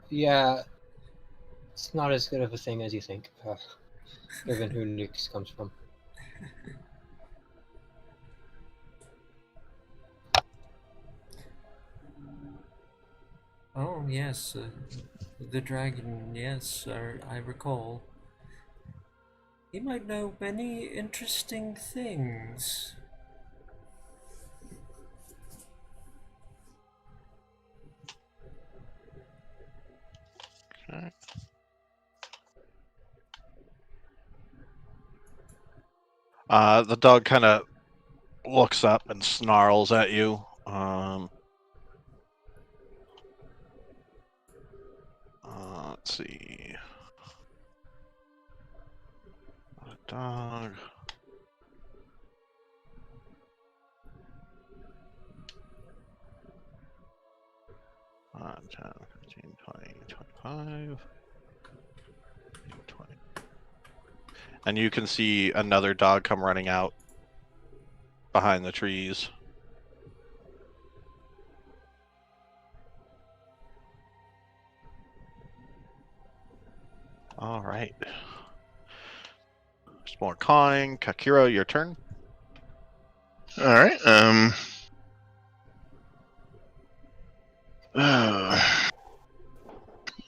Yeah, it's not as good of a thing as you think, given who Nyx comes from. Oh, yes, the dragon, yes, I recall. He might know many interesting things. Okay. The dog kind of looks up and snarls at you. Let's see. Dog. Uh, 10, 15, 20, 25, 20. And you can see another dog come running out behind the trees. All right. There's more cawing. Kakiro, your turn. All right.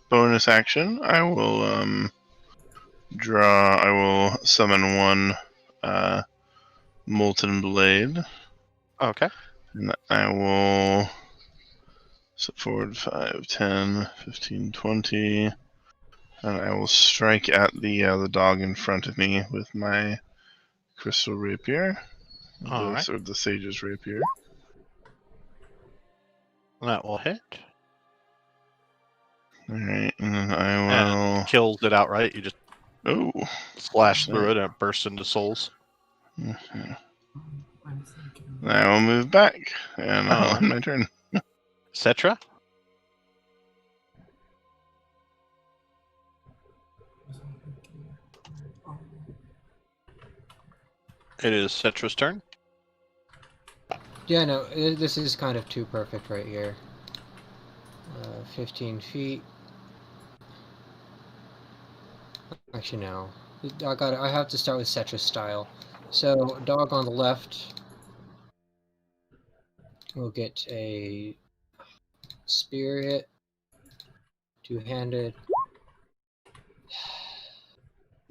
Bonus action. I will I will summon one molten blade. Okay. And I will step forward 5, 10, 15, 20. And I will strike at the dog in front of me with my crystal rapier. All right. The sage's rapier. That will hit. Alright, and then I And will. kills it outright. You just Oh! slash through it and it bursts into souls. Mhm. I will move back, and I'll end my turn. Cetra? It is Cetra's turn. Yeah, no, this is kind of too perfect right here. 15 feet. Actually, no. I have to start with Cetra's style. So, dog on the left will get a spear hit, two-handed.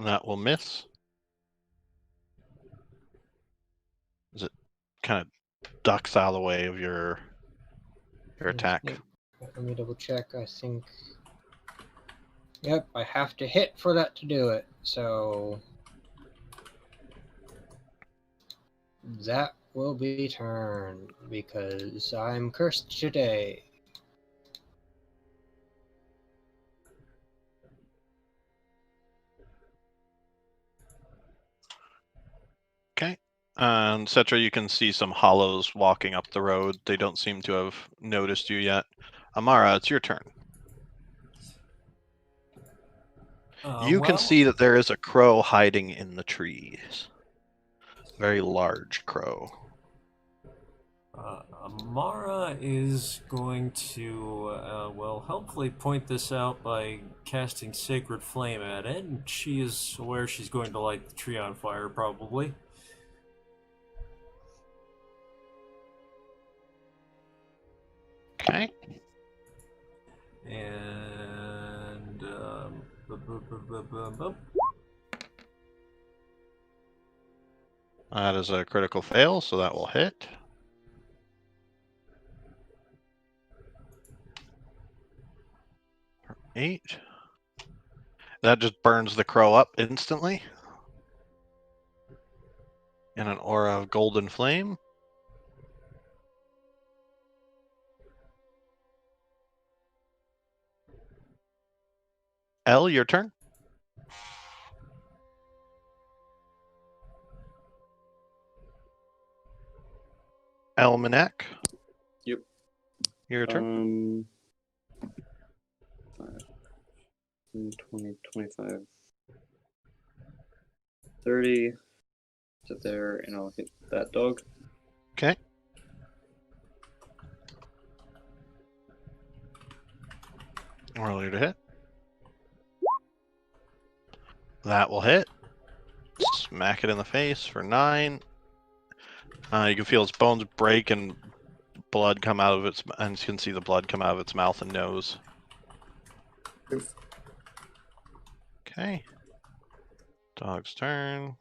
That will miss. As it kind of ducks out of the way of your attack. Let me double check. I think. Yep, I have to hit for that to do it. So that will be turn because I'm cursed today. Okay. And Cetra, you can see some hollows walking up the road. They don't seem to have noticed you yet. Amara, it's your turn. You can see that there is a crow hiding in the trees. Very large crow. Amara is going to, helpfully point this out by casting Sacred Flame at it, and she is aware she's going to light the tree on fire, probably. Okay. And, That is a critical fail, so that will hit. For 8. That just burns the crow up instantly in an aura of golden flame. Elle, your turn. Almanac. Yep. Your turn. 20, 25, 30 to there, and I'll hit that dog. Okay. Earlier to hit. That will hit. Smack it in the face for 9. You can feel its bones break and blood come out of its, and you can see the blood come out of its mouth and nose. Okay. Dog's turn.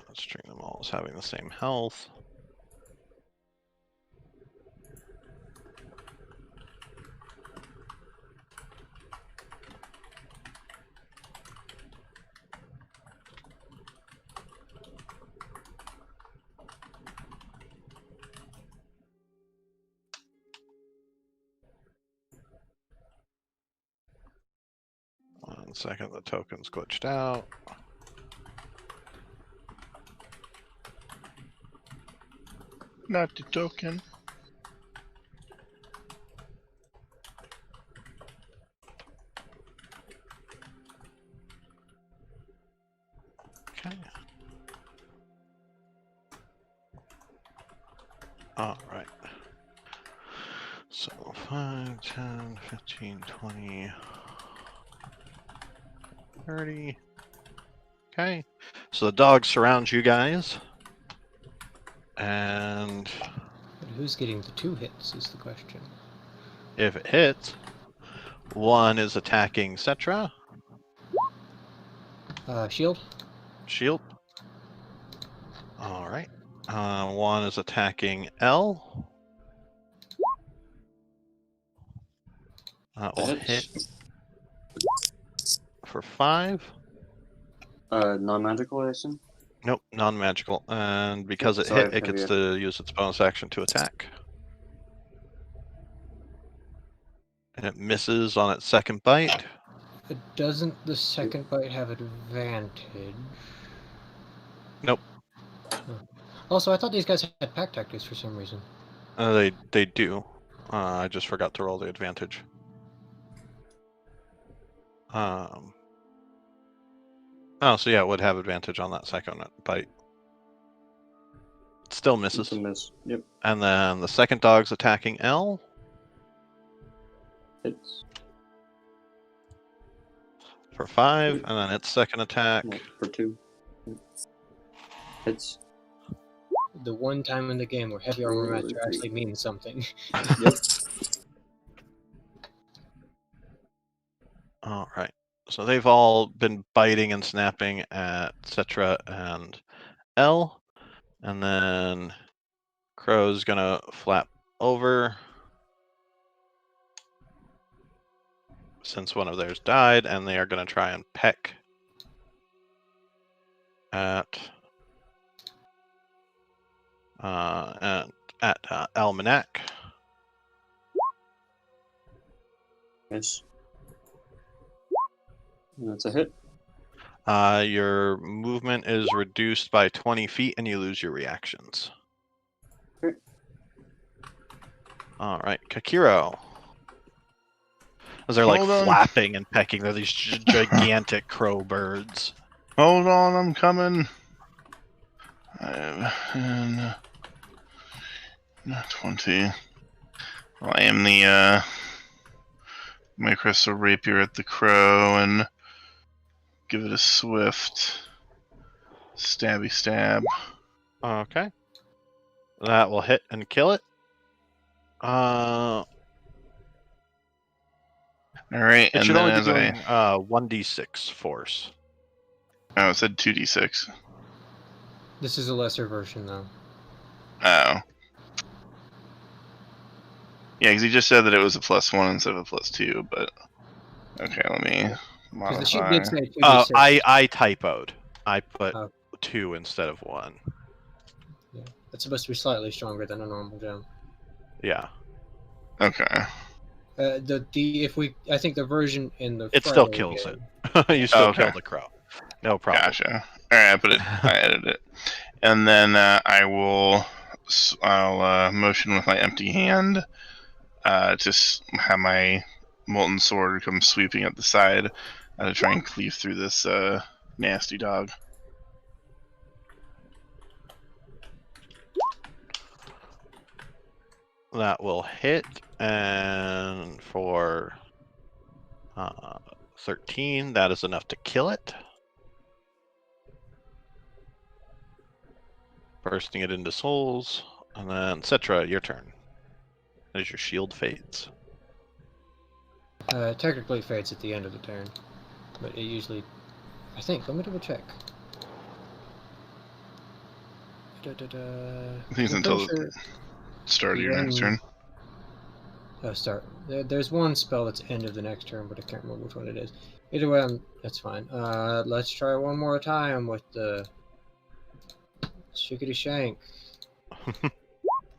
Let's treat them all as having the same health. One second, the token's glitched out. Not the token. Okay. All right. So 5, 10, 15, 20, 30. Okay. So the dog surrounds you guys. And But who's getting the 2 hits is the question. if it hits, 1 is attacking Cetra. Shield. Shield. All right. 1 is attacking L. That will That hit hits. for 5. Non-magical, I assume? Nope, non-magical. And because it So I hit, have it gets heavy to use its bonus action to attack. And it misses on its second bite. Doesn't the second bite have advantage? Nope. Oh. Also, I thought these guys had pack tactics for some reason. They do. I just forgot to roll the advantage. Oh, so yeah, it would have advantage on that second bite. It still misses. It's a miss. Yep. And then the second dog's attacking L. Hits. For 5, and then its second attack. Well, for 2. Hits. The one time in the game where heavy armor match actually means something. Yep. All right. So they've all been biting and snapping at Cetra and L. And then Crow's gonna flap over since one of theirs died, and they are gonna try and peck at Almanac. Yes. That's a hit. Your movement is reduced by 20 feet, and you lose your reactions. Okay. All right, Kakiro. As they're like Hold on. flapping and pecking, they're these gigantic crow birds. Hold on, I'm coming. And 20. Well, I am the my crystal rapier at the crow and give it a swift stabby stab. Okay. That will hit and kill it. All right, It and should then only be as doing I 1d6 force. it said 2d6. This is a lesser version, though. Oh. Yeah, because he just said that it was a +1 instead of a +2, but okay, let me Because the sheet modify. did say 2d6. Oh, I typoed. I put Oh. 2 instead of 1. Yeah. That's supposed to be slightly stronger than a normal gem. Yeah. Okay. I think the version in the It still Friday kills game, it. You still Okay. kill the crow. No problem. Gotcha. All right, I edited it, and then I'll motion with my empty hand, to have my molten sword come sweeping up the side, to try and cleave through this nasty dog. That will hit, and for 13, that is enough to kill it. Bursting it into souls, and then Cetra, your turn. As your shield fades. technically fades at the end of the turn, but it usually, I think. Let me double check. I think it's until the start of your next turn. Start. There's one spell that's end of the next turn, but I can't remember which one it is. Either way, that's fine. Let's try one more time with the Shickety Shank.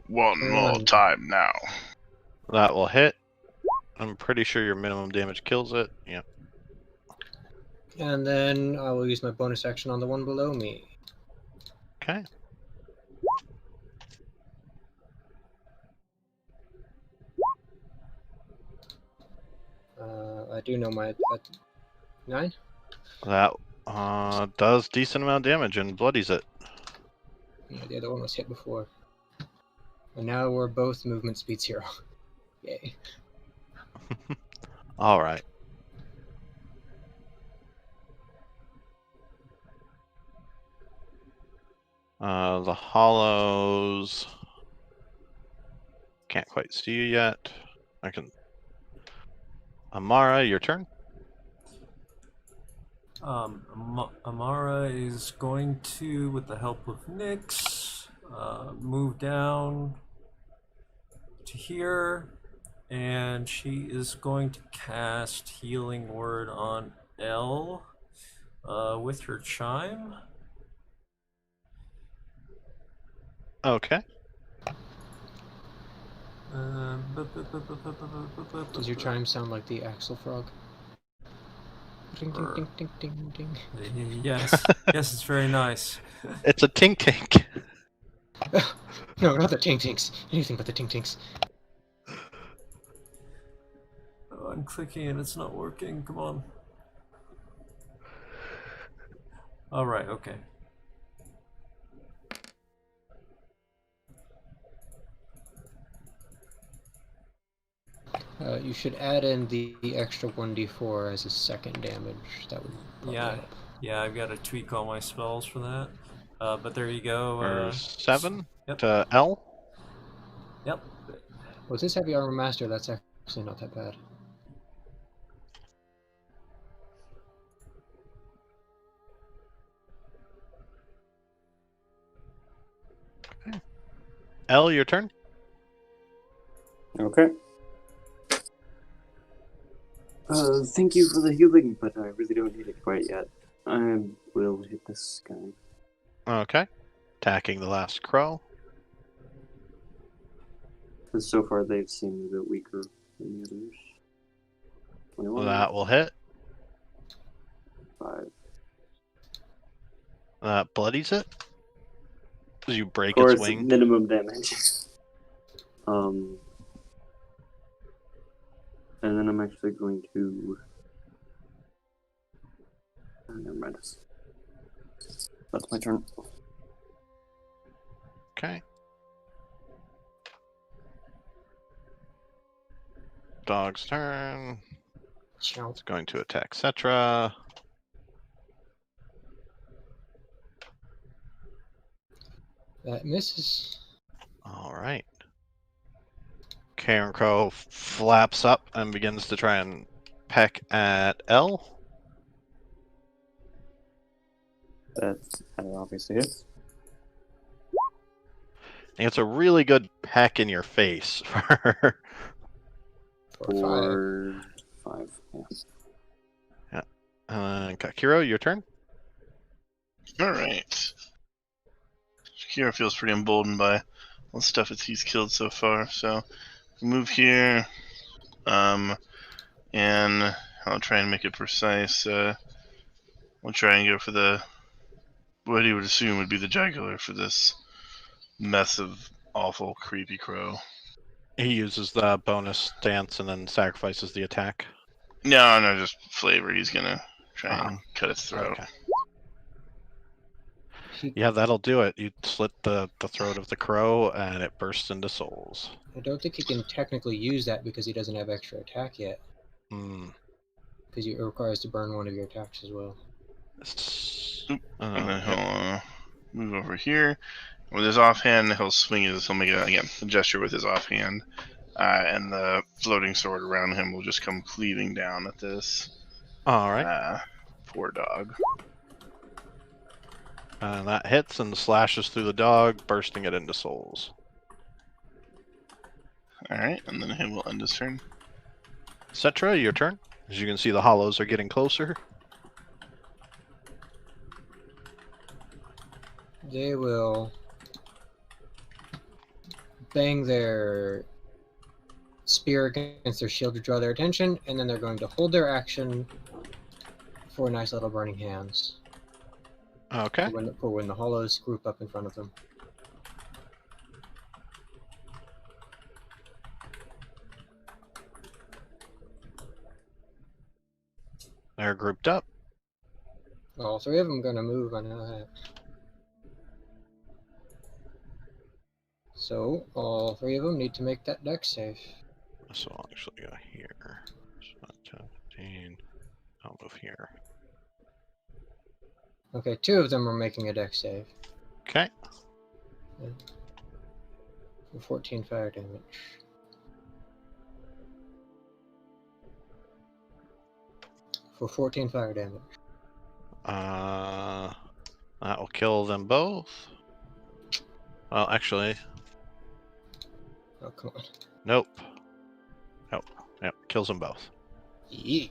One more time now. That will hit. I'm pretty sure your minimum damage kills it. Yeah. And then I will use my bonus action on the one below me. Okay. I do know my 9. That does decent amount of damage and bloodies it. Yeah, the other one was hit before. And now we're both movement speed 0. Yay. All right. The hollows can't quite see you yet. I can. Amara, your turn. Amara is going to, with the help of Nyx, move down to here, and she is going to cast Healing Word on L with her chime. Okay. Does your chime sound like the Axel frog? Ding ding ding ding ding ding. Yes, yes, it's very nice. It's a tink tink. No, not the ting tinks. Anything but the ting tinks. Oh, I'm clicking and it's not working. Come on. All right. Okay. You should add in the extra 1d4 as a second damage. That would probably help. Yeah, I've got to tweak all my spells for that. But there you go. For 7 Yep. to L. Yep. With this heavy armor master, that's actually not that bad. Okay. L, your turn. Okay. Thank you for the healing, but I really don't need it quite yet. I will hit this guy. Okay. Attacking the last crow. Because so far they've seemed a bit weaker than the others. 21. That will hit. 5. That bloodies it. As you break Of course, its wing. minimum damage. And then I'm actually going to... never mind. That's my turn. Okay. Dog's turn. It's going to attack Cetra. That misses. All right. Karen Crow flaps up and begins to try and peck at L. That obviously hits. And it's a really good peck in your face for 4, 5. 5. Yeah. Kakiro, your turn. All right. Kira feels pretty emboldened by all the stuff that he's killed so far. So move here, and I'll try and make it precise. We'll try and go for what he would assume would be the jugular for this mess of awful, creepy crow. He uses the bonus stance and then sacrifices the attack. No, just flavor. He's gonna try and cut its throat. Okay. Yeah, that'll do it. You slit the throat of the crow, and it bursts into souls. I don't think he can technically use that because he doesn't have extra attack yet. Because it requires to burn one of your attacks as well. And then he'll move over here. With his offhand, he'll make a gesture with his offhand. And the floating sword around him will just come cleaving down at this. Alright. Poor dog. And that hits and slashes through the dog, bursting it into souls. Alright, and then he will end his turn. Cetra, your turn. As you can see, the hollows are getting closer. They will bang their spear against their shield to draw their attention, and then they're going to hold their action for nice little burning hands. Okay. For when the hollows group up in front of them. They're grouped up. All 3 of them are going to move, I know that. So, all 3 of them need to make that dex save. So I'll actually go here. 17. I'll move here. Okay, 2 of them are making a dex save. Okay. For 14 fire damage. For 14 fire damage. That will kill them both. Well, actually, Oh, come on. nope. Yep, kills them both. Yeet.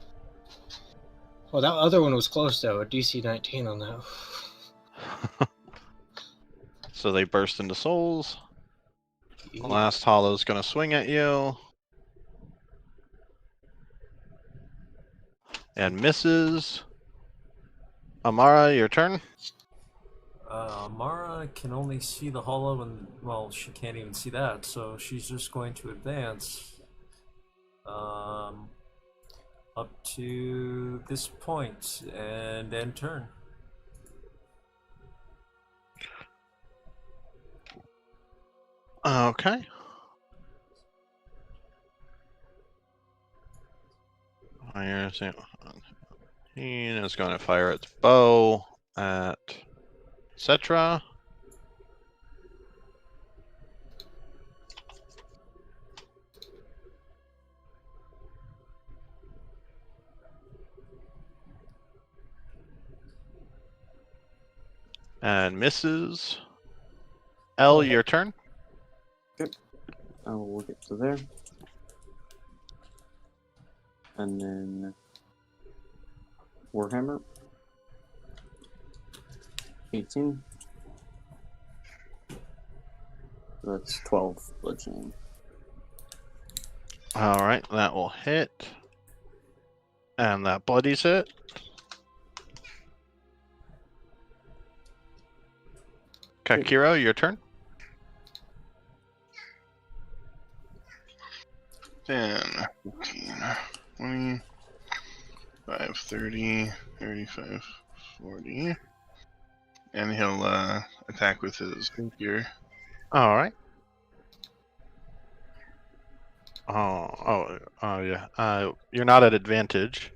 Well, that other one was close, though. A DC 19 on that. So they burst into souls. The Yeet. last hollow's gonna swing at you. And misses. Amara, your turn. Mara can only see the hollow, and well, she can't even see that, so she's just going to advance up to this point and end turn. Okay. He is going to fire its bow at Cetra. And misses. L, your turn. I will get to there. And then Warhammer. 18. That's 12 bludgeoning. Alright, that will hit. And that bloodies it. Kakiro, your turn. 10, 15, 20, 5, 30, 35, 40. And he'll attack with his rapier. Alright. Yeah. You're not at advantage.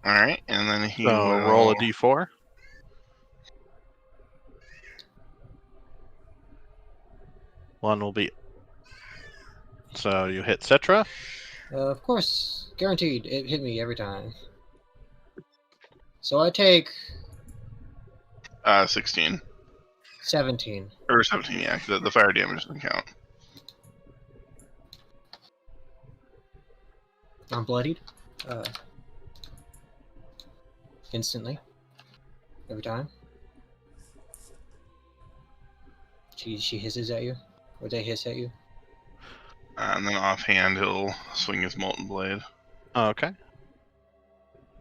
Alright, and then he So will roll a d4. One will be. So you hit Cetra. Of course, guaranteed. It hit me every time. So I take 16. 17. Or 17, yeah, 'cause the fire damage doesn't count. I'm bloodied. Instantly. Every time. She hisses at you? Or they hiss at you? And then offhand, he'll swing his molten blade. Okay.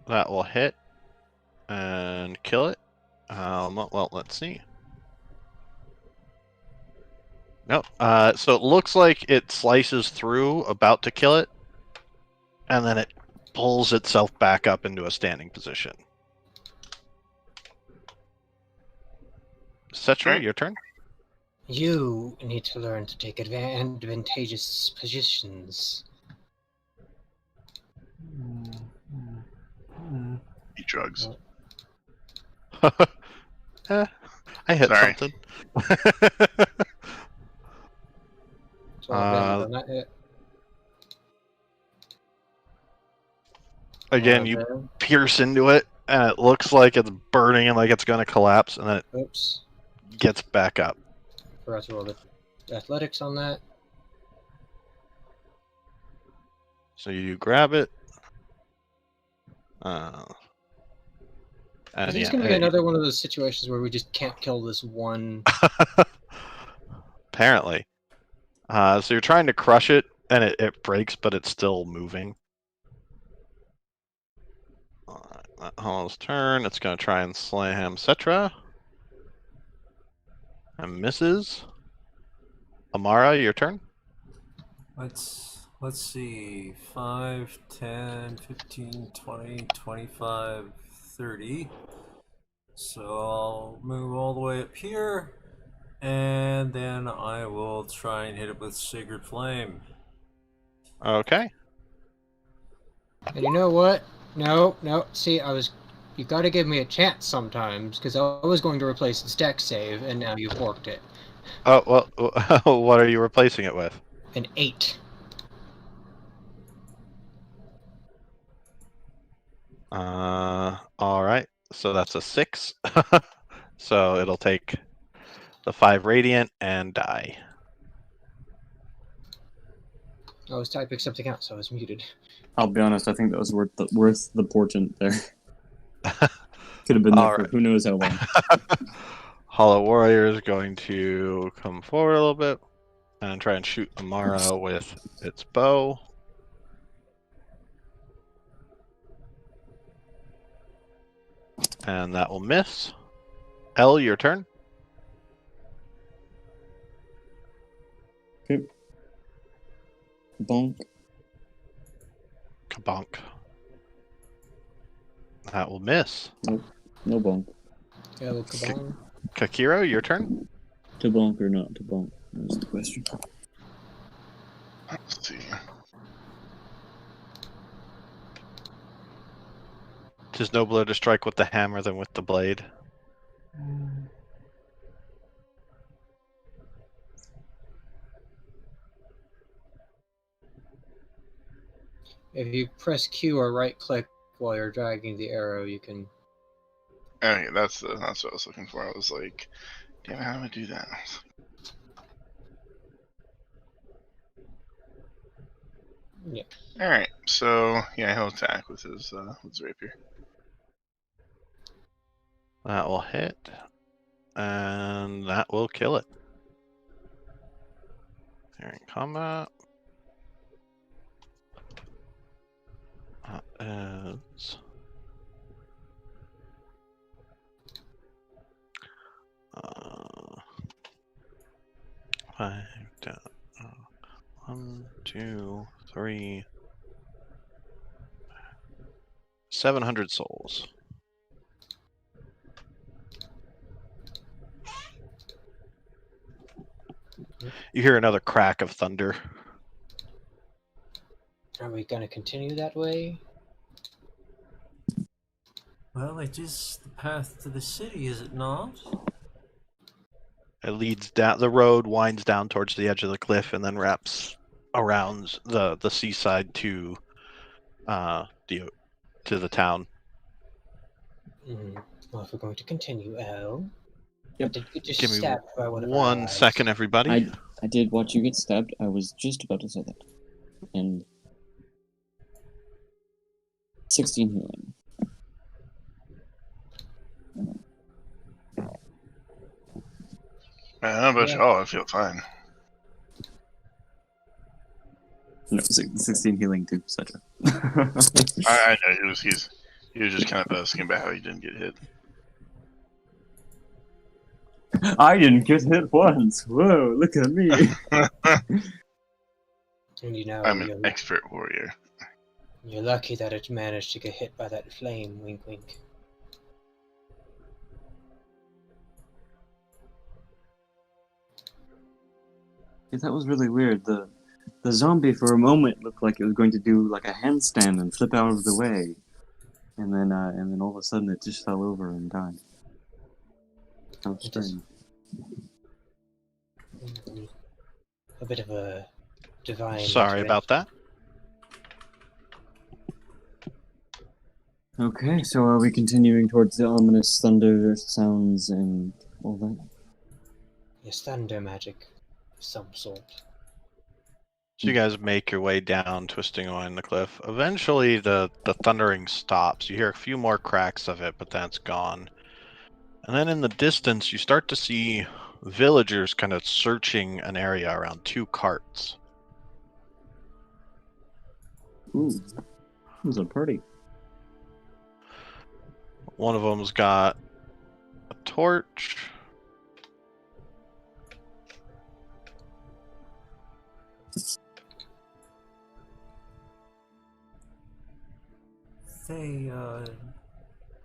That will hit and kill it. Well, let's see. Nope. So it looks like it slices through, about to kill it, and then it pulls itself back up into a standing position. Cetra, Alright. your turn. You need to learn to take advantageous positions. Eat drugs. I hit Sorry. something. So I've done that hit. Again, you pierce into it, and it looks like it's burning and like it's going to collapse, and then it Oops. gets back up. Forgot to roll the athletics on that. So you grab it. I think it's going to be another one of those situations where we just can't kill this one. Apparently. So you're trying to crush it, and it breaks, but it's still moving. Alright, Hollow's turn. It's going to try and slam Cetra. And misses. Amara, your turn. Let's see. 5, 10, 15, 20, 25, 30. So I'll move all the way up here, and then I will try and hit it with Sacred Flame. Okay. And you know what? No. See, you got to give me a chance sometimes, because I was going to replace its deck save, and now you've worked it. Oh, well, what are you replacing it with? An 8. Alright. So that's a 6. So it'll take the 5 radiant and die. I was typing something out, so I was muted. I'll be honest, I think that was worth the portent there. Could have been there for who knows how long. Hollow Warrior is going to come forward a little bit and try and shoot Amara with its bow. And that will miss. Elle, your turn. Okay. Bonk. Kabonk. That will miss. Nope. No bonk. Yeah, well, kabong. Kakiro, your turn. To bonk or not to bonk? That's the question. Let's see. 'Tis nobler to strike with the hammer than with the blade. If you press Q or right click while you're dragging the arrow, you can. Okay, that's what I was looking for. I was like, damn it, how do I do that? Yeah. Alright, so yeah, he'll attack with his rapier. That will hit. And that will kill it. They're in combat. That is... Five down. 1, 2, 3. 700 souls. You hear another crack of thunder. Are we gonna continue that way? Well, it is the path to the city, is it not? It leads down, the road winds down towards the edge of the cliff and then wraps around the seaside to the town. Well, if we're going to continue, L. Yep. Did you get Give me stabbed by one of our 1 allies? second, everybody. I did watch you get stabbed. I was just about to say that. And 16 healing. I don't know about y'all, I feel fine. No, 16 healing too, etc. I know he was just kind of asking about how he didn't get hit. I didn't get hit once. Whoa, look at me. And you know, I'm an expert warrior. you're lucky that it managed to get hit by that flame, wink wink. Yeah, that was really weird. The zombie for a moment looked like it was going to do like a handstand and flip out of the way, and then all of a sudden it just fell over and died. How strange. A bit of a divine. Sorry about that. Okay, so are we continuing towards the ominous thunder sounds and all that? Yes, thunder magic of some sort. So you guys make your way down, twisting along the cliff. Eventually, the thundering stops. You hear a few more cracks of it, but that's gone. And then in the distance, you start to see villagers kind of searching an area around 2 carts. Ooh, there's a party. One of them's got a torch. They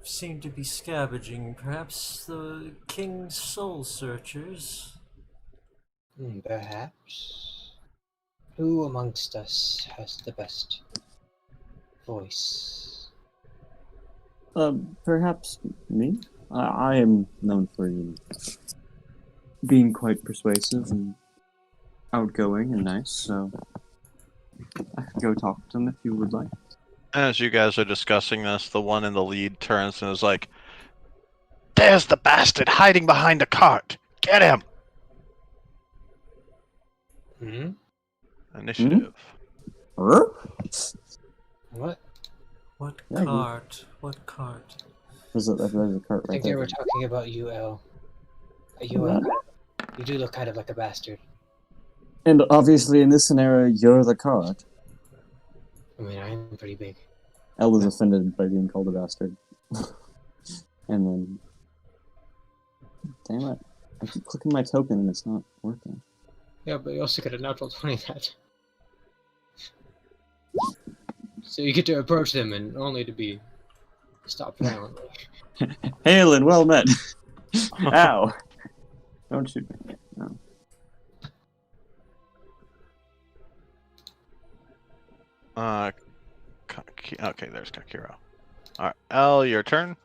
seem to be scavenging. Perhaps the king's soul searchers. Perhaps. Who amongst us has the best voice? Perhaps me? I am known for being quite persuasive and outgoing and nice, so I could go talk to them if you would like. As you guys are discussing this, the one in the lead turns and is like, "There's the bastard hiding behind a cart! Get him!" Hmm? Initiative. Huh? What? What Yeah, cart? What cart? There's a cart I right think they there. were talking about you, El. You, you do look kind of like a bastard. And obviously in this scenario, you're the cart. I mean, I'm pretty big. Elle was offended by being called a bastard. And then... Damn it. I keep clicking my token and it's not working. Yeah, but you also get a natural 20 that. So you get to approach them and only to be stopped violently. Hail and well met! Ow! Don't shoot me. No. Okay, there's Kakiro. Alright, Elle, your turn.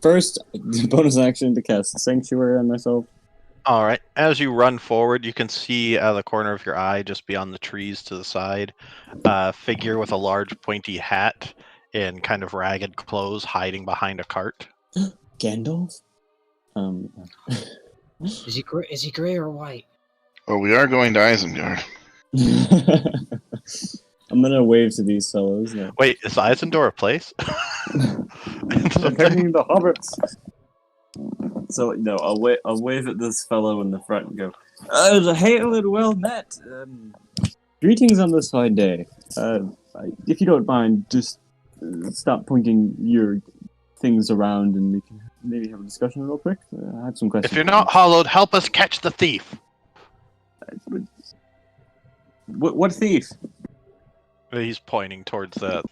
First, bonus action to cast Sanctuary on myself. Alright, as you run forward, you can see out of the corner of your eye, just beyond the trees to the side, a figure with a large pointy hat and kind of ragged clothes hiding behind a cart. Gandalf? Is he gray or white? Well, we are going to Eizendor. I'm gonna wave to these fellows. Wait, is Eizendor a place? They're taking the hobbits. So no, I'll wave at this fellow in the front and go, "Hail and well met. Greetings on this fine day. If you don't mind, just stop pointing your things around, and we can maybe have a discussion real quick. I have some questions. If you're not hollowed, help us catch the thief." What thief? He's pointing towards the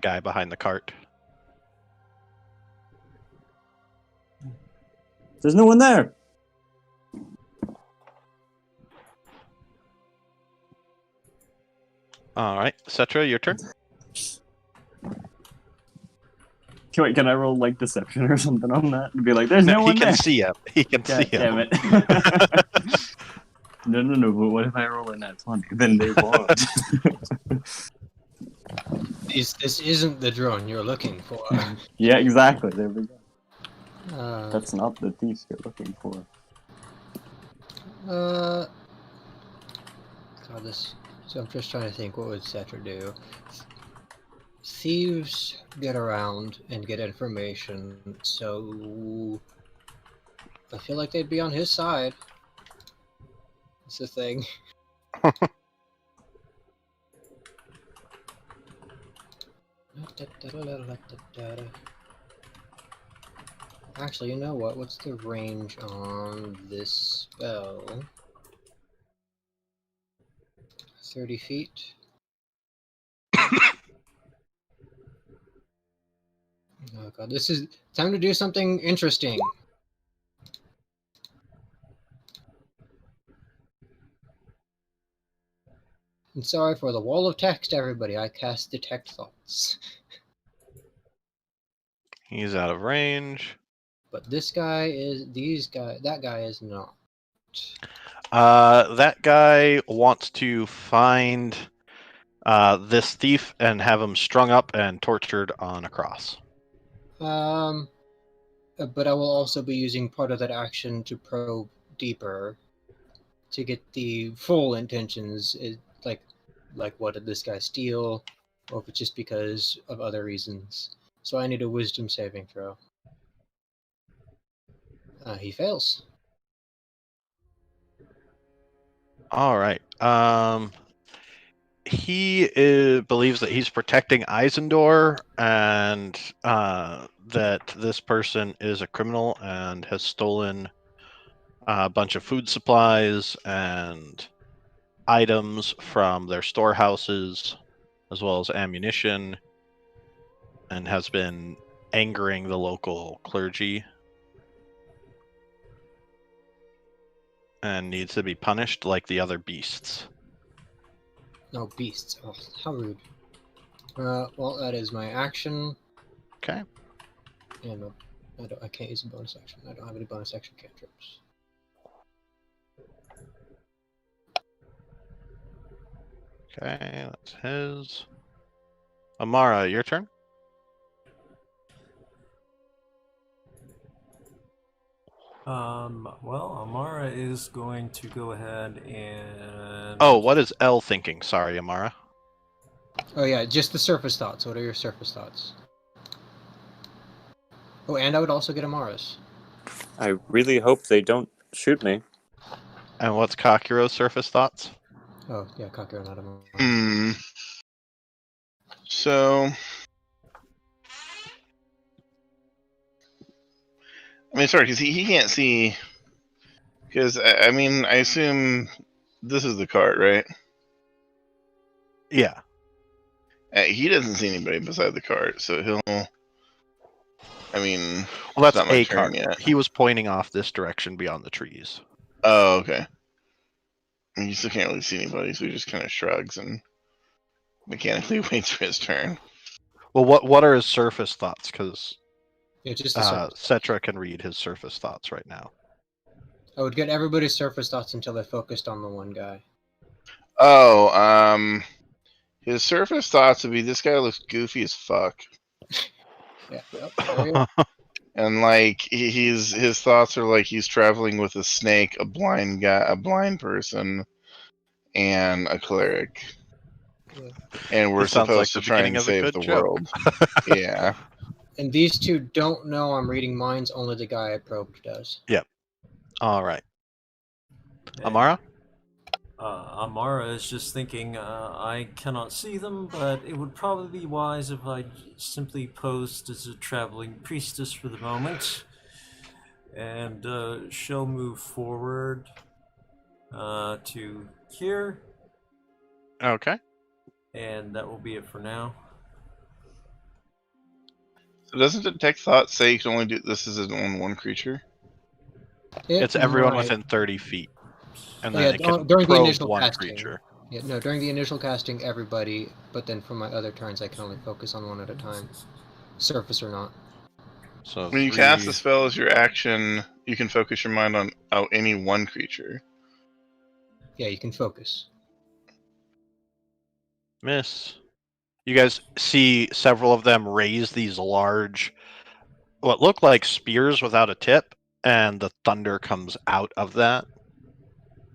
guy behind the cart. There's no one there. Alright, Cetra, your turn. Can I roll like deception or something on that and be like, "There's no one he there"? can see him. He can see him. Damn it. No. But what if I roll in that 20? Then they won't. This isn't the drone you're looking for. Yeah, exactly. There we go. That's not the thief you're looking for. God, this. So I'm just trying to think, what would Cetra do? Thieves get around and get information, so I feel like they'd be on his side. It's the thing. Actually, you know what? What's the range on this spell? 30 feet? Oh god, this is time to do something interesting. I'm sorry for the wall of text, everybody. I cast Detect Thoughts. He's out of range. But this guy is, that guy is not. That guy wants to find this thief and have him strung up and tortured on a cross. But I will also be using part of that action to probe deeper to get the full intentions. Like what did this guy steal, or if it's just because of other reasons. So I need a wisdom saving throw. He fails. All right. He believes that he's protecting Eizendor and that this person is a criminal and has stolen a bunch of food supplies and items from their storehouses, as well as ammunition, and has been angering the local clergy and needs to be punished like the other beasts. No, beasts. Oh, how rude. Well, that is my action. Okay. And I can't use a bonus action. I don't have any bonus action cantrips. Okay, that's his. Amara, your turn. Well, Amara is going to go ahead and... Oh, what is L thinking? Sorry, Amara. Oh yeah, just the surface thoughts. What are your surface thoughts? Oh, and I would also get Amara's. I really hope they don't shoot me. And what's Kakuro's surface thoughts? Oh yeah, Kakuro, not Amara. So, I mean, sorry, because he can't see. Because I mean, I assume this is the cart, right? Yeah. He doesn't see anybody beside the cart, so he'll. I mean, Well, that's it's not my a turn card. yet. He was pointing off this direction beyond the trees. Oh, okay. And you still can't really see anybody, so he just kind of shrugs and mechanically waits for his turn. Well, what are his surface thoughts? Because Yeah, just the surface. Cetra can read his surface thoughts right now. I would get everybody's surface thoughts until they're focused on the one guy. Oh, his surface thoughts would be this guy looks goofy as fuck. Yeah. Oh, And like his thoughts are like he's traveling with a snake, a blind guy, a blind person, and a cleric. Yeah. And we're This sounds like supposed the to try beginning and of a save good the joke. world. Yeah. And these two don't know I'm reading minds. Only the guy I probed does. All right. and, Amara? Amara is just thinking, I cannot see them, but it would probably be wise if I simply posed as a traveling priestess for the moment. And she'll move forward to here, Okay. and that will be it for now. So doesn't Detect Thought say you can only do this is on one creature? It's everyone might. within 30 feet. And Oh, then yeah, it can during the probe initial one casting. creature. Yeah, no, during the initial casting, everybody, but then for my other turns, I can only focus on one at a time, surface or not. So When you cast the spell as your action, you can focus your mind on any one creature. Yeah, you can focus. miss. You guys see several of them raise these large what look like spears without a tip, and the thunder comes out of that.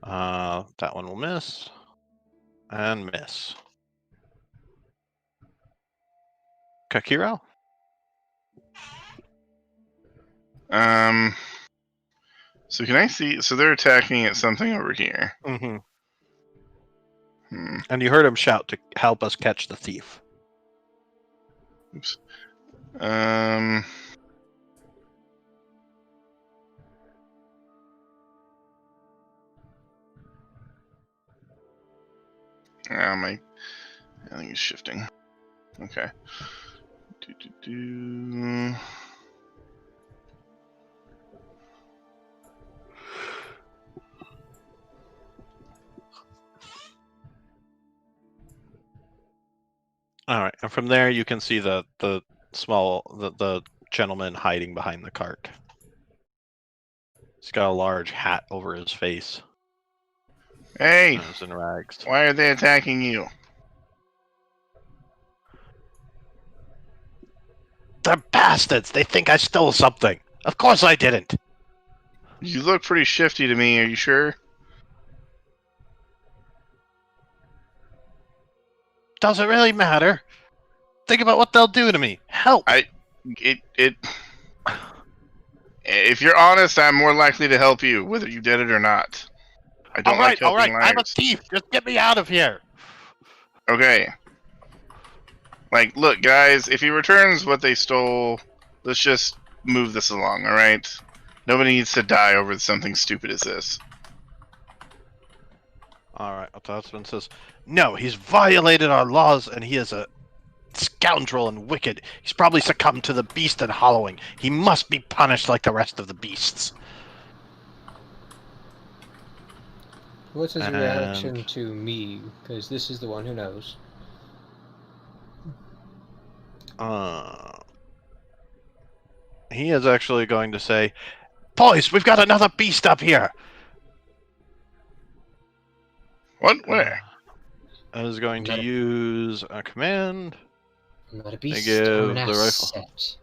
That one will miss. And miss. Kakiro? So can I see? So they're attacking at something over here. Mm-hmm. Hmm. And you heard him shout to help us catch the thief. Oops. I think he's shifting. Okay. Do. All right, and from there you can see the gentleman hiding behind the cart. He's got a large hat over his face. Hey, And he's in rags. why are they attacking you? They're bastards! They think I stole something! Of course I didn't! You look pretty shifty to me. Are you sure? Does it really matter? Think about what they'll do to me. Help! If you're honest, I'm more likely to help you, whether you did it or not. I don't like helping liars. I'm a thief. Just get me out of here. Okay. Like, look, guys, if he returns what they stole, let's just move this along, alright? Nobody needs to die over something stupid as this. Alright, Otatsman says, no, he's violated our laws and he is a scoundrel and wicked. He's probably succumbed to the beast and hollowing. He must be punished like the rest of the beasts. What's his reaction to me? Because this is the one who knows. He is actually going to say, boys, we've got another beast up here. What? Where? I was going to use a command. I'm not a beast. give I'm an the rifle. asset.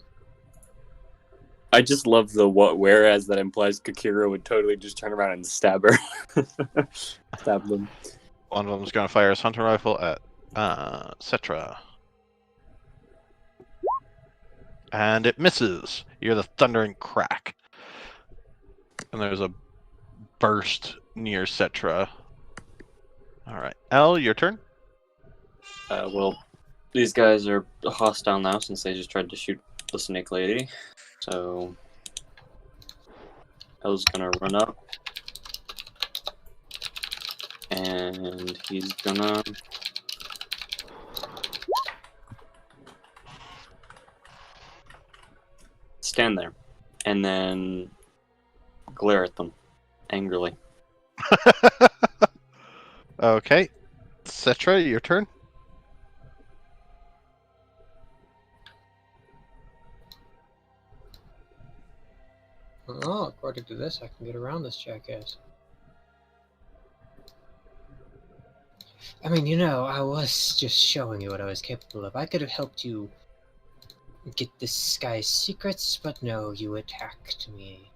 I just love the what whereas that implies Kakira would totally just turn around and stab her. Stab them. One of them is going to fire his hunter rifle at Cetra. And it misses. You hear the thundering crack. And there's a burst near Cetra. Alright. L, your turn? Well, these guys are hostile now since they just tried to shoot the snake lady. So, L's gonna run up. And he's gonna... stand there. And then glare at them angrily. Okay. Cetra, your turn? Oh, according to this, I can get around this jackass. I mean, you know, I was just showing you what I was capable of. I could have helped you get this guy's secrets, but no, you attacked me.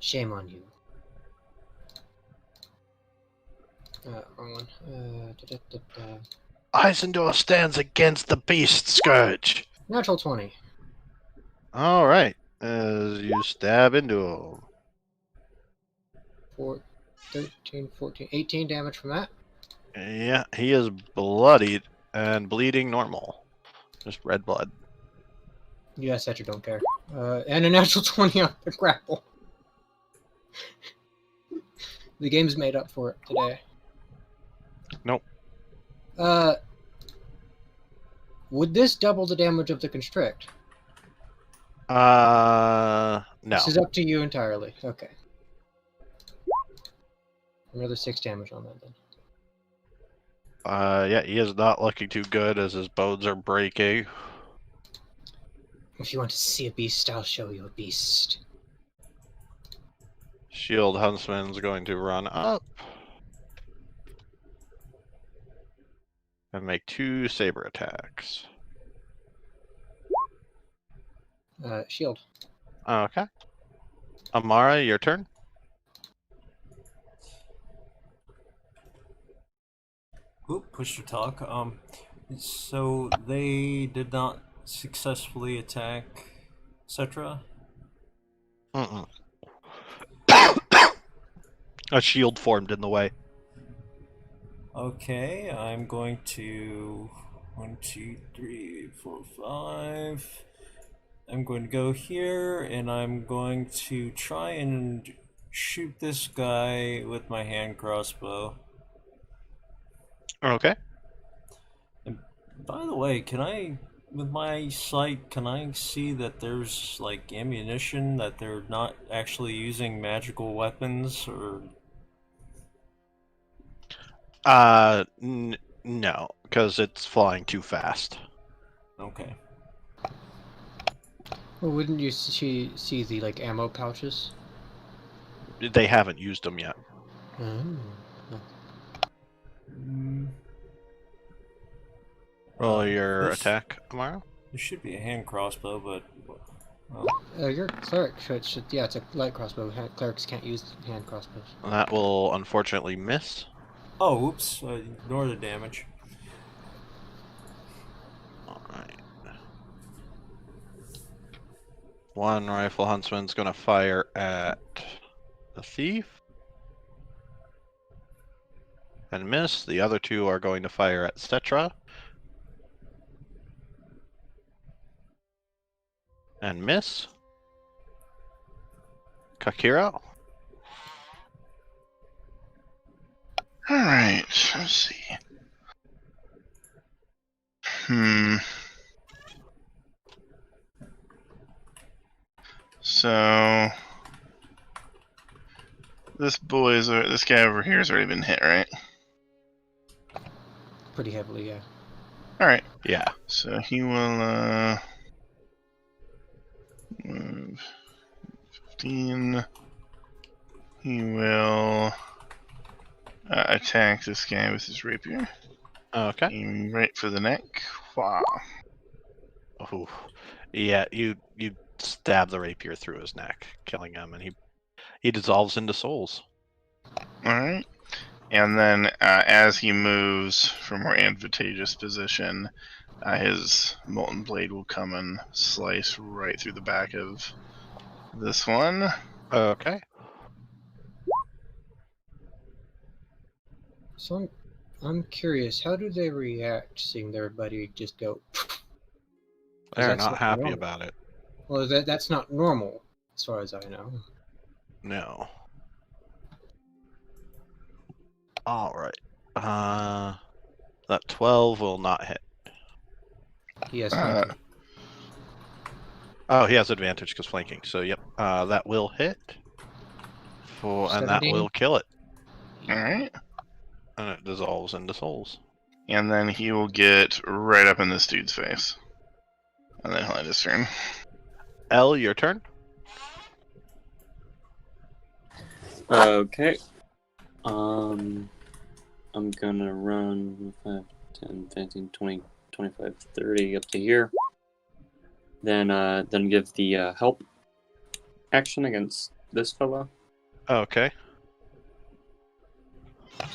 Shame on you. Wrong one. Eizendor stands against the beast scourge. Natural 20. Alright. As you stab into him. 4, 13, 14, 18 damage from that. Yeah, he is bloodied and bleeding normal. Just red blood. Yes, Etcher don't care. And a natural 20 on the grapple. The game's made up for it today. Nope. Would this double the damage of the constrict? No. This is up to you entirely. Okay. Another 6 damage on that then. Yeah, he is not looking too good as his bones are breaking. If you want to see a beast, I'll show you a beast. Shield Huntsman's going to run up. And make 2 saber attacks. Shield. Okay. Amara, your turn. Oop, push to talk. So they did not successfully attack Cetra. Mm-mm. A shield formed in the way. Okay, I'm going to 1, 2, 3, 4, 5. I'm going to go here, and I'm going to try and shoot this guy with my hand crossbow. Okay. And by the way, can I, with my sight, can I see that there's like ammunition, that they're not actually using magical weapons, or? No, because it's flying too fast. Okay. Well, wouldn't you see the like ammo pouches? They haven't used them yet. Mm, Roll your this- attack, Amara. There should be a hand crossbow, but Your cleric should yeah, it's a light crossbow. Clerics can't use hand crossbows. That will unfortunately miss. oh, oops! Ignore the damage. Alright. One rifle huntsman's gonna fire at the thief. And miss. The other two are going to fire at Cetra. And miss. Kakira. Alright, let's see. So this guy over here has already been hit, right? Pretty heavily, yeah. Alright. Yeah. So he will move 15. He will attack this guy with his rapier. Okay. Aim right for the neck. Wow. Ooh. Yeah, you stab the rapier through his neck, killing him, and he dissolves into souls. Alright. And then as he moves from a more advantageous position, his molten blade will come and slice right through the back of this one. Okay. So I'm curious, how do they react seeing their buddy just go? They're that's not not happy normal. about it. Well, that's not normal, as far as I know. No. Alright. That 12 will not hit. Yes. Oh, he has advantage because flanking. So, yep. That will hit. And that 17? will kill it. Alright. And it dissolves into souls. And then he will get right up in this dude's face. And then he'll end his turn. L, your turn. Okay. I'm gonna run 5, 10, 15, 20, 25, 30 up to here. Then give the help action against this fella. Okay.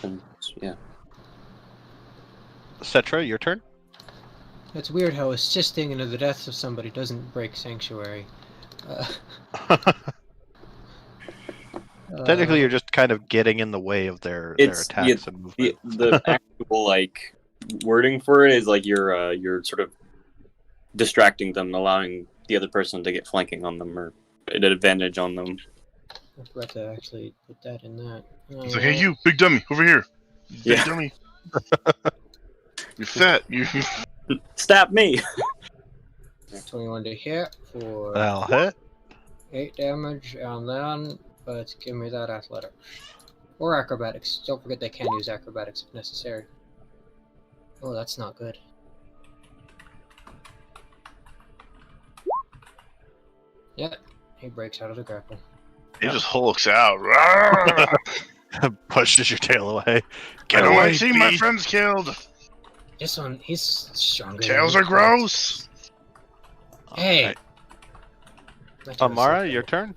So, yeah. Cetra, your turn. It's weird how assisting in the death of somebody doesn't break sanctuary. Technically, you're just kind of getting in the way of their attacks and movement. The actual like wording for it is like you're sort of distracting them, allowing the other person to get flanking on them or an advantage on them. I forgot to actually put that in that. It's like, hey, you, big dummy, over here. Big Yeah. dummy. You're fat. You. Stab me! 21 to hit for That'll hit. 8 damage, and then let's give me that athletics. Or acrobatics. Don't forget they can use acrobatics if necessary. Oh, that's not good. Yep, he breaks out of the grapple. He just hulks out. Rawr! Pushes your tail away. I Get don't away, like seeing my Pete. friends killed. This one, he's stronger. Tails than are gross. Hey! Alright. Amara, your turn.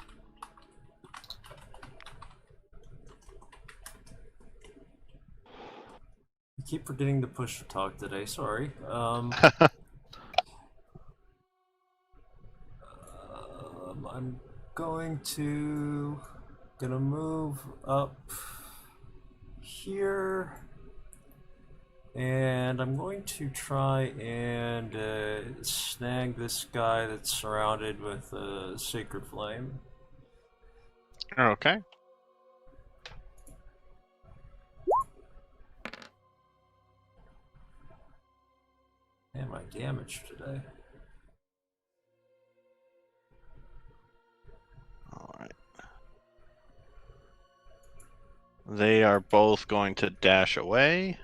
I keep forgetting to push to talk today. Sorry. I'm gonna move up here, and I'm going to try and snag this guy that's surrounded with a sacred flame. Okay. Man, my damage today. Alright. They are both going to dash away.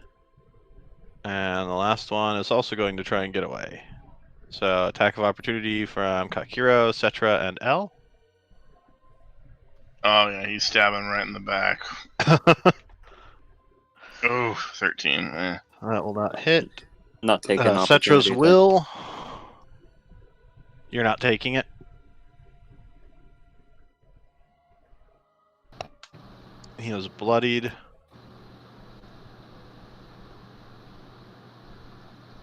And the last one is also going to try and get away. So, attack of opportunity from Kakiro, Cetra, and L. Oh yeah, he's stabbing right in the back. Oh, 13. Eh. That will not hit. Not taking Cetra's opportunity. will. You're not taking it. He was bloodied.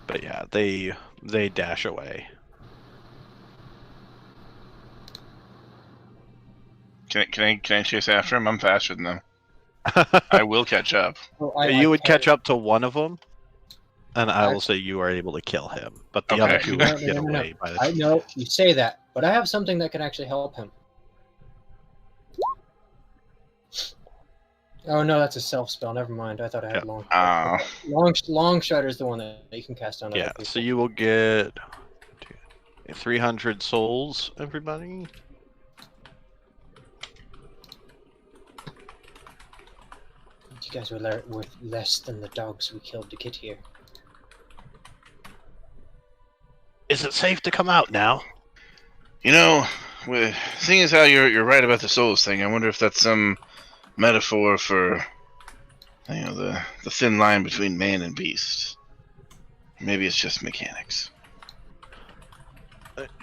But yeah, they dash away. Can I chase after him? I'm faster than them. I will catch up. You would catch up to one of them, and I will say you are able to kill him. But the other Okay. two No, would get no, no, away by the I know you say that, but I have something that can actually help him. Oh no, that's a self spell. Never mind. I thought I had long strider is the one that you can cast on. Yeah, other people. so you will get 300 souls, everybody. You guys were worth less than the dogs we killed to get here. Is it safe to come out now? You know, seeing as how you're right about the souls thing, I wonder if that's some metaphor for, you know, the thin line between man and beast. Maybe it's just mechanics.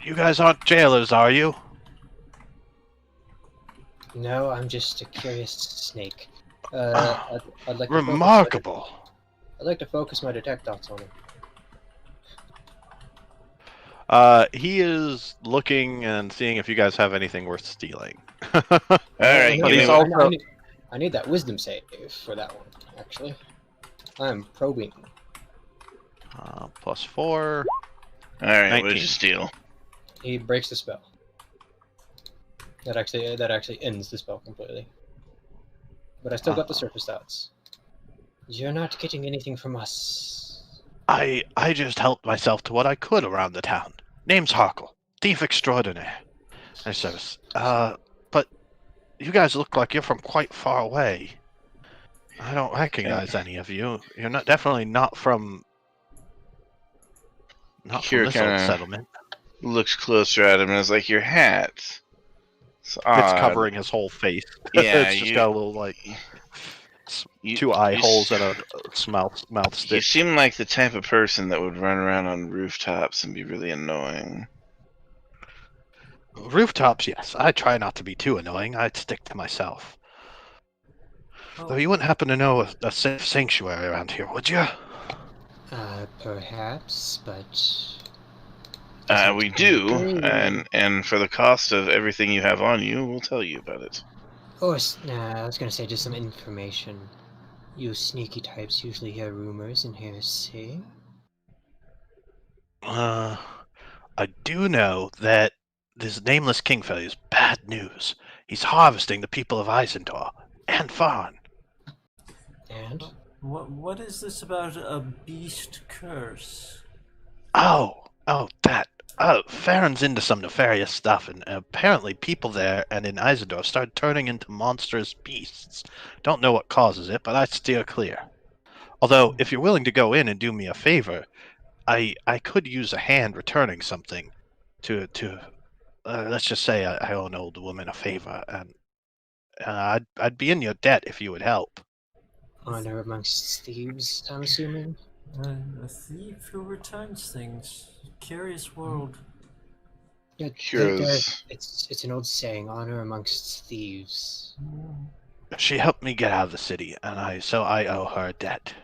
You guys aren't jailers, are you? No, I'm just a curious snake. I'd like Remarkable. I'd like to focus my detect dots on him. He is looking and seeing if you guys have anything worth stealing. Alright, But he's also... I need that wisdom save for that one, actually. I'm probing. +4. Alright, what did you steal? He breaks the spell. That actually ends the spell completely. But I still got the surface dots. You're not getting anything from us. I just helped myself to what I could around the town. Name's Harkle, thief extraordinaire. I says, but you guys look like you're from quite far away. I don't recognize any of you. You're definitely not from this old settlement. Looks closer at him and is like, your hat. It's covering his whole face. Yeah, it's just got a little like two eye holes and a mouth stick. You seem like the type of person that would run around on rooftops and be really annoying. Rooftops, yes. I try not to be too annoying. I'd stick to myself. Oh. Though you wouldn't happen to know a safe sanctuary around here, would you? Perhaps, but... We do, and for the cost of everything you have on you, we'll tell you about it. Oh, I was gonna say just some information. You sneaky types usually hear rumors and hearsay. I do know that this nameless Kingfell is bad news. He's harvesting the people of Eizendor and Farn. And? What is this about a beast curse? Oh, that. Farron's into some nefarious stuff, and apparently people there and in Eizendor started turning into monstrous beasts. Don't know what causes it, but I steer clear. Although, if you're willing to go in and do me a favor, I could use a hand returning something to let's just say I owe an old woman a favor, and I'd be in your debt if you would help. Honor amongst thieves, I'm assuming? A thief who returns things. Curious world. Yeah, Heroes. it's an old saying, honor amongst thieves. She helped me get out of the city, and I owe her a debt.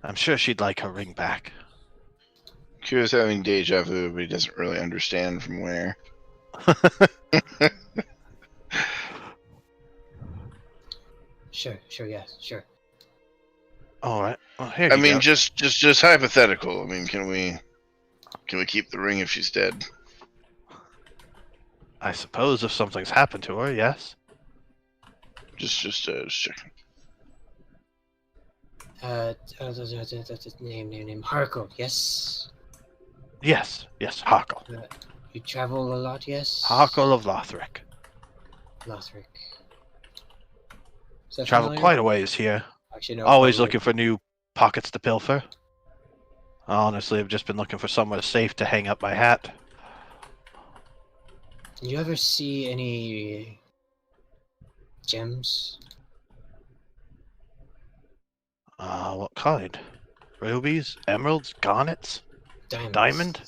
I'm sure she'd like her ring back. Kira's having deja vu, but he doesn't really understand from where. Sure, yes, sure. All right. Well, here I you mean, go. just hypothetical. I mean, can we keep the ring if she's dead? I suppose if something's happened to her, yes. Just checking. Name. Harko, yes? Yes, Harkle. You travel a lot, yes? Harkle of Lothric. Lothric. Is that Traveled familiar? quite a ways here. Actually, no. Always probably. looking for new pockets to pilfer. Honestly, I've just been looking for somewhere safe to hang up my hat. Did you ever see any gems? What kind? Rubies? Emeralds? Garnets? Diamonds? Diamond?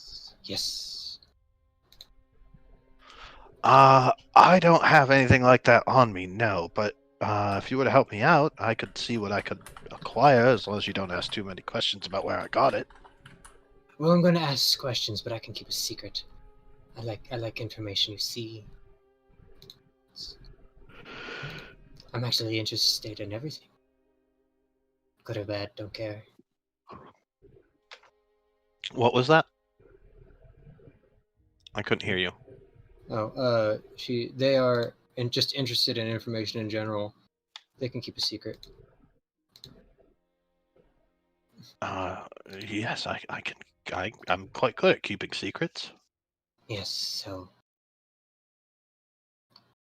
Yes. I don't have anything like that on me, no, but if you were to help me out, I could see what I could acquire, as long as you don't ask too many questions about where I got it. Well, I'm going to ask questions, but I can keep a secret. I like information, you see. I'm actually interested in everything. Good or bad, don't care. What was that? I couldn't hear you. Oh, they are just interested in information in general. They can keep a secret. Yes, I can. I'm quite good at keeping secrets. Yes, so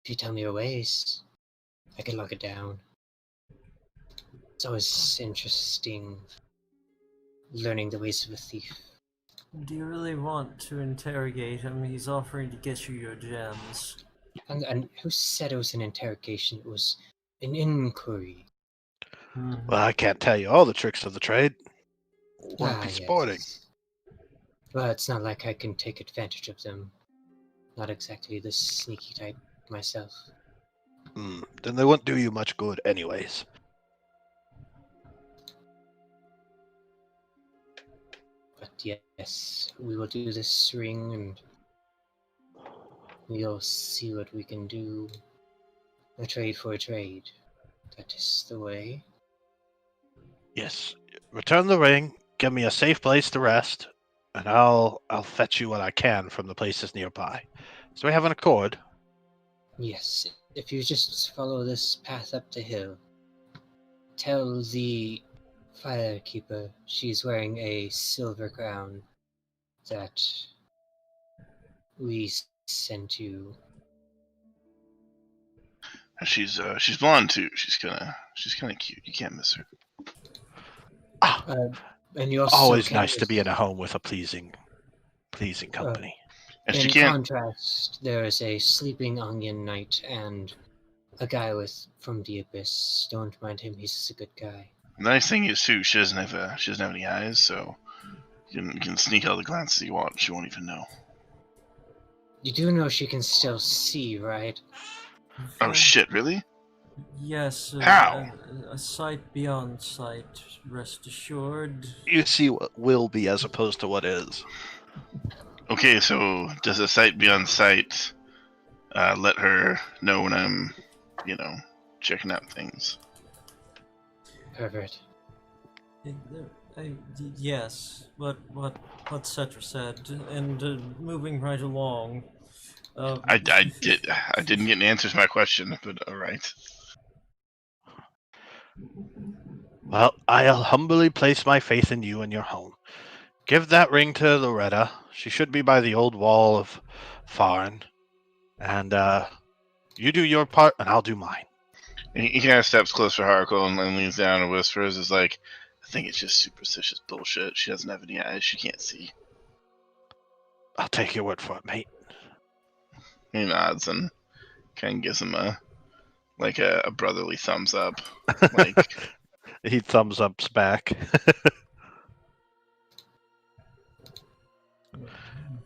if you tell me your ways, I can log it down. It's always interesting learning the ways of a thief. Do you really want to interrogate him? He's offering to get you your gems. And who said it was an interrogation? It was an inquiry. Well, I can't tell you all the tricks of the trade. Wouldn't be sporting. Yes. Well, it's not like I can take advantage of them. Not exactly the sneaky type myself. Then they wouldn't do you much good anyways. But yes, we will do this ring and we'll see what we can do. A trade for a trade. That is the way. Yes. Return the ring, give me a safe place to rest, and I'll fetch you what I can from the places nearby. So we have an accord. Yes, if you just follow this path up the hill, tell the firekeeper she's wearing a silver crown that we sent you. She's blonde too. She's kind of cute. You can't miss her. And you also Always nice to be in a home with a pleasing company. And she in can't. contrast, there is a sleeping onion knight and a guy from the abyss. Don't mind him; he's a good guy. The nice thing is too, she doesn't have any eyes, so you can sneak all the glances you want. She won't even know. You do know she can still see, right? Oh shit! Really? Yes. How? A sight beyond sight, rest assured. You see what will be as opposed to what is. Okay, so does a sight beyond sight let her know when I'm, checking out things? Pervert. Yes, what Cetra said, and moving right along. I didn't get an answer to my question, but all right. Well, I'll humbly place my faith in you and your home. Give that ring to Loretta. She should be by the old wall of Farn. And you do your part, and I'll do mine. And he kind of steps closer to Harkle and leans down and whispers, "Is like, I think it's just superstitious bullshit. She doesn't have any eyes. She can't see." I'll take your word for it, mate. He nods and kind of gives him a brotherly thumbs up. Like, He thumbs ups back.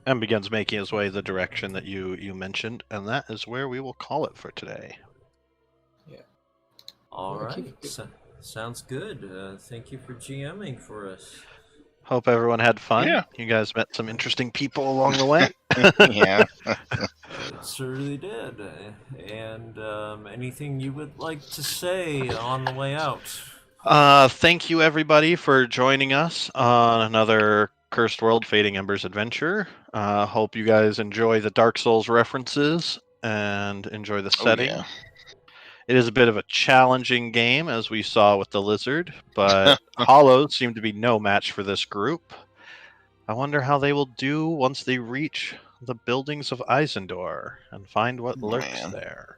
and begins making his way the direction that you mentioned, and that is where we will call it for today. All Yeah, right. keep it Sounds good. Thank you for GMing for us. Hope everyone had fun. Yeah. You guys met some interesting people along the way. Yeah. It certainly did. And anything you would like to say on the way out? Thank you everybody for joining us on another Cursed World Fading Embers adventure. Hope you guys enjoy the Dark Souls references and enjoy the Oh, setting. yeah. It is a bit of a challenging game, as we saw with the lizard, but hollows seem to be no match for this group. I wonder how they will do once they reach the buildings of Eizendor and find what lurks Man. there.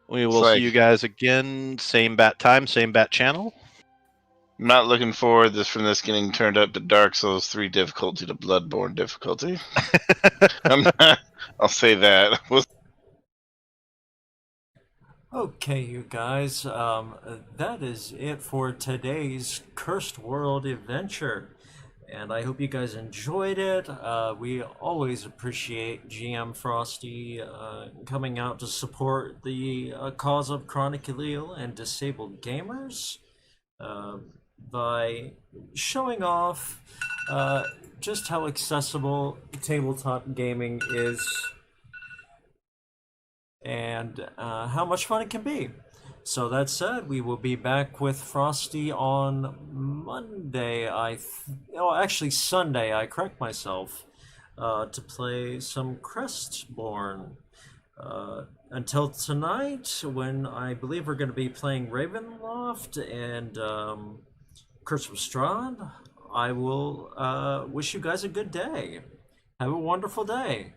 We will It's see like- you guys again, same bat time, same bat channel. I'm not looking forward from this getting turned up to Dark Souls 3 difficulty to Bloodborne difficulty. I'll say that. Okay, you guys, that is it for today's Cursed World adventure. And I hope you guys enjoyed it. We always appreciate GM Frosty coming out to support the cause of chronically ill and disabled gamers by showing off just how accessible tabletop gaming is and how much fun it can be. So that said, we will be back with Frosty on Monday. Actually Sunday. I correct myself. To play some Crestborn. Until tonight, when I believe we're going to be playing Ravenloft and Curse of Strahd, I will wish you guys a good day. Have a wonderful day.